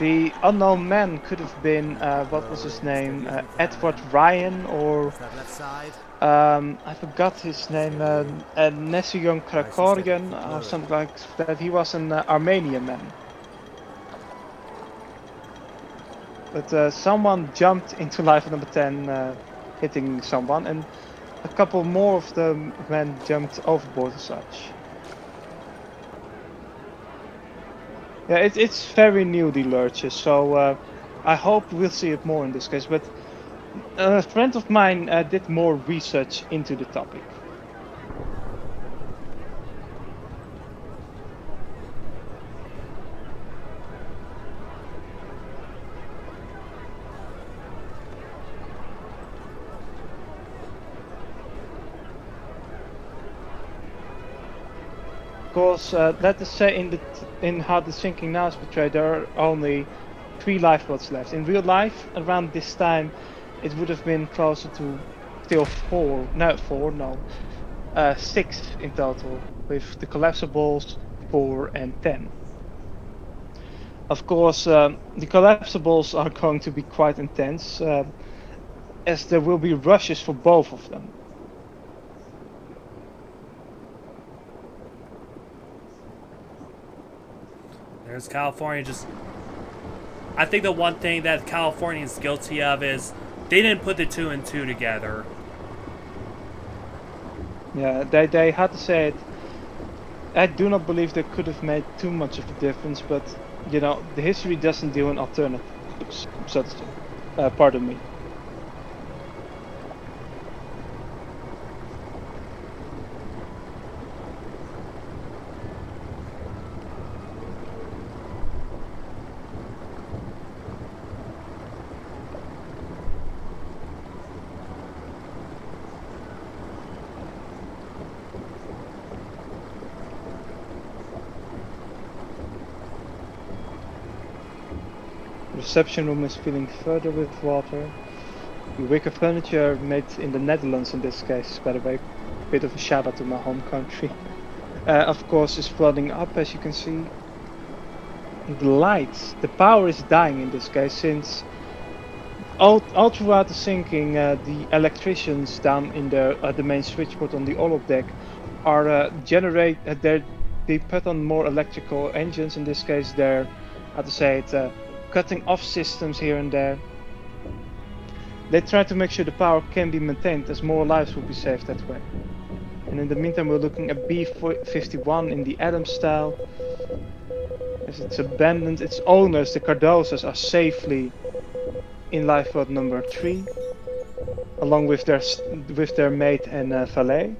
The unknown man could have been, what was his name, Edward Ryan, or I forgot his name, Nesiyon Krakorian, or something like that. He was an Armenian man. But someone jumped into Lifeboat number 10, hitting someone, and a couple more of the men jumped overboard as such. Yeah, it's very new, the lurches, so I hope we'll see it more in this case. But a friend of mine did more research into the topic. Of course, let us say in how the sinking now is portrayed, there are only 3 lifeboats left. In real life, around this time, it would have been closer to still 6 in total, with the collapsibles 4 and 10. Of course, the collapsibles are going to be quite intense, as there will be rushes for both of them. There's California just... I think the one thing that California is guilty of is they didn't put the 2 and 2 together. Yeah, they had to say it. I do not believe they could have made too much of a difference, but you know, the history doesn't deal in alternatives, so to say. Pardon me. The reception room is filling further with water. The wicker furniture made in the Netherlands in this case, by the way, a bit of a shout out to my home country. Of course is flooding up, as you can see. The lights, the power is dying in this case, since all throughout the sinking, the electricians down in the main switchboard on the orlop deck are they put on more electrical engines. In this case, they're, how to say it, cutting off systems here and there. They try to make sure the power can be maintained, as more lives will be saved that way. And in the meantime, we're looking at B-51 in the Adams style. As it's abandoned, its owners, the Cardosas, are safely in lifeboat number 3, along with their mate and valet.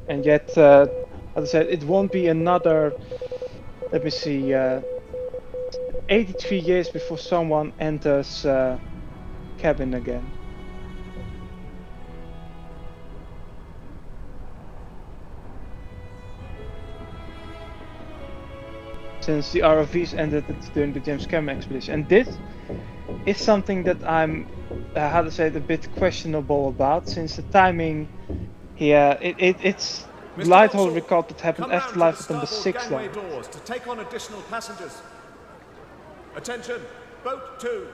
And yet, as I said, it won't be another, let me see, 83 years before someone enters cabin again. Since the ROVs ended during the James Cameron expedition. And this is something that I'm, how to say it, a bit questionable about, since the timing here, it's Lighthole record that happened after lifeboat number 6 gangway doors to take on additional passengers. Attention, boat 2,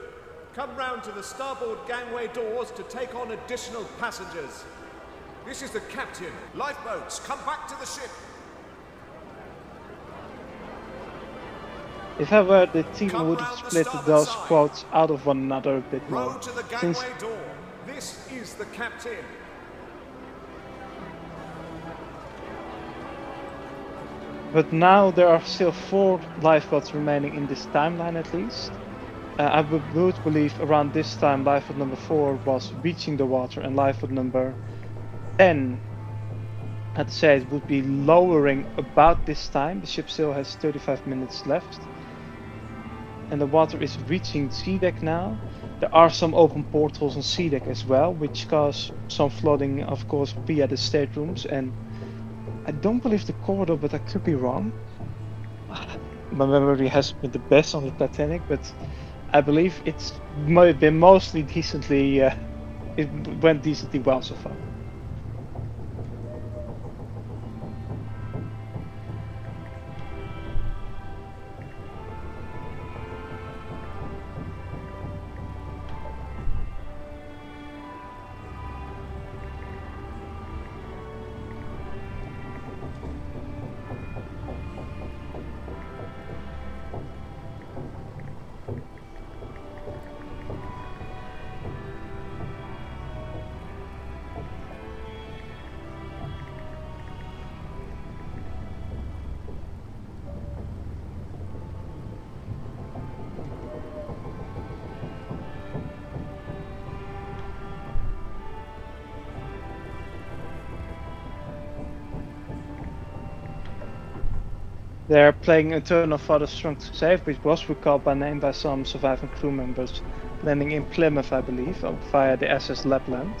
come round to the starboard gangway doors to take on additional passengers. This is the captain. Lifeboats, come back to the ship. If I were the team, I would have split those quotes out of one another a bit more. Row to the gangway door. This is the captain. But now there are still 4 lifeboats remaining in this timeline at least. I would believe around this time lifeboat number 4 was reaching the water and lifeboat number 10, I'd say it would be lowering about this time. The ship still has 35 minutes left. And the water is reaching sea deck now. There are some open portholes on sea deck as well, which cause some flooding, of course, via the staterooms. And I don't believe the corridor, but I could be wrong. My memory hasn't been the best on the Titanic, but I believe it's been mostly decently, it went decently well so far. They're playing Eternal Father Strong to Save, which was recalled by name by some surviving crew members, landing in Plymouth, I believe, via the SS Lapland.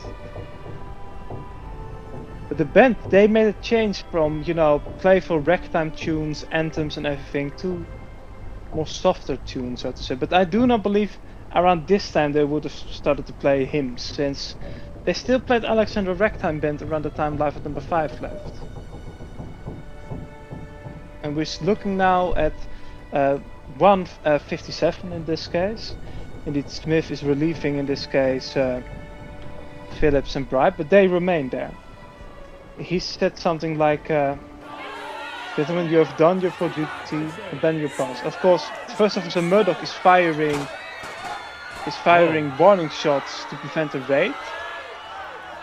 But the band, they made a change from, you know, playful ragtime tunes, anthems and everything, to more softer tunes, so to say. But I do not believe around this time they would have started to play hymns, since they still played Alexander Ragtime Band around the time Lifeboat number 5 left. And we're looking now at 157 in this case. Indeed, Smith is relieving in this case Phillips and Bright, but they remain there. He said something like, gentlemen, you have done your full duty, abandon your post. Of course, First Officer Murdoch is firing warning shots to prevent a raid.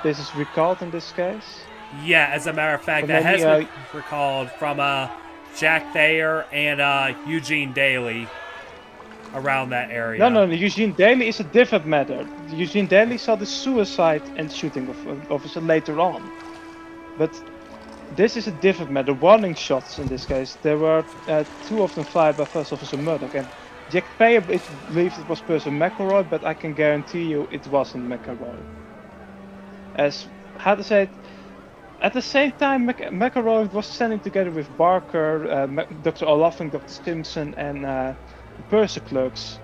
This is recalled in this case. Yeah, as a matter of fact, that has been recalled from Jack Thayer and Eugene Daly around that area. No, Eugene Daly is a different matter. Eugene Daly saw the suicide and shooting of officer later on. But this is a different matter. Warning shots in this case. There were 2 of them fired by First Officer Murdoch. And Jack Thayer believed it was Person McElroy, but I can guarantee you it wasn't McElroy. As, how to say it, at the same time, McElroy was standing together with Barker, Dr. O'Loughlin, Dr. Simpson, and the purser clerks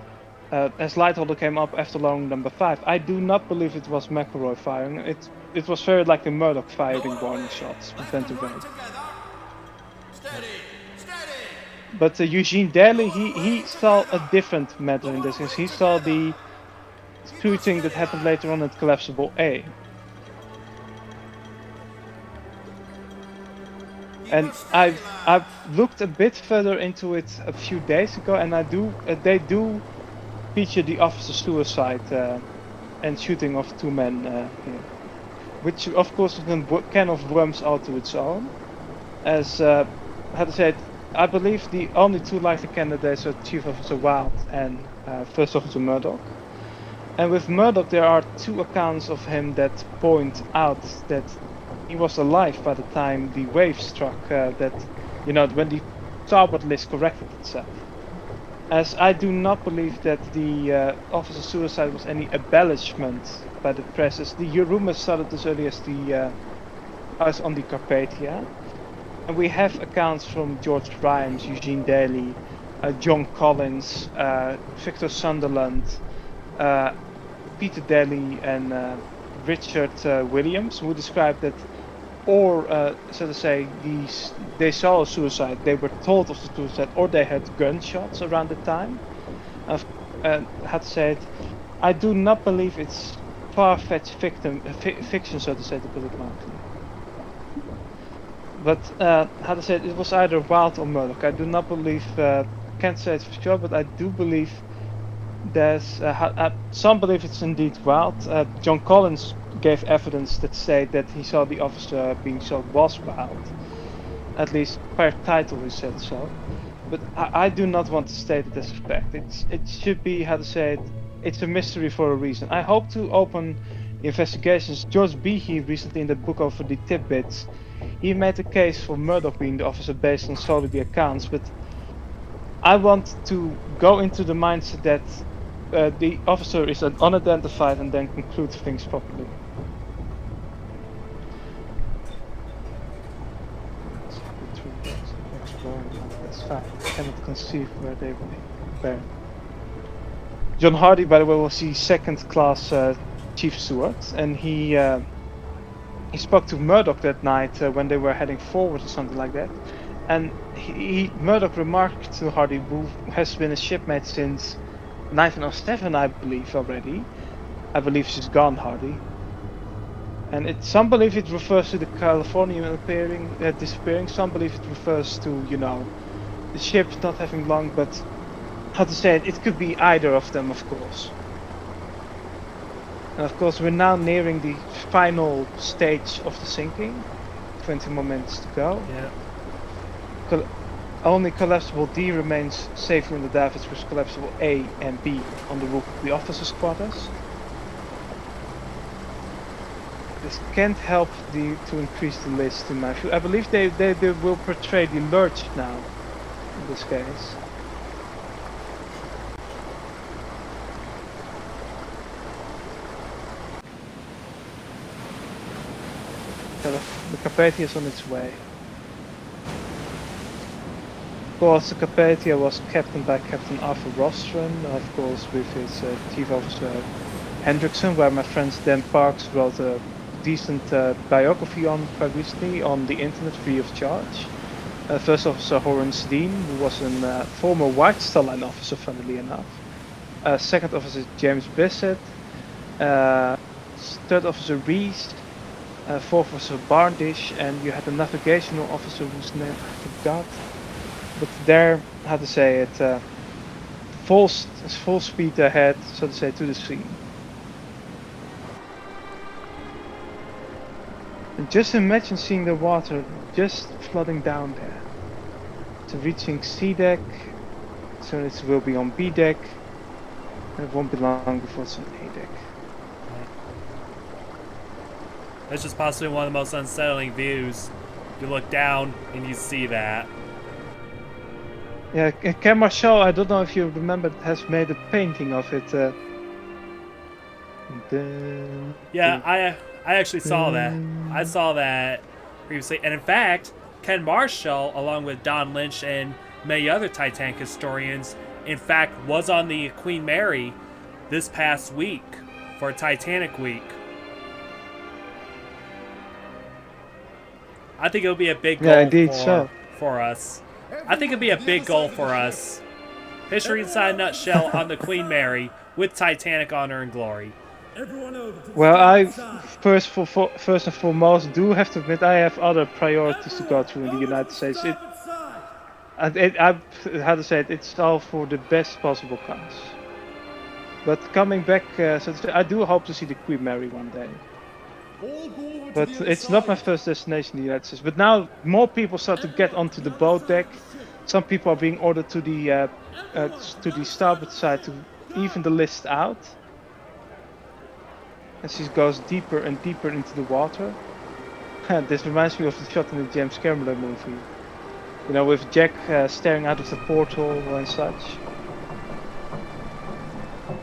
as Lightholder came up after long number 5. I do not believe it was McElroy firing. It was very likely Murdoch firing warning shots to prevent the raid. But Eugene Daly, he saw a different matter in this case. He saw the shooting that happened later on at Collapsible A. And I've looked a bit further into it a few days ago, and they do feature the officer suicide and shooting of 2 men here. which of course is a can of worms all to its own. As how to say it, I believe the only two likely candidates are Chief Officer Wilde and First Officer Murdoch. And with Murdoch, there are two accounts of him that point out that he was alive by the time the wave struck. That, you know, when the starboard list corrected itself. As I do not believe that the officer's suicide was any embellishment by the press, as the rumors started as early as the house on the Carpathia. And we have accounts from George Rhymes, Eugene Daly, John Collins, Victor Sunderland, Peter Daly, and Richard Williams, who described that, or so to say, they saw a suicide, they were told of the suicide, or they had gunshots around the time. How to say it? I do not believe it's far-fetched fiction, so to say, to put it mildly. But how to say it? It was either Wilde or Murdoch. I do not believe. Can't say it for sure, but I do believe there's some believe it's indeed Wilde. John Collins gave evidence that said that he saw the officer being shot was Wilde. At least per title he said so. But I do not want to state it as a fact. It should be, how to say it, it's a mystery for a reason. I hope to open the investigations. George Behe recently in the book over the tidbits, he made a case for Murdoch being the officer based on solely the accounts, but I want to go into the mindset that the officer is unidentified and then conclude things properly. That's fine. I cannot conceive where they will be. John Hardy, by the way, was the second class chief steward, and he spoke to Murdoch that night when they were heading forward or something like that. And Murdoch remarked to Hardy, who has been a shipmate since 1907, I believe already. I believe she's gone, Hardy. And some believe it refers to the Californian disappearing. Some believe it refers to, you know, the ship not having long. But how to say it? It could be either of them, of course. And of course, we're now nearing the final stage of the sinking. 20 more minutes to go. Yeah. Only collapsible D remains safer in the davits, with collapsible A and B on the roof of the officers' quarters. This can't help to increase the list in my view. I believe they will portray the lurch now in this case. The Carpathia is on its way. Of course, the Carpathia was captained by Captain Arthur Rostron, of course with his chief officer Hendrickson, where my friend Dan Parks wrote a decent biography on quite recently on the internet free of charge. First Officer Horace Dean, who was a former WhiteStarLine officer, funnily enough. Second Officer James Bissett. Third Officer Reese. Fourth Officer Barndish, and you had a navigational officer whose name I forgot. But there, how to say it, full speed ahead, so to say, to the scene. And just imagine seeing the water just flooding down there. So reaching C deck, so it will be on B deck, and it won't be long before it's on A deck. That's just possibly one of the most unsettling views. You look down and you see that. Yeah, Ken Marshall, I don't know if you remember, has made a painting of it. Yeah, I actually saw that. I saw that previously. And in fact, Ken Marshall, along with Don Lynch and many other Titanic historians, in fact, was on the Queen Mary this past week for Titanic Week. I think it'll be a big goal for us. I think it'll be a big goal for us. History inside a nutshell on the Queen Mary with Titanic Honor and Glory. Well, I first and foremost do have to admit I have other priorities to go through in the United States. How to say it? It's all for the best possible cause. But coming back, I do hope to see the Queen Mary one day. But it's not my first destination, the United States. But now more people start to get onto the boat deck. Some people are being ordered to the starboard side to even the list out. As she goes deeper and deeper into the water. This reminds me of the shot in the James Cameron movie. You know, with Jack staring out of the portal and such.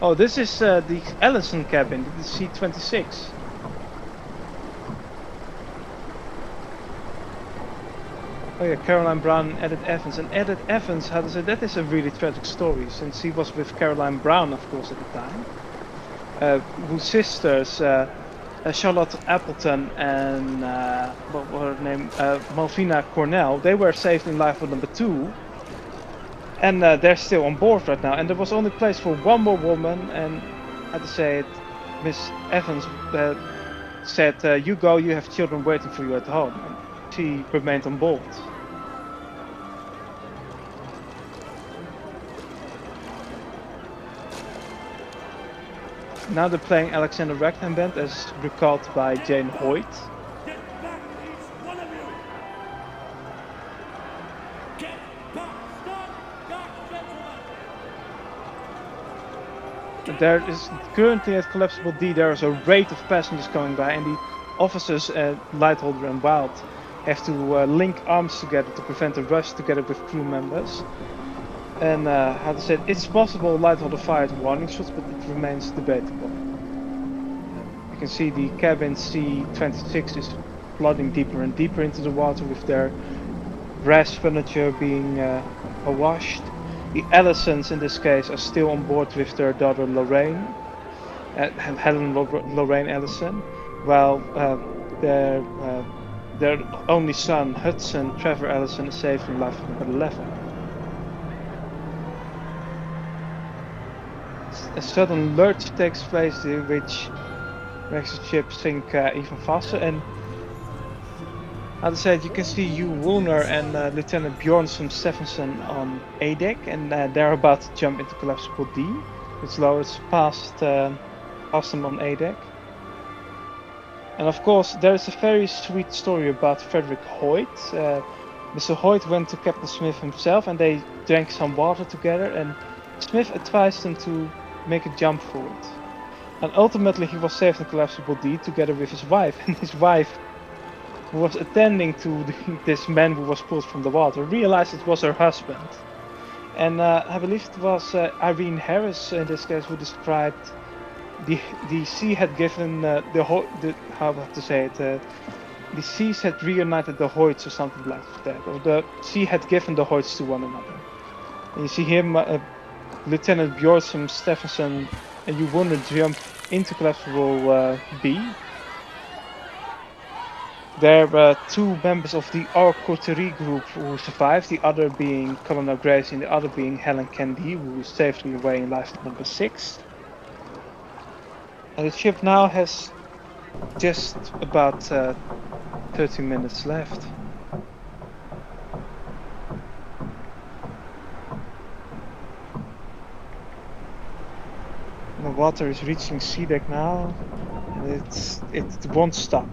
Oh, this is the Ellison cabin, the C-26. Oh yeah, Caroline Brown and Edith Evans. And Edith Evans, how to say, that is a really tragic story, since he was with Caroline Brown, of course, at the time. Whose sisters, Charlotte Appleton and what was her name? Malvina Cornell, they were saved in Lifeboat number 2. And they're still on board right now. And there was only place for one more woman, and how to say it, Miss Evans said, you go, you have children waiting for you at home. And she remained on board. Now they're playing Alexander Ragnar Band as recalled by Jane Hoyt. Get back, each one of you! Get back! Stand back, gentlemen! There is currently at Collapsible D, there is a rate of passengers coming by, and the officers, Lightholder and Wild, have to link arms together to prevent a rush together with crew members. And how to say it, it's possible Lightholder fired warning shots, but it remains debatable. You can see the cabin C-26 is flooding deeper and deeper into the water with their brass furniture being awashed. The Ellisons in this case are still on board with their daughter Lorraine, Helen Lorraine Ellison, while their only son Hudson Trevor Ellison is saved from life at 11. A sudden lurch takes place which makes the ship sink even faster, and as I said, you can see Hugh Wooner and Lieutenant Bjornsson Stephenson on A deck, and they're about to jump into Collapsible D, which lowers past them on A deck. And of course, there is a very sweet story about Frederick Hoyt. Mr. Hoyt went to Captain Smith himself, and they drank some water together, and Smith advised him to make a jump for it. And ultimately he was saved in Collapsible D together with his wife, and his wife, who was attending to this man who was pulled from the water, realized it was her husband. And I believe it was Irene Harris in this case who described the sea had given the seas had reunited the Hoyts or something like that, or the sea had given the Hoyts to one another. And you see him, Lieutenant Bjornsson Stephenson, and you want to jump into Collapsible B. There were two members of the Our Coterie group who survived, the other being Colonel Gracie and the other being Helen Candy, who is safely away in Lifeboat number 6. And the ship now has just about 30 minutes left. The water is reaching sea deck now, and it won't stop.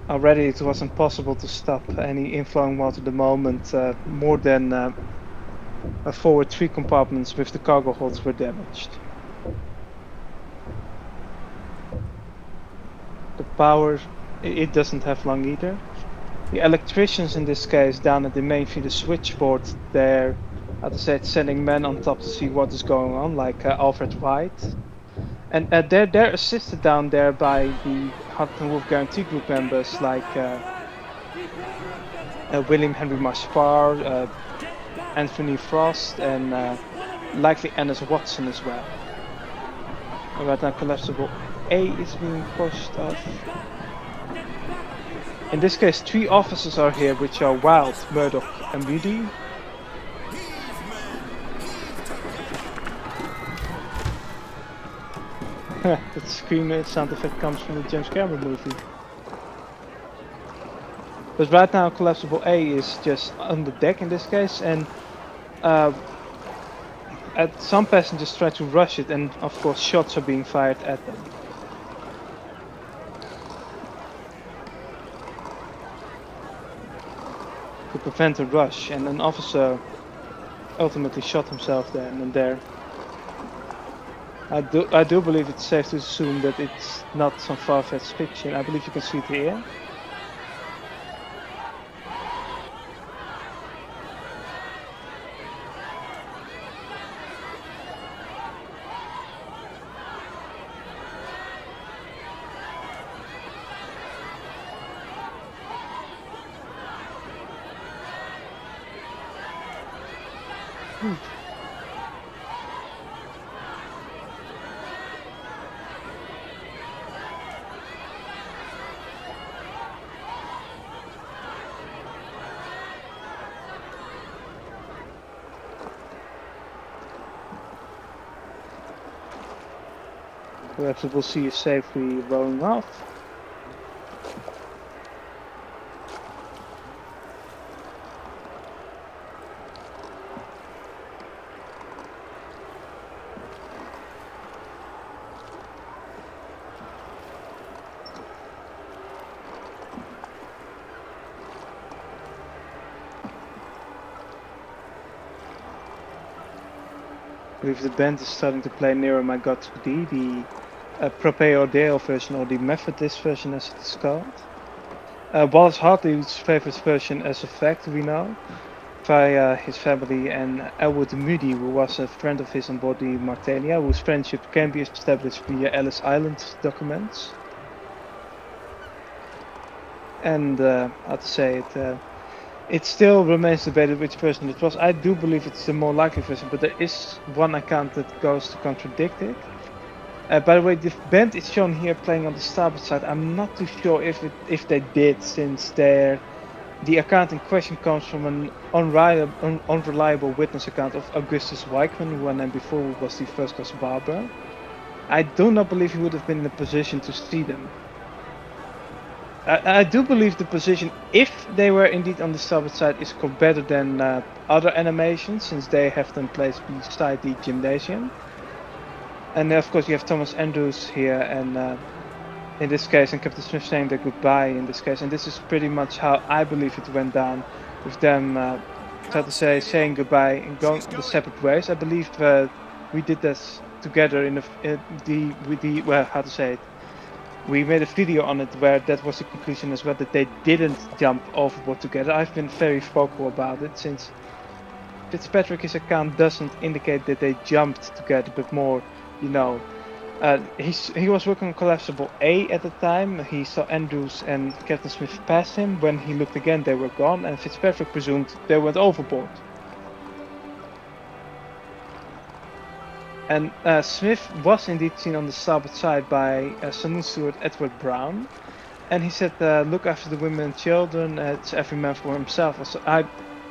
Already it was impossible to stop any inflowing water at the moment. More than forward 3 compartments with the cargo holds were damaged. The power, it doesn't have long either. The electricians in this case down at the main feeder switchboard, they're, as I said, sending men on top to see what is going on, like Alfred White. And they're assisted down there by the Hudson Wolf Guarantee Group members like William Henry Marspar, Anthony Frost, and likely Ennis Watson as well. And right now Collapsible A is being pushed off. In this case 3 officers are here, which are Wild, Murdoch and Moody. That scream sound effect comes from the James Cameron movie. But right now Collapsible A is just on the deck in this case, and some passengers try to rush it, and of course shots are being fired at them. To prevent a rush, and an officer ultimately shot himself then and there. I do believe it's safe to assume that it's not some far-fetched fiction. I believe you can see it here. Perhaps we'll see you safely rolling off. I believe the band is starting to play Nearer My God 2D, the Propeo Deo version, or the Methodist version as it is called. Wallace Hartley's favorite version as a fact, we know, via his family, and Elwood Moody, who was a friend of his on board the Martania, whose friendship can be established via Ellis Island documents. And how to say it, it still remains debated which version it was. I do believe it's the more likely version, but there is one account that goes to contradict it. By the way, the band is shown here playing on the starboard side. I'm not too sure if they did, since the account in question comes from an unreliable witness account of Augustus Weichmann, who I named before, who was the first class barber. I do not believe he would have been in a position to see them. I do believe the position, if they were indeed on the starboard side, is better than other animations, since they have them placed beside the gymnasium. And of course you have Thomas Andrews here, and in this case, and Captain Smith saying their goodbye in this case, and this is pretty much how I believe it went down, with them, so to say, saying goodbye and going the separate ways. I believe we did this together well, how to say it. We made a video on it where that was the conclusion as well, that they didn't jump overboard together. I've been very vocal about it, since Fitzpatrick's account doesn't indicate that they jumped together, but more, you know, he was working on collapsible A at the time. He saw Andrews and Captain Smith pass him. When he looked again, they were gone, and Fitzpatrick presumed they went overboard. And Smith was indeed seen on the starboard side by saloon steward Edward Brown, and he said, "Look after the women and children. It's every man for himself." Also, I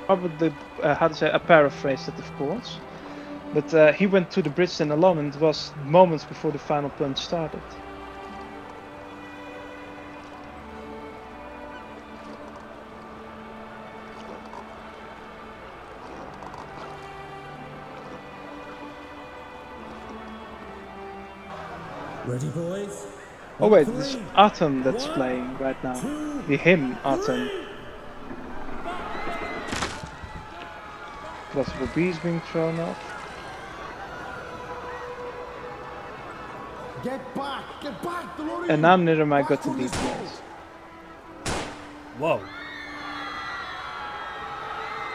probably, how to say, I paraphrased it, of course, but he went to the bridge then alone, and it was moments before the final plunge started. Ready, boys? Oh wait, it's Autumn that's playing right now. The hymn, Autumn. Possible bees being thrown off. Get back! Get back! The lorry! And now Nearer My God 2D plays. Whoa.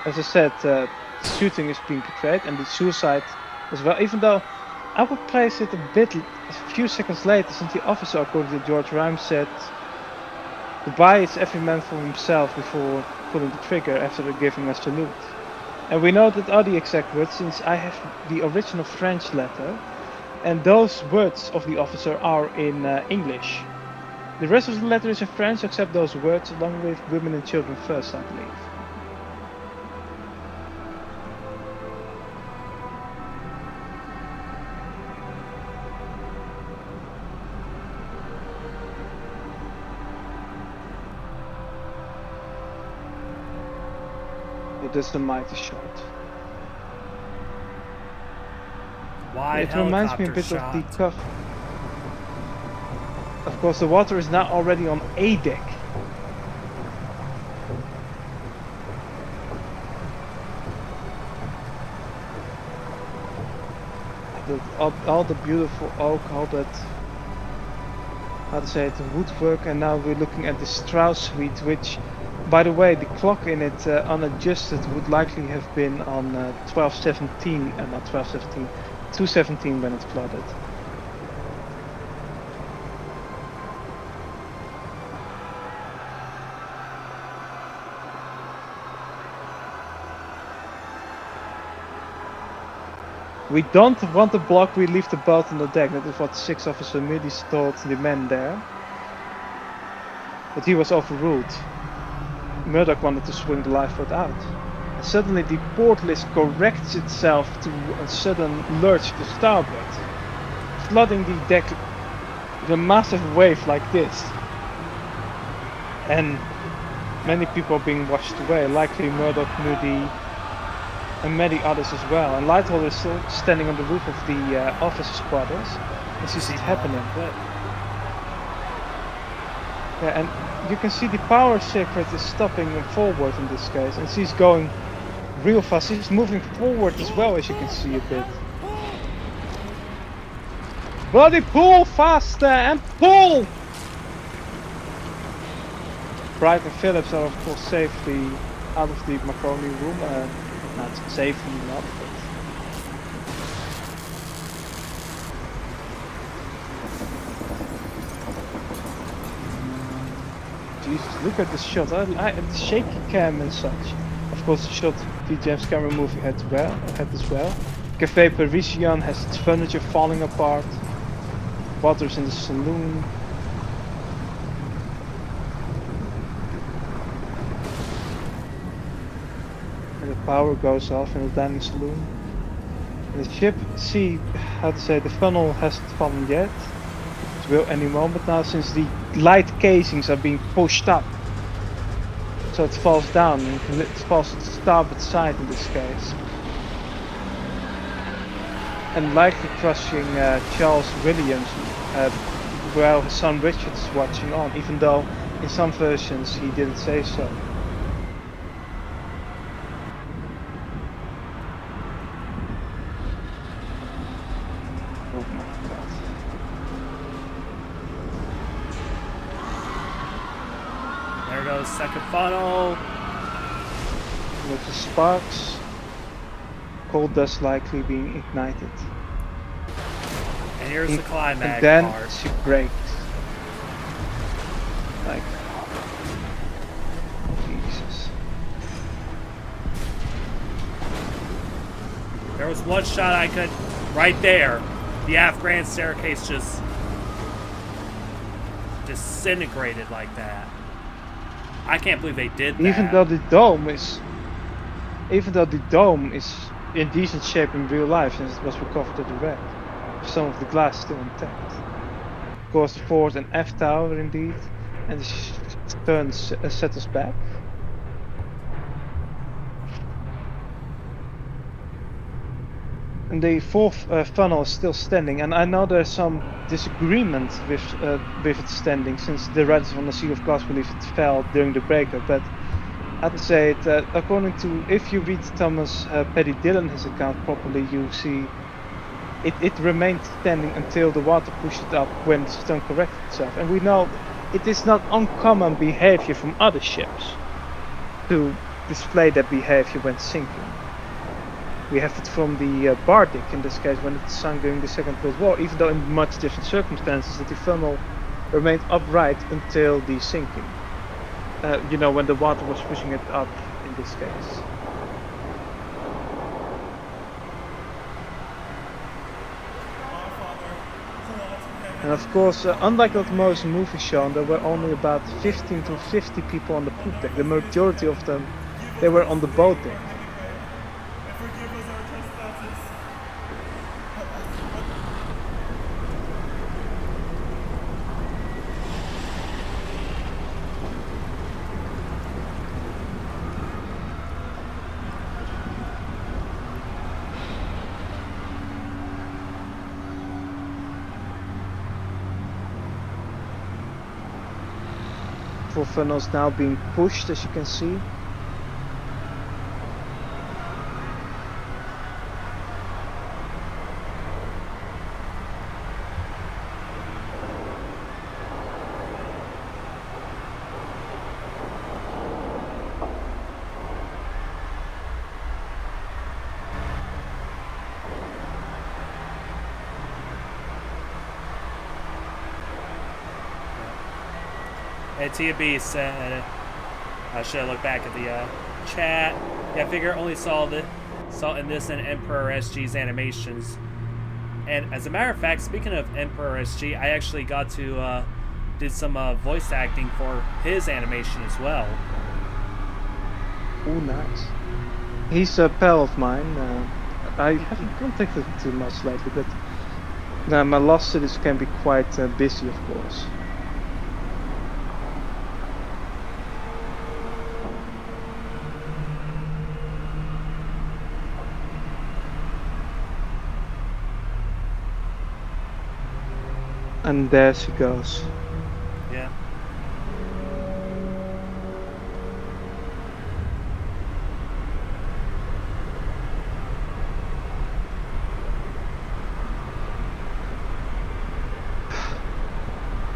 As I said, shooting is being portrayed, and the suicide as well, even though I would place it a few seconds later, since the officer, according to George Rhymes, said, "Goodbye, it's every man for himself," before pulling the trigger after giving a salute. And we know that are the exact words, since I have the original French letter, and those words of the officer are in English. The rest of the letter is in French, except those words, along with women and children first, I believe. That's the mighty shot. Wide It reminds me a helicopter bit shot. of the cuff. Of course, the water is now already on A deck. All the beautiful oak, all that, how to say it, the woodwork, and now we're looking at the Strauss suite, which, by the way, the clock in it unadjusted would likely have been on 1217, not 1217, 217 when it flooded. We don't want to block, we leave the boat on the deck. That is what 6th Officer Midis told the men there. But he was overruled. Murdoch wanted to swing the lifeboat out. And suddenly the port list corrects itself to a sudden lurch to starboard, flooding the deck with a massive wave like this. And many people are being washed away, likely Murdoch, Moody, and many others as well. And Lightholder is still standing on the roof of the officers' quarters and sees it happening. Yeah, and you can see the power secret is stopping forward in this case, and she's going real fast. She's moving forward as well, as you can see a bit. Bloody pull faster and pull! Bright and Phillips are of course safely out of the macaroni room. Not safely not, but Jesus, look at this shot. The shaky cam and such. Of course, the shot the James Cameron movie had as well. Cafe Parisian has its furniture falling apart. Water's in the saloon. And the power goes off in the dining saloon. And the ship, the funnel hasn't fallen yet. It will any moment now, since the light casings are being pushed up. So it falls down, and it falls to the starboard side in this case. And likely crushing Charles Williams, while his son Richard is watching on, even though in some versions he didn't say so. Second funnel. With the sparks, coal dust likely being ignited. And here's the climax and then part. She breaks. Like, Jesus. There was one shot I could, right there. The aft grand staircase just disintegrated like that. I can't believe they did that. Even though the dome is in decent shape in real life, since it was recovered at the wreck, some of the glass still intact. Of course, the fore and aft tower indeed, and the stern settles back. And the fourth funnel is still standing, and I know there's some disagreement with its standing, since the writers on the Sea of Glass believe it fell during the breakup. But I'd say that according to, if you read Thomas Paddy Dillon's account properly, you see it remained standing until the water pushed it up when the stern corrected itself. And we know it is not uncommon behavior from other ships to display that behavior when sinking. We have it from the Bardic in this case when it sunk during the Second World War, even though in much different circumstances, that the funnel remained upright until the sinking. You know, when the water was pushing it up in this case. And of course, unlike what most movies shown, there were only about 15 to 50 people on the poop deck. The majority of them, they were on the boat deck. electrical funnels now being pushed, as you can see. And TB said, I should have looked back at the chat. Yeah, I figure I only saw in this and Emperor SG's animations. And as a matter of fact, speaking of Emperor SG, I actually got to did some voice acting for his animation as well. Oh, nice. He's a pal of mine. I haven't contacted him too much lately, but my lost cities can be quite busy, of course. And there she goes. Yeah.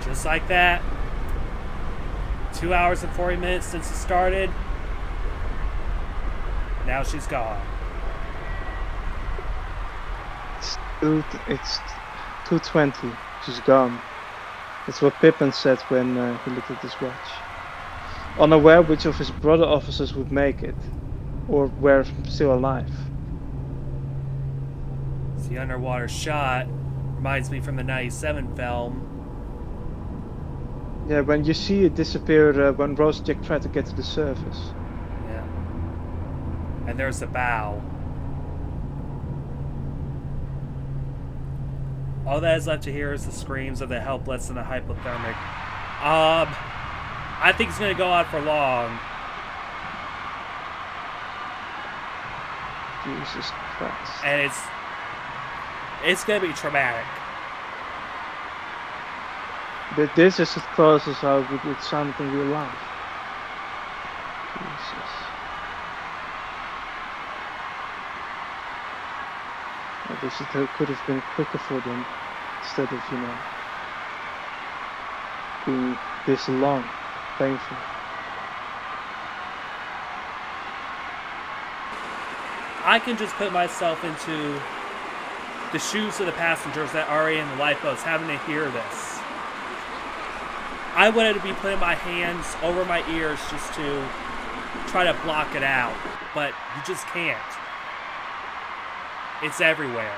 Just like that. 2 hours and 40 minutes since it started. Now she's gone. It's 2:20. She's gone. That's what Pippin said when he looked at his watch. Unaware which of his brother officers would make it, or were still alive. The underwater shot reminds me from the 97 film. Yeah, when you see it disappear when Rose Jack tried to get to the surface. Yeah. And there's the bow. All that is left to hear is the screams of the helpless and the hypothermic. I think it's gonna go on for long. Jesus Christ. And it's gonna be traumatic. But this is as close as how it would sound in real life. Jesus. I wish it could have been quicker for them, instead of, you know, being this long, painful. I can just put myself into the shoes of the passengers that are in the lifeboats having to hear this. I wanted to be putting my hands over my ears just to try to block it out, but you just can't. It's everywhere.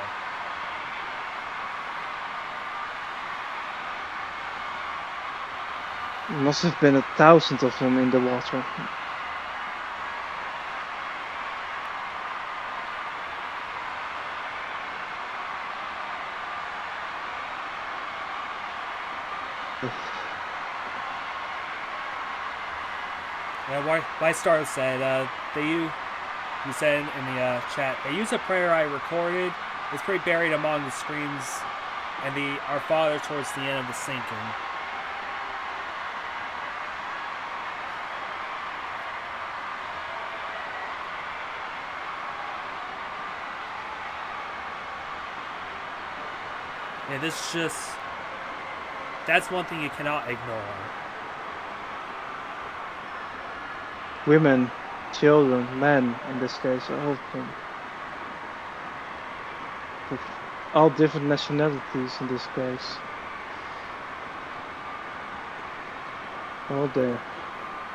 There must have been 1,000 of them in the water. Yeah, WhiteStar said he said in the chat, they use a prayer I recorded. It's pretty buried among the screams and the Our Father towards the end of the sinking. Yeah, this just, that's one thing you cannot ignore. Women, children, men, in this case, all of them. With all different nationalities in this case. All there.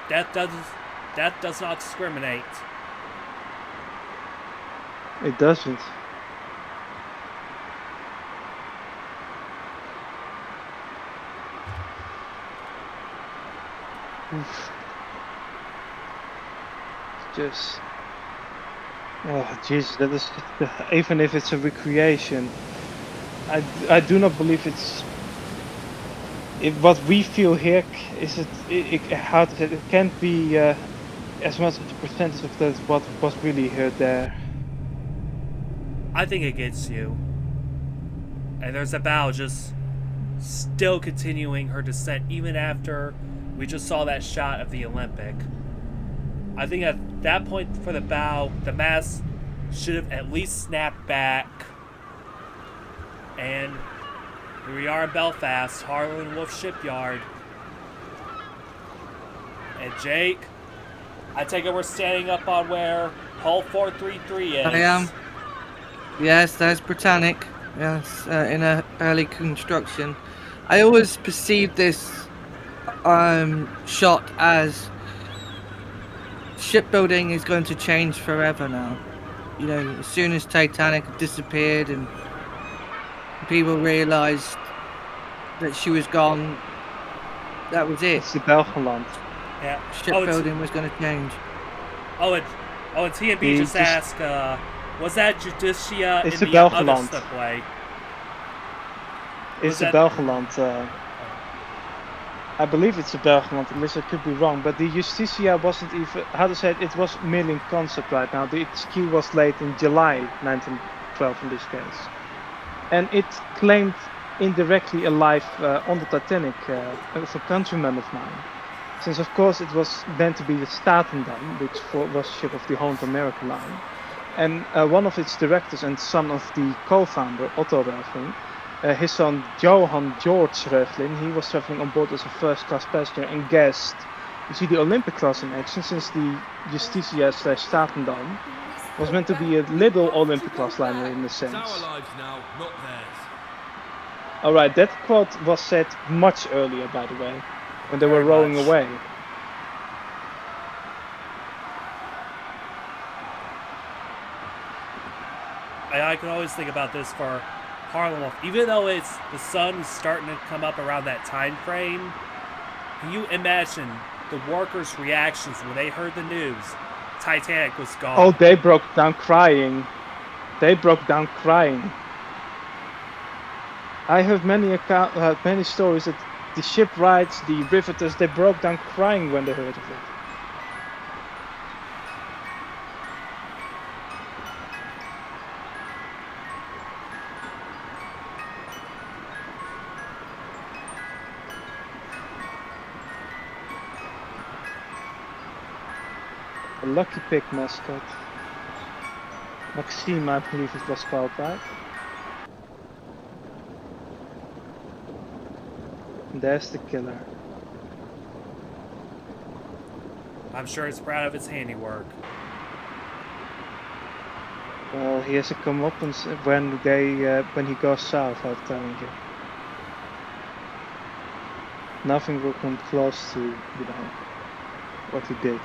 That does not discriminate. It doesn't. Oof. Just, oh Jesus, that is, even if it's a recreation, I do not believe it's, what we feel here is how to say, it can't be as much of the percentage of that what was really heard there. I think it gets you. And there's a bow just still continuing her descent even after we just saw that shot of the Olympic. I think at that point for the bow, the mast should have at least snapped back. And here we are in Belfast, Harlan Wolff Shipyard. And Jake, I take it we're standing up on where hull 433 is. I am. Yes, there's Britannic. Yes, in a early construction. I always perceived this shot as shipbuilding is going to change forever now. You know, as soon as Titanic disappeared and people realised that she was gone, that was it. It's the Belgenland. Yeah. Shipbuilding was going to change. And TNB just asked, was that Justitia It's in the the other Belgenland. slipway? It's the Belgenland. I believe it's the Belgenland, unless I could be wrong. But the Justitia wasn't even, how to say it, it was merely in concept right now. Its key was laid in July 1912 in this case. And it claimed indirectly a life on the Titanic as a countryman of mine. Since of course it was meant to be the Statendam, which was a ship of the Holland America line. And one of its directors and son of the co-founder, Otto Röfling, his son Johann George Röfling, he was traveling on board as a first-class passenger and guest to see the Olympic class in action, since the Justitia/Statendam was meant to be a little Olympic class liner in a sense. It's our lives now, not theirs. Alright, that quote was said much earlier, by the way, when they were rowing away. I can always think about this for Harlan Wolff. Even though it's the sun is starting to come up around that time frame, can you imagine the workers' reactions when they heard the news? Titanic was gone. Oh, they broke down crying. They broke down crying. I heard many stories that the shipwrights, the riveters, they broke down crying when they heard of it. A Lucky Pig mascot. Maxime, I believe it was called, right? And there's the killer. I'm sure it's proud of its handiwork. Well, he has a comeuppance when he goes south, I'm telling you. Nothing will come close to, you know, what he did.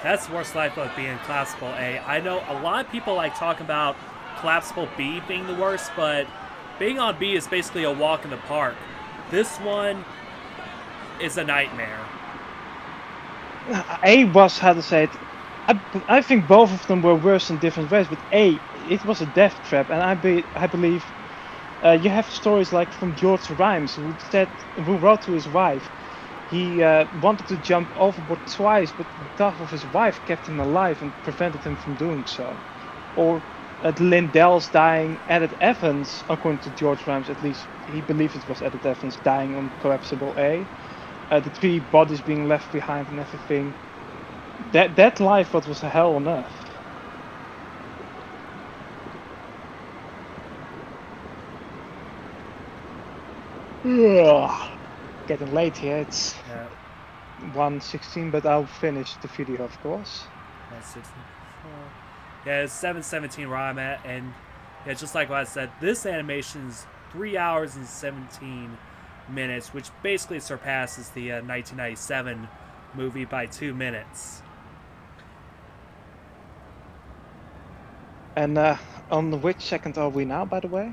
That's the worst lifeboat being collapsible A. I know a lot of people like talking about collapsible B being the worst, but being on B is basically a walk in the park. This one is a nightmare. A was, how to say it, I think both of them were worse in different ways, but A, it was a death trap, and I believe you have stories like from George Rhymes, who wrote to his wife. He wanted to jump overboard twice, but the death of his wife kept him alive and prevented him from doing so. Or the Lindells dying, Edith Evans, according to George Rhymes at least, he believed it was Edith Evans dying on collapsible A. The 3 bodies being left behind and everything. That lifeboat was a hell on earth. Ugh. Getting late here, it's 1:16, but I'll finish the video, of course. 1:16. Yeah, it's 7:17 where I'm at, and yeah, just like what I said, this animation's 3 hours and 17 minutes, which basically surpasses the 1997 movie by 2 minutes. And on which second are we now, by the way?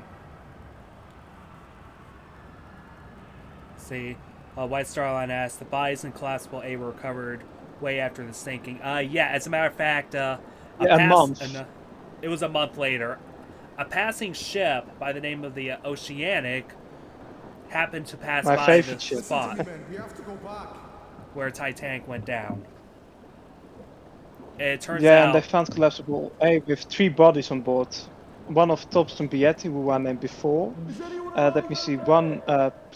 See, White Star Line asks, the bodies in collapsible A were recovered way after the sinking. Yeah, as a matter of fact, a month. It was a month later. A passing ship by the name of the Oceanic happened to pass by the spot where Titanic went down. It turns out... and they found collapsible A with 3 bodies on board. One of Thompson Bietti, who I named before. Let me see, one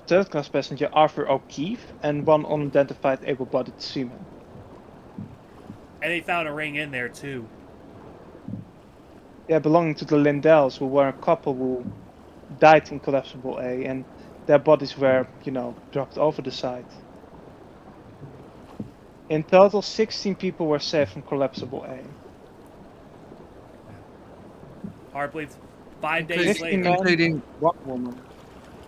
third-class passenger, Arthur O'Keefe, and one unidentified able-bodied seaman. And they found a ring in there, too. Yeah, belonging to the Lindells, who were a couple who died in collapsible A, and their bodies were, dropped over the side. In total, 16 people were saved from collapsible A. Hard believe 5 days later. Including one woman.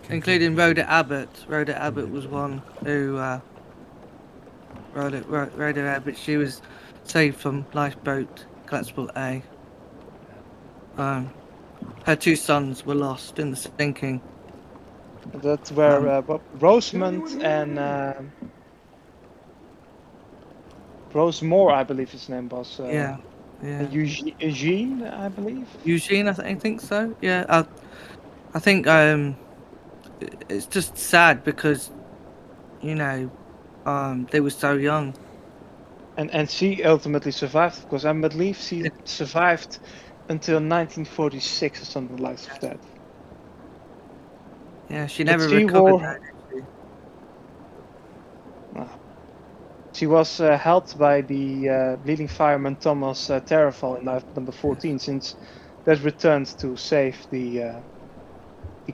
Including Rhoda Abbott. Rhoda Abbott was one who... Rhoda Abbott, she was saved from lifeboat collapsible A. Her 2 sons were lost in the sinking. That's where Rosamund and Rose Moore, I believe his name was. Yeah. Eugene, I believe. Eugene, I think so. Yeah, I think it's just sad because, they were so young. And she ultimately survived, because I believe she survived until 1946 or something like that. Yeah, she never recovered. She was helped by the leading fireman Thomas Terrafall in life number 14, since that returned to save the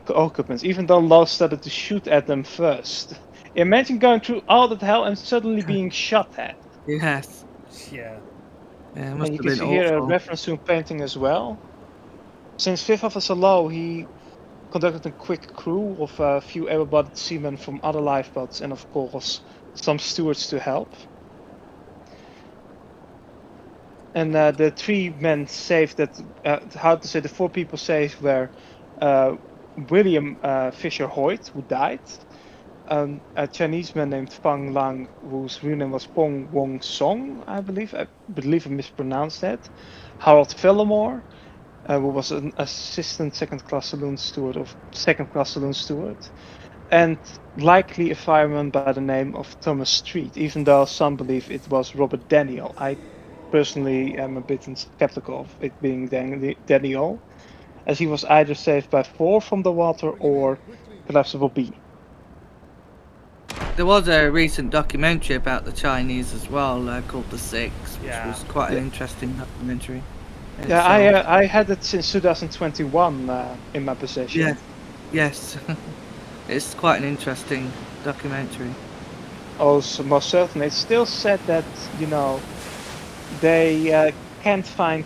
occupants, even though Law started to shoot at them first. Imagine going through all that hell and suddenly being shot at. Yes. Yeah. Yeah, it must and you have can been see awful. here a reference to a painting as well. Since 5th Officer Lowe, he conducted a quick crew of a few able-bodied seamen from other lifeboats, and of course some stewards to help. And the 3 men saved that, the 4 people saved were William Fisher Hoyt, who died, a Chinese man named Fang Lang, whose real name was Pong Wong Song, I believe I mispronounced that, Harold Villamore, who was an assistant second-class saloon steward, and likely a fireman by the name of Thomas Street, even though some believe it was Robert Daniel. I personally am a bit skeptical of it being Daniel, as he was either saved by 4 from the water or collapsible B. There was a recent documentary about the Chinese as well, called The Six, which was quite an interesting documentary. Yeah, I had it since 2021 in my possession. Yeah, yes. It's quite an interesting documentary. Oh, so most certainly. It's still said that, they can't find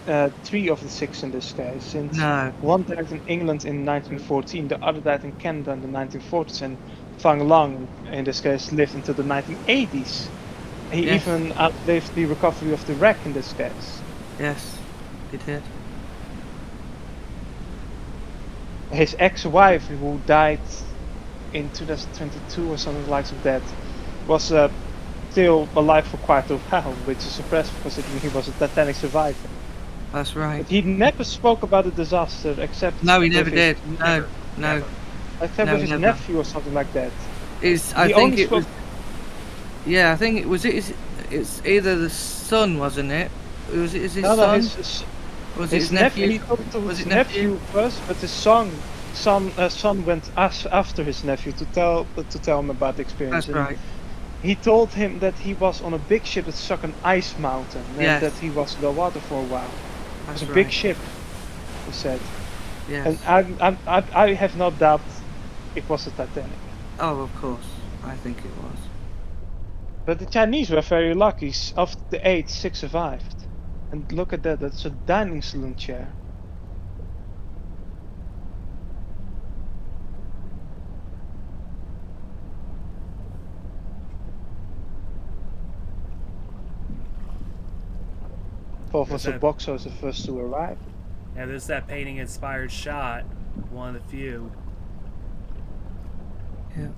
3 of the 6 in this case. Since one died in England in 1914, the other died in Canada in the 1940s, and Fang Lang, in this case, lived until the 1980s. He even outlived the recovery of the wreck in this case. Yes, he did. His ex-wife, who died in 2022 or something like that, was still alive for quite a while, which is impressive considering he was a Titanic survivor. That's right. But he never spoke about the disaster, except... No, he never did. No. Except with his nephew or something like that. I think it was either the son, wasn't it? Was it his son? Was it his nephew? He talked to his nephew first, but his son went after his nephew to tell him about the experience. That's right. He told him that he was on a big ship that struck an ice mountain, and that he was in the water for a while. It was a big ship, he said. Yes. And I have no doubt it was a Titanic. Oh, of course. I think it was. But the Chinese were very lucky. Of the 8, 6 survived. And look at that, that's a dining saloon chair. Officer Boxer is the first to arrive. Yeah, there's that painting-inspired shot, one of the few. Yeah.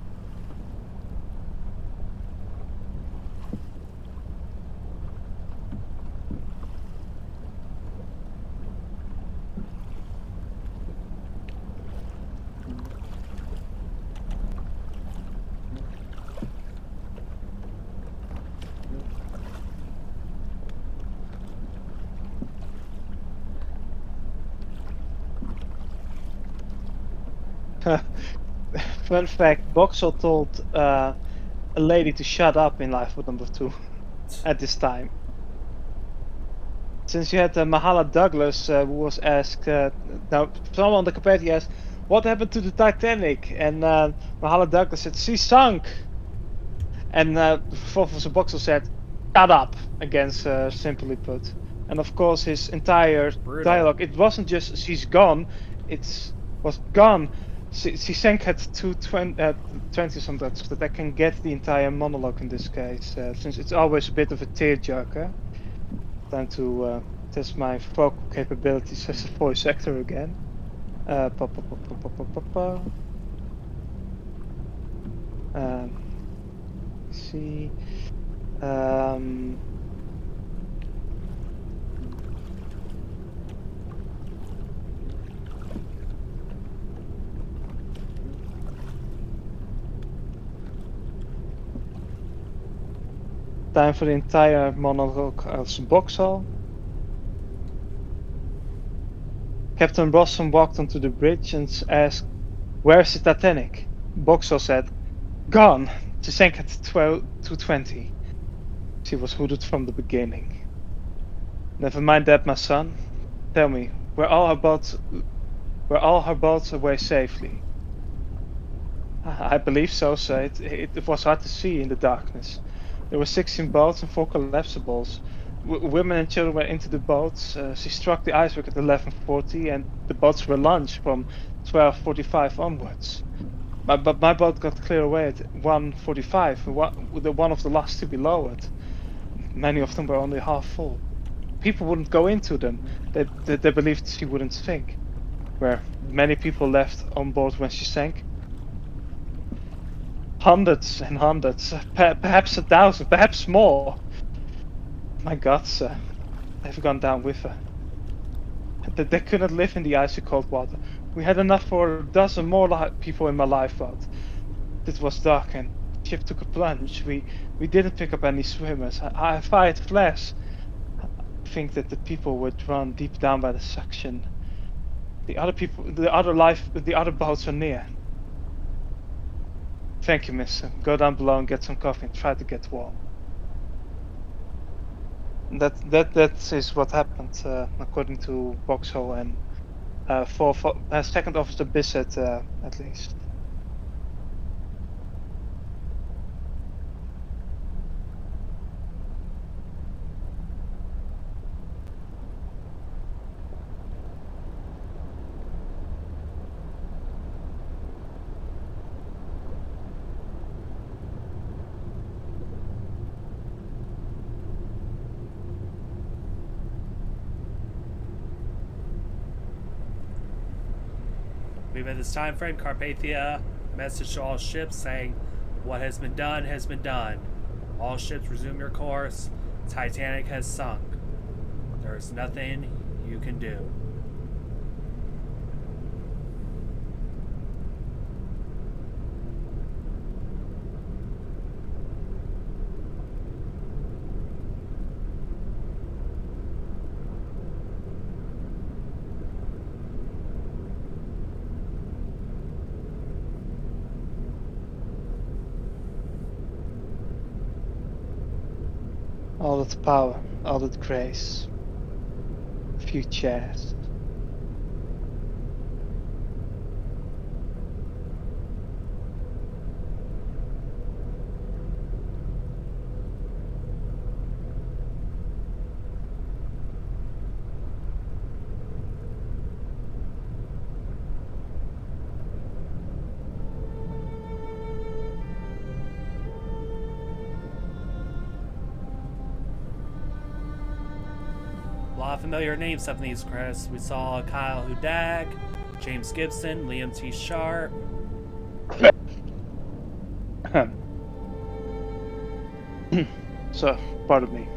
Fun fact, Boxer told a lady to shut up in Lifeboat number 2 at this time. Since you had Mahala Douglas, who was asked, now someone on the committee asked, what happened to the Titanic? And Mahala Douglas said, she sunk. And Professor Boxer said, shut up, against simply put. And of course, his entire dialogue, it wasn't just she's gone, it was gone. She sank at 220 some Dutch, that I can get the entire monologue in this case, since it's always a bit of a tearjerker. Time to test my vocal capabilities as a voice actor again. See. Time for the entire monologue of Boxall. Captain Boston walked onto the bridge and asked, "Where's the Titanic?" Boxall said, "Gone. She sank at 2:20. She was hooded from the beginning." "Never mind that, my son. Tell me, were all her boats away safely?" "I believe so, sir. It was hard to see in the darkness. There were 16 boats and 4 collapsibles. Women and children were into the boats. She struck the iceberg at 11:40, and the boats were launched from 12:45 onwards. But my boat got clear away at 1:45, one of the last to be lowered. Many of them were only half full. People wouldn't go into them. They believed she wouldn't sink. Were many people left on board when she sank? Hundreds and hundreds, perhaps 1,000, perhaps more. My God, sir, they've gone down with her. They couldn't live in the icy cold water. We had enough for a dozen more people in my lifeboat. It was dark and the ship took a plunge. We didn't pick up any swimmers. I fired flares. I think that the people were drawn deep down by the suction. The other boats are near. Thank you, mister. Go down below and get some coffee and try to get warm." That is what happened, according to Boxall and for Second Officer Bissett, at least. We've at this time frame, Carpathia message to all ships saying, "What has been done has been done. All ships resume your course. Titanic has sunk. There is nothing you can do." All that power, all that grace. A few chairs. A lot of familiar names up in these credits. We saw Kyle Hudak, James Gibson, Liam T. Sharp. So, pardon me.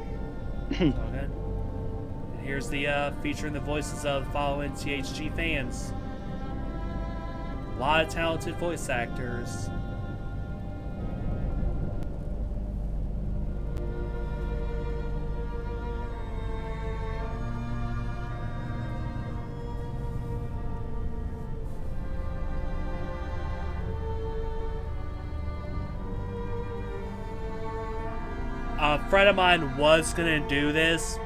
It's all good. And here's the featuring the voices of the following THG fans. A lot of talented voice actors. A friend of mine was gonna do this,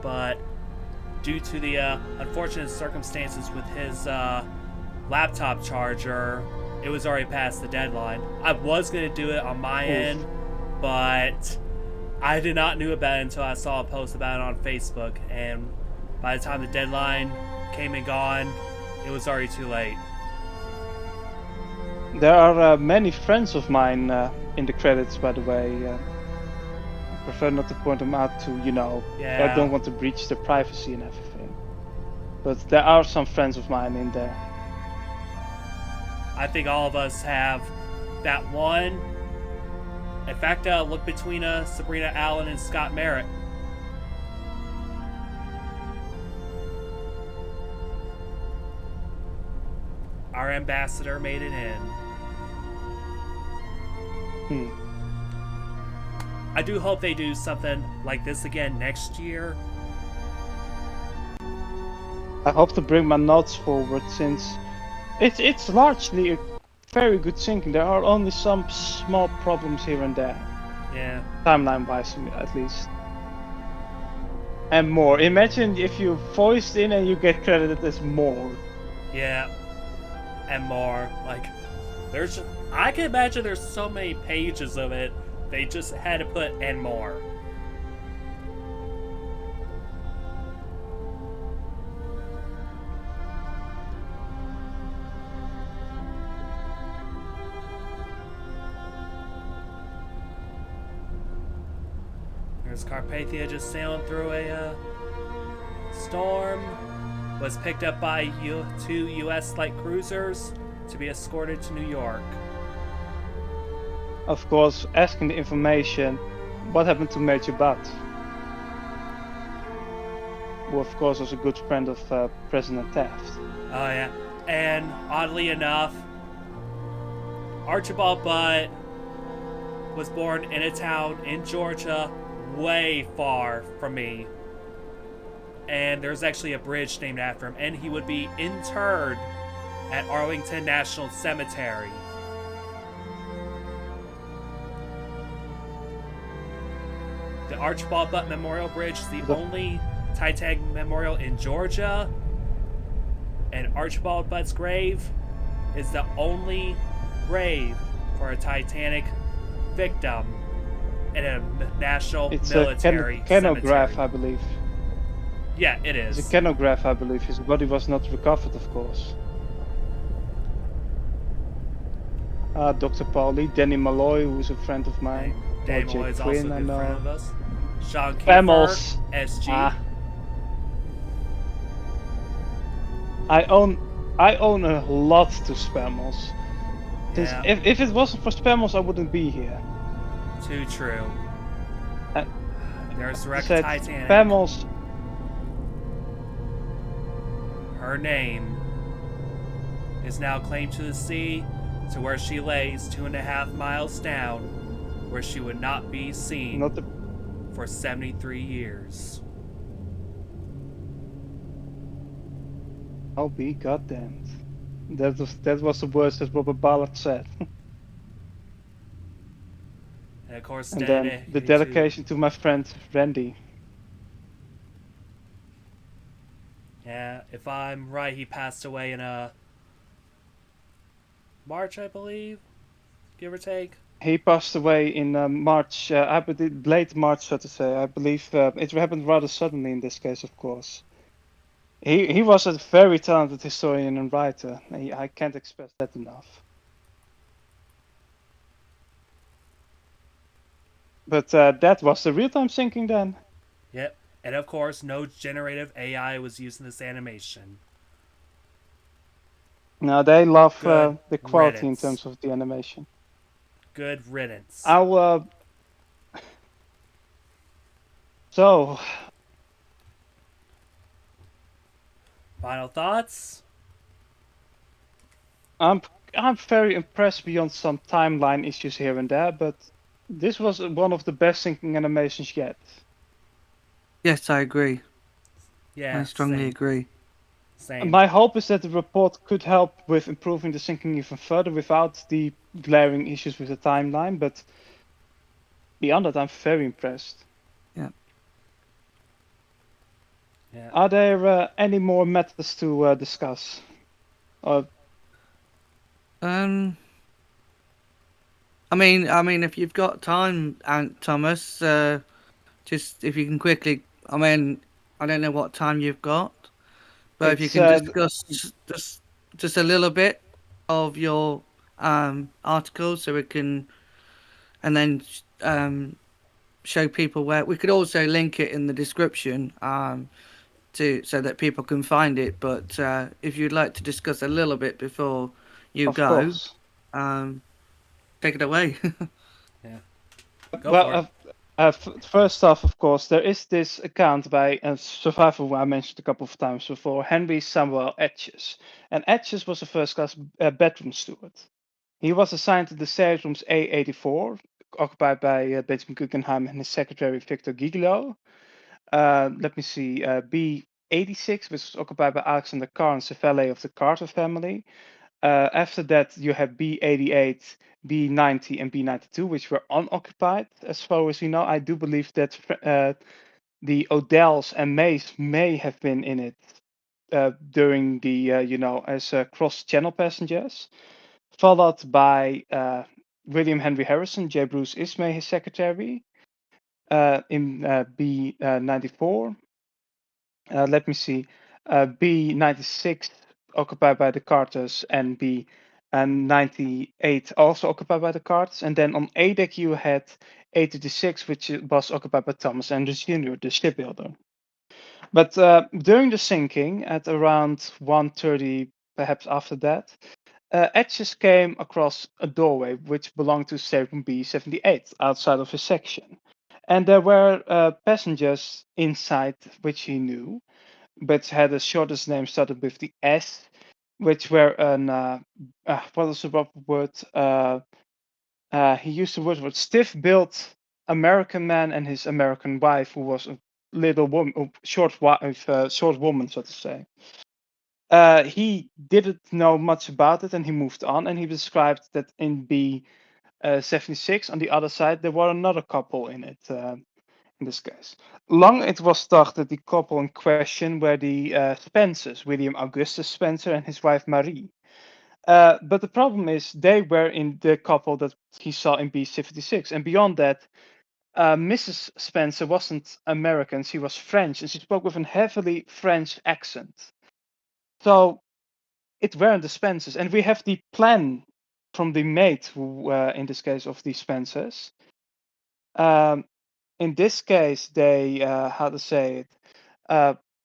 but due to the unfortunate circumstances with his laptop charger, it was already past the deadline. I was gonna do it on my end, but I did not know about it until I saw a post about it on Facebook, and by the time the deadline came and gone, it was already too late. There are many friends of mine in the credits, by the way. I prefer not to point them out to, I don't want to breach their privacy and everything. But there are some friends of mine in there. I think all of us have that one. In fact, look between Sabrina Allen and Scott Merritt. Our ambassador made it in. I do hope they do something like this again next year. I hope to bring my notes forward, since it's largely a very good sinking. There are only some small problems here and there. Yeah. Timeline-wise, at least. And more. Imagine if you voiced in and you get credited as more. Yeah. And more. Like, I can imagine there's so many pages of it. They just had to put and more. There's Carpathia just sailing through a storm. Was picked up by two U.S. light cruisers to be escorted to New York. Of course, asking the information, what happened to Major Butt? Who of course was a good friend of President Taft. Oh yeah, and oddly enough, Archibald Butt was born in a town in Georgia way far from me. And there's actually a bridge named after him, and he would be interred at Arlington National Cemetery. The Archibald Butt Memorial Bridge is the only Titanic memorial in Georgia, and Archibald Butt's grave is the only grave for a Titanic victim in a national military it's a kenograph, cemetery. I believe. Yeah, it is. It's a kenograph, I believe. His body was not recovered, of course. Dr. Pauly, Danny Malloy, who's a friend of mine. Danny Malloy is also a Quinn, good I know. friend of us. Sean Kiefer, Famos. SG. I own a lot to Spamos. Yeah. If it wasn't for Spamos, I wouldn't be here. Too true. There's the wreck of Said Titanic. Spamos. Her name is now claimed to the sea, to where she lays 2.5 miles down, where she would not be seen for 73 years. I'll be goddamned. That was the words that Robert Ballard said. And of course, And then the dedication to my friend Randy. Yeah, if I'm right, he passed away in March, I believe, give or take. He passed away in March, I believe, late March, so to say. I believe it happened rather suddenly in this case, of course. He was a very talented historian and writer. I can't express that enough. But that was the real-time sinking then. Yep, And of course, no generative AI was used in this animation. Now they love Good the quality in riddance. terms of the animation. Good riddance. I'll so Final thoughts? I'm I'm very impressed beyond some timeline issues here and there, but this was one of the best sinking animations yet. Yes, I agree. I Yeah, strongly same. agree. Same. My hope is that the report could help with improving the sinking even further without the glaring issues with the timeline, but beyond that, I'm very impressed. Yeah. Yeah. Are there any more methods to discuss? Or Um. I mean, if you've got time, Aunt Thomas, just if you can quickly. I mean, I don't know what time you've got, but if you it's can discuss just a little bit of your article, so we can, and then show people where we could also link it in the description to so that people can find it. But if you'd like to discuss a little bit before you of go, course. um, take it away. Yeah. Go Well, for it. first off, of course, there is this account by a survivor who I mentioned a couple of times before, Henry Samuel Etches. And Etches was a first-class bedroom steward. He was assigned to the staterooms A84, occupied by Benjamin Guggenheim and his secretary Victor Gigolo. Let me see, B86, which was occupied by Alexander Carnes, a valet of the Carter family. After that, you have B88, B90, and B92, which were unoccupied, as far as we know. I do believe that the Odells and Mays may have been in it during the, as cross-channel passengers, followed by William Henry Harrison, J. Bruce Ismay, his secretary, in B94. Let me see. B96 occupied by the Carters and B98 also occupied by the Carters. And then on A deck you had A36, which was occupied by Thomas Andrews Jr., the shipbuilder. But during the sinking, at around 1:30, perhaps after that, Etches came across a doorway which belonged to stateroom B78 outside of his section. And there were passengers inside which he knew, but had a shortest name started with the S, which were an what was the proper word? He used the word stiff-built American man and his American wife, who was a little woman, short wife, short woman, so to say. He didn't know much about it, and he moved on. And he described that in B 76, on the other side, there were another couple in it. In this case. Long it was thought that the couple in question were the Spencers, William Augustus Spencer and his wife Marie. But the problem is they were in the couple that he saw in B76. And beyond that, Mrs. Spencer wasn't American, she was French, and she spoke with a heavily French accent. So it weren't the Spencers. And we have the plan from the maid, who, in this case, of the Spencers. Um, in this case, they, how to say it,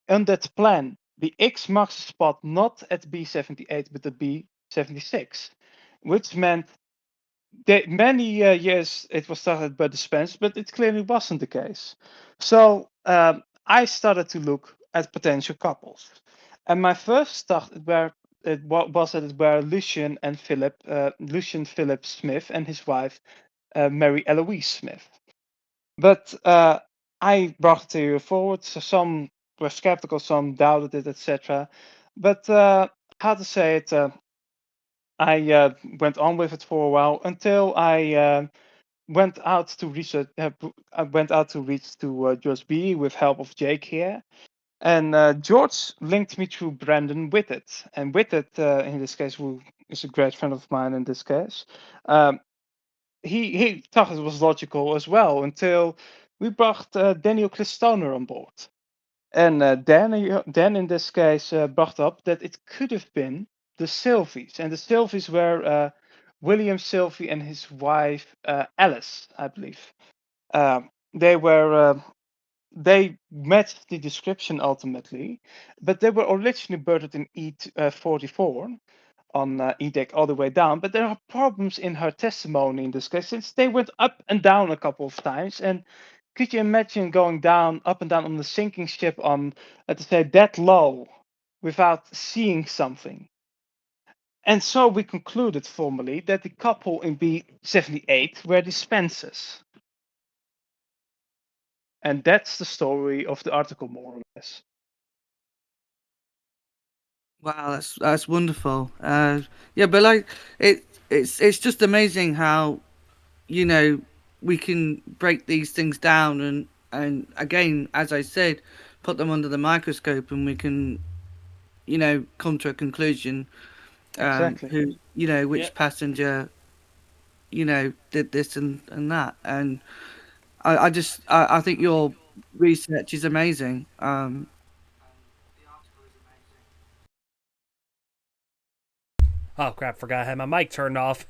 on that plan, the X marks the spot not at B78 but at B76, which meant that many years it was started by the Spence, but it clearly wasn't the case. So I started to look at potential couples, and my first thought was that it were Lucian Philip Smith and his wife Mary Eloise Smith. But I brought the theory forward. So some were skeptical, some doubted it, etc. But how to say it? I went on with it for a while until I went out to research. I went out to reach to George B with help of Jake here, and George linked me to Brandon Whitted, and Whitted, in this case, who is a great friend of mine in this case. Um, he thought it was logical as well until we brought Daniel Clistoner on board. And Dan, in this case, brought up that it could have been the Sylvies. And the Sylvies were William Sylvie and his wife Alice, I believe. They were they matched the description ultimately, but they were originally birded in E44 on E deck all the way down. But there are problems in her testimony in this case, since they went up and down a couple of times. And could you imagine going down, up and down on the sinking ship on, let's say, that low without seeing something? And so we concluded formally that the couple in B78 were the Spencers. And that's the story of the article, more or less. Wow, that's wonderful. Yeah, but like it's just amazing how, you know, we can break these things down and again, as I said, put them under the microscope and we can, you know, come to a conclusion. Exactly. Who, you know, which Yep. passenger, you know, did this and that, and I think your research is amazing. Oh crap! Forgot I had my mic turned off.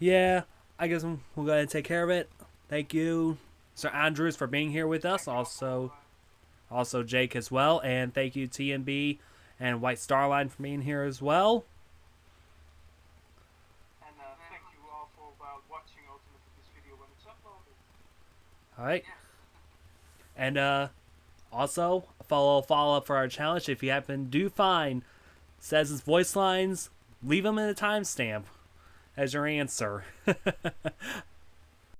Yeah, I guess we'll go ahead and take care of it. Thank you, Sir Andrews, for being here with us. Also Jake as well, and thank you TNB and WhiteStarLine for being here as well. And thank you all for watching ultimately this video when it's uploaded. All right, and also follow up for our challenge. If you happen to find Sez's voice lines, leave them in a timestamp as your answer.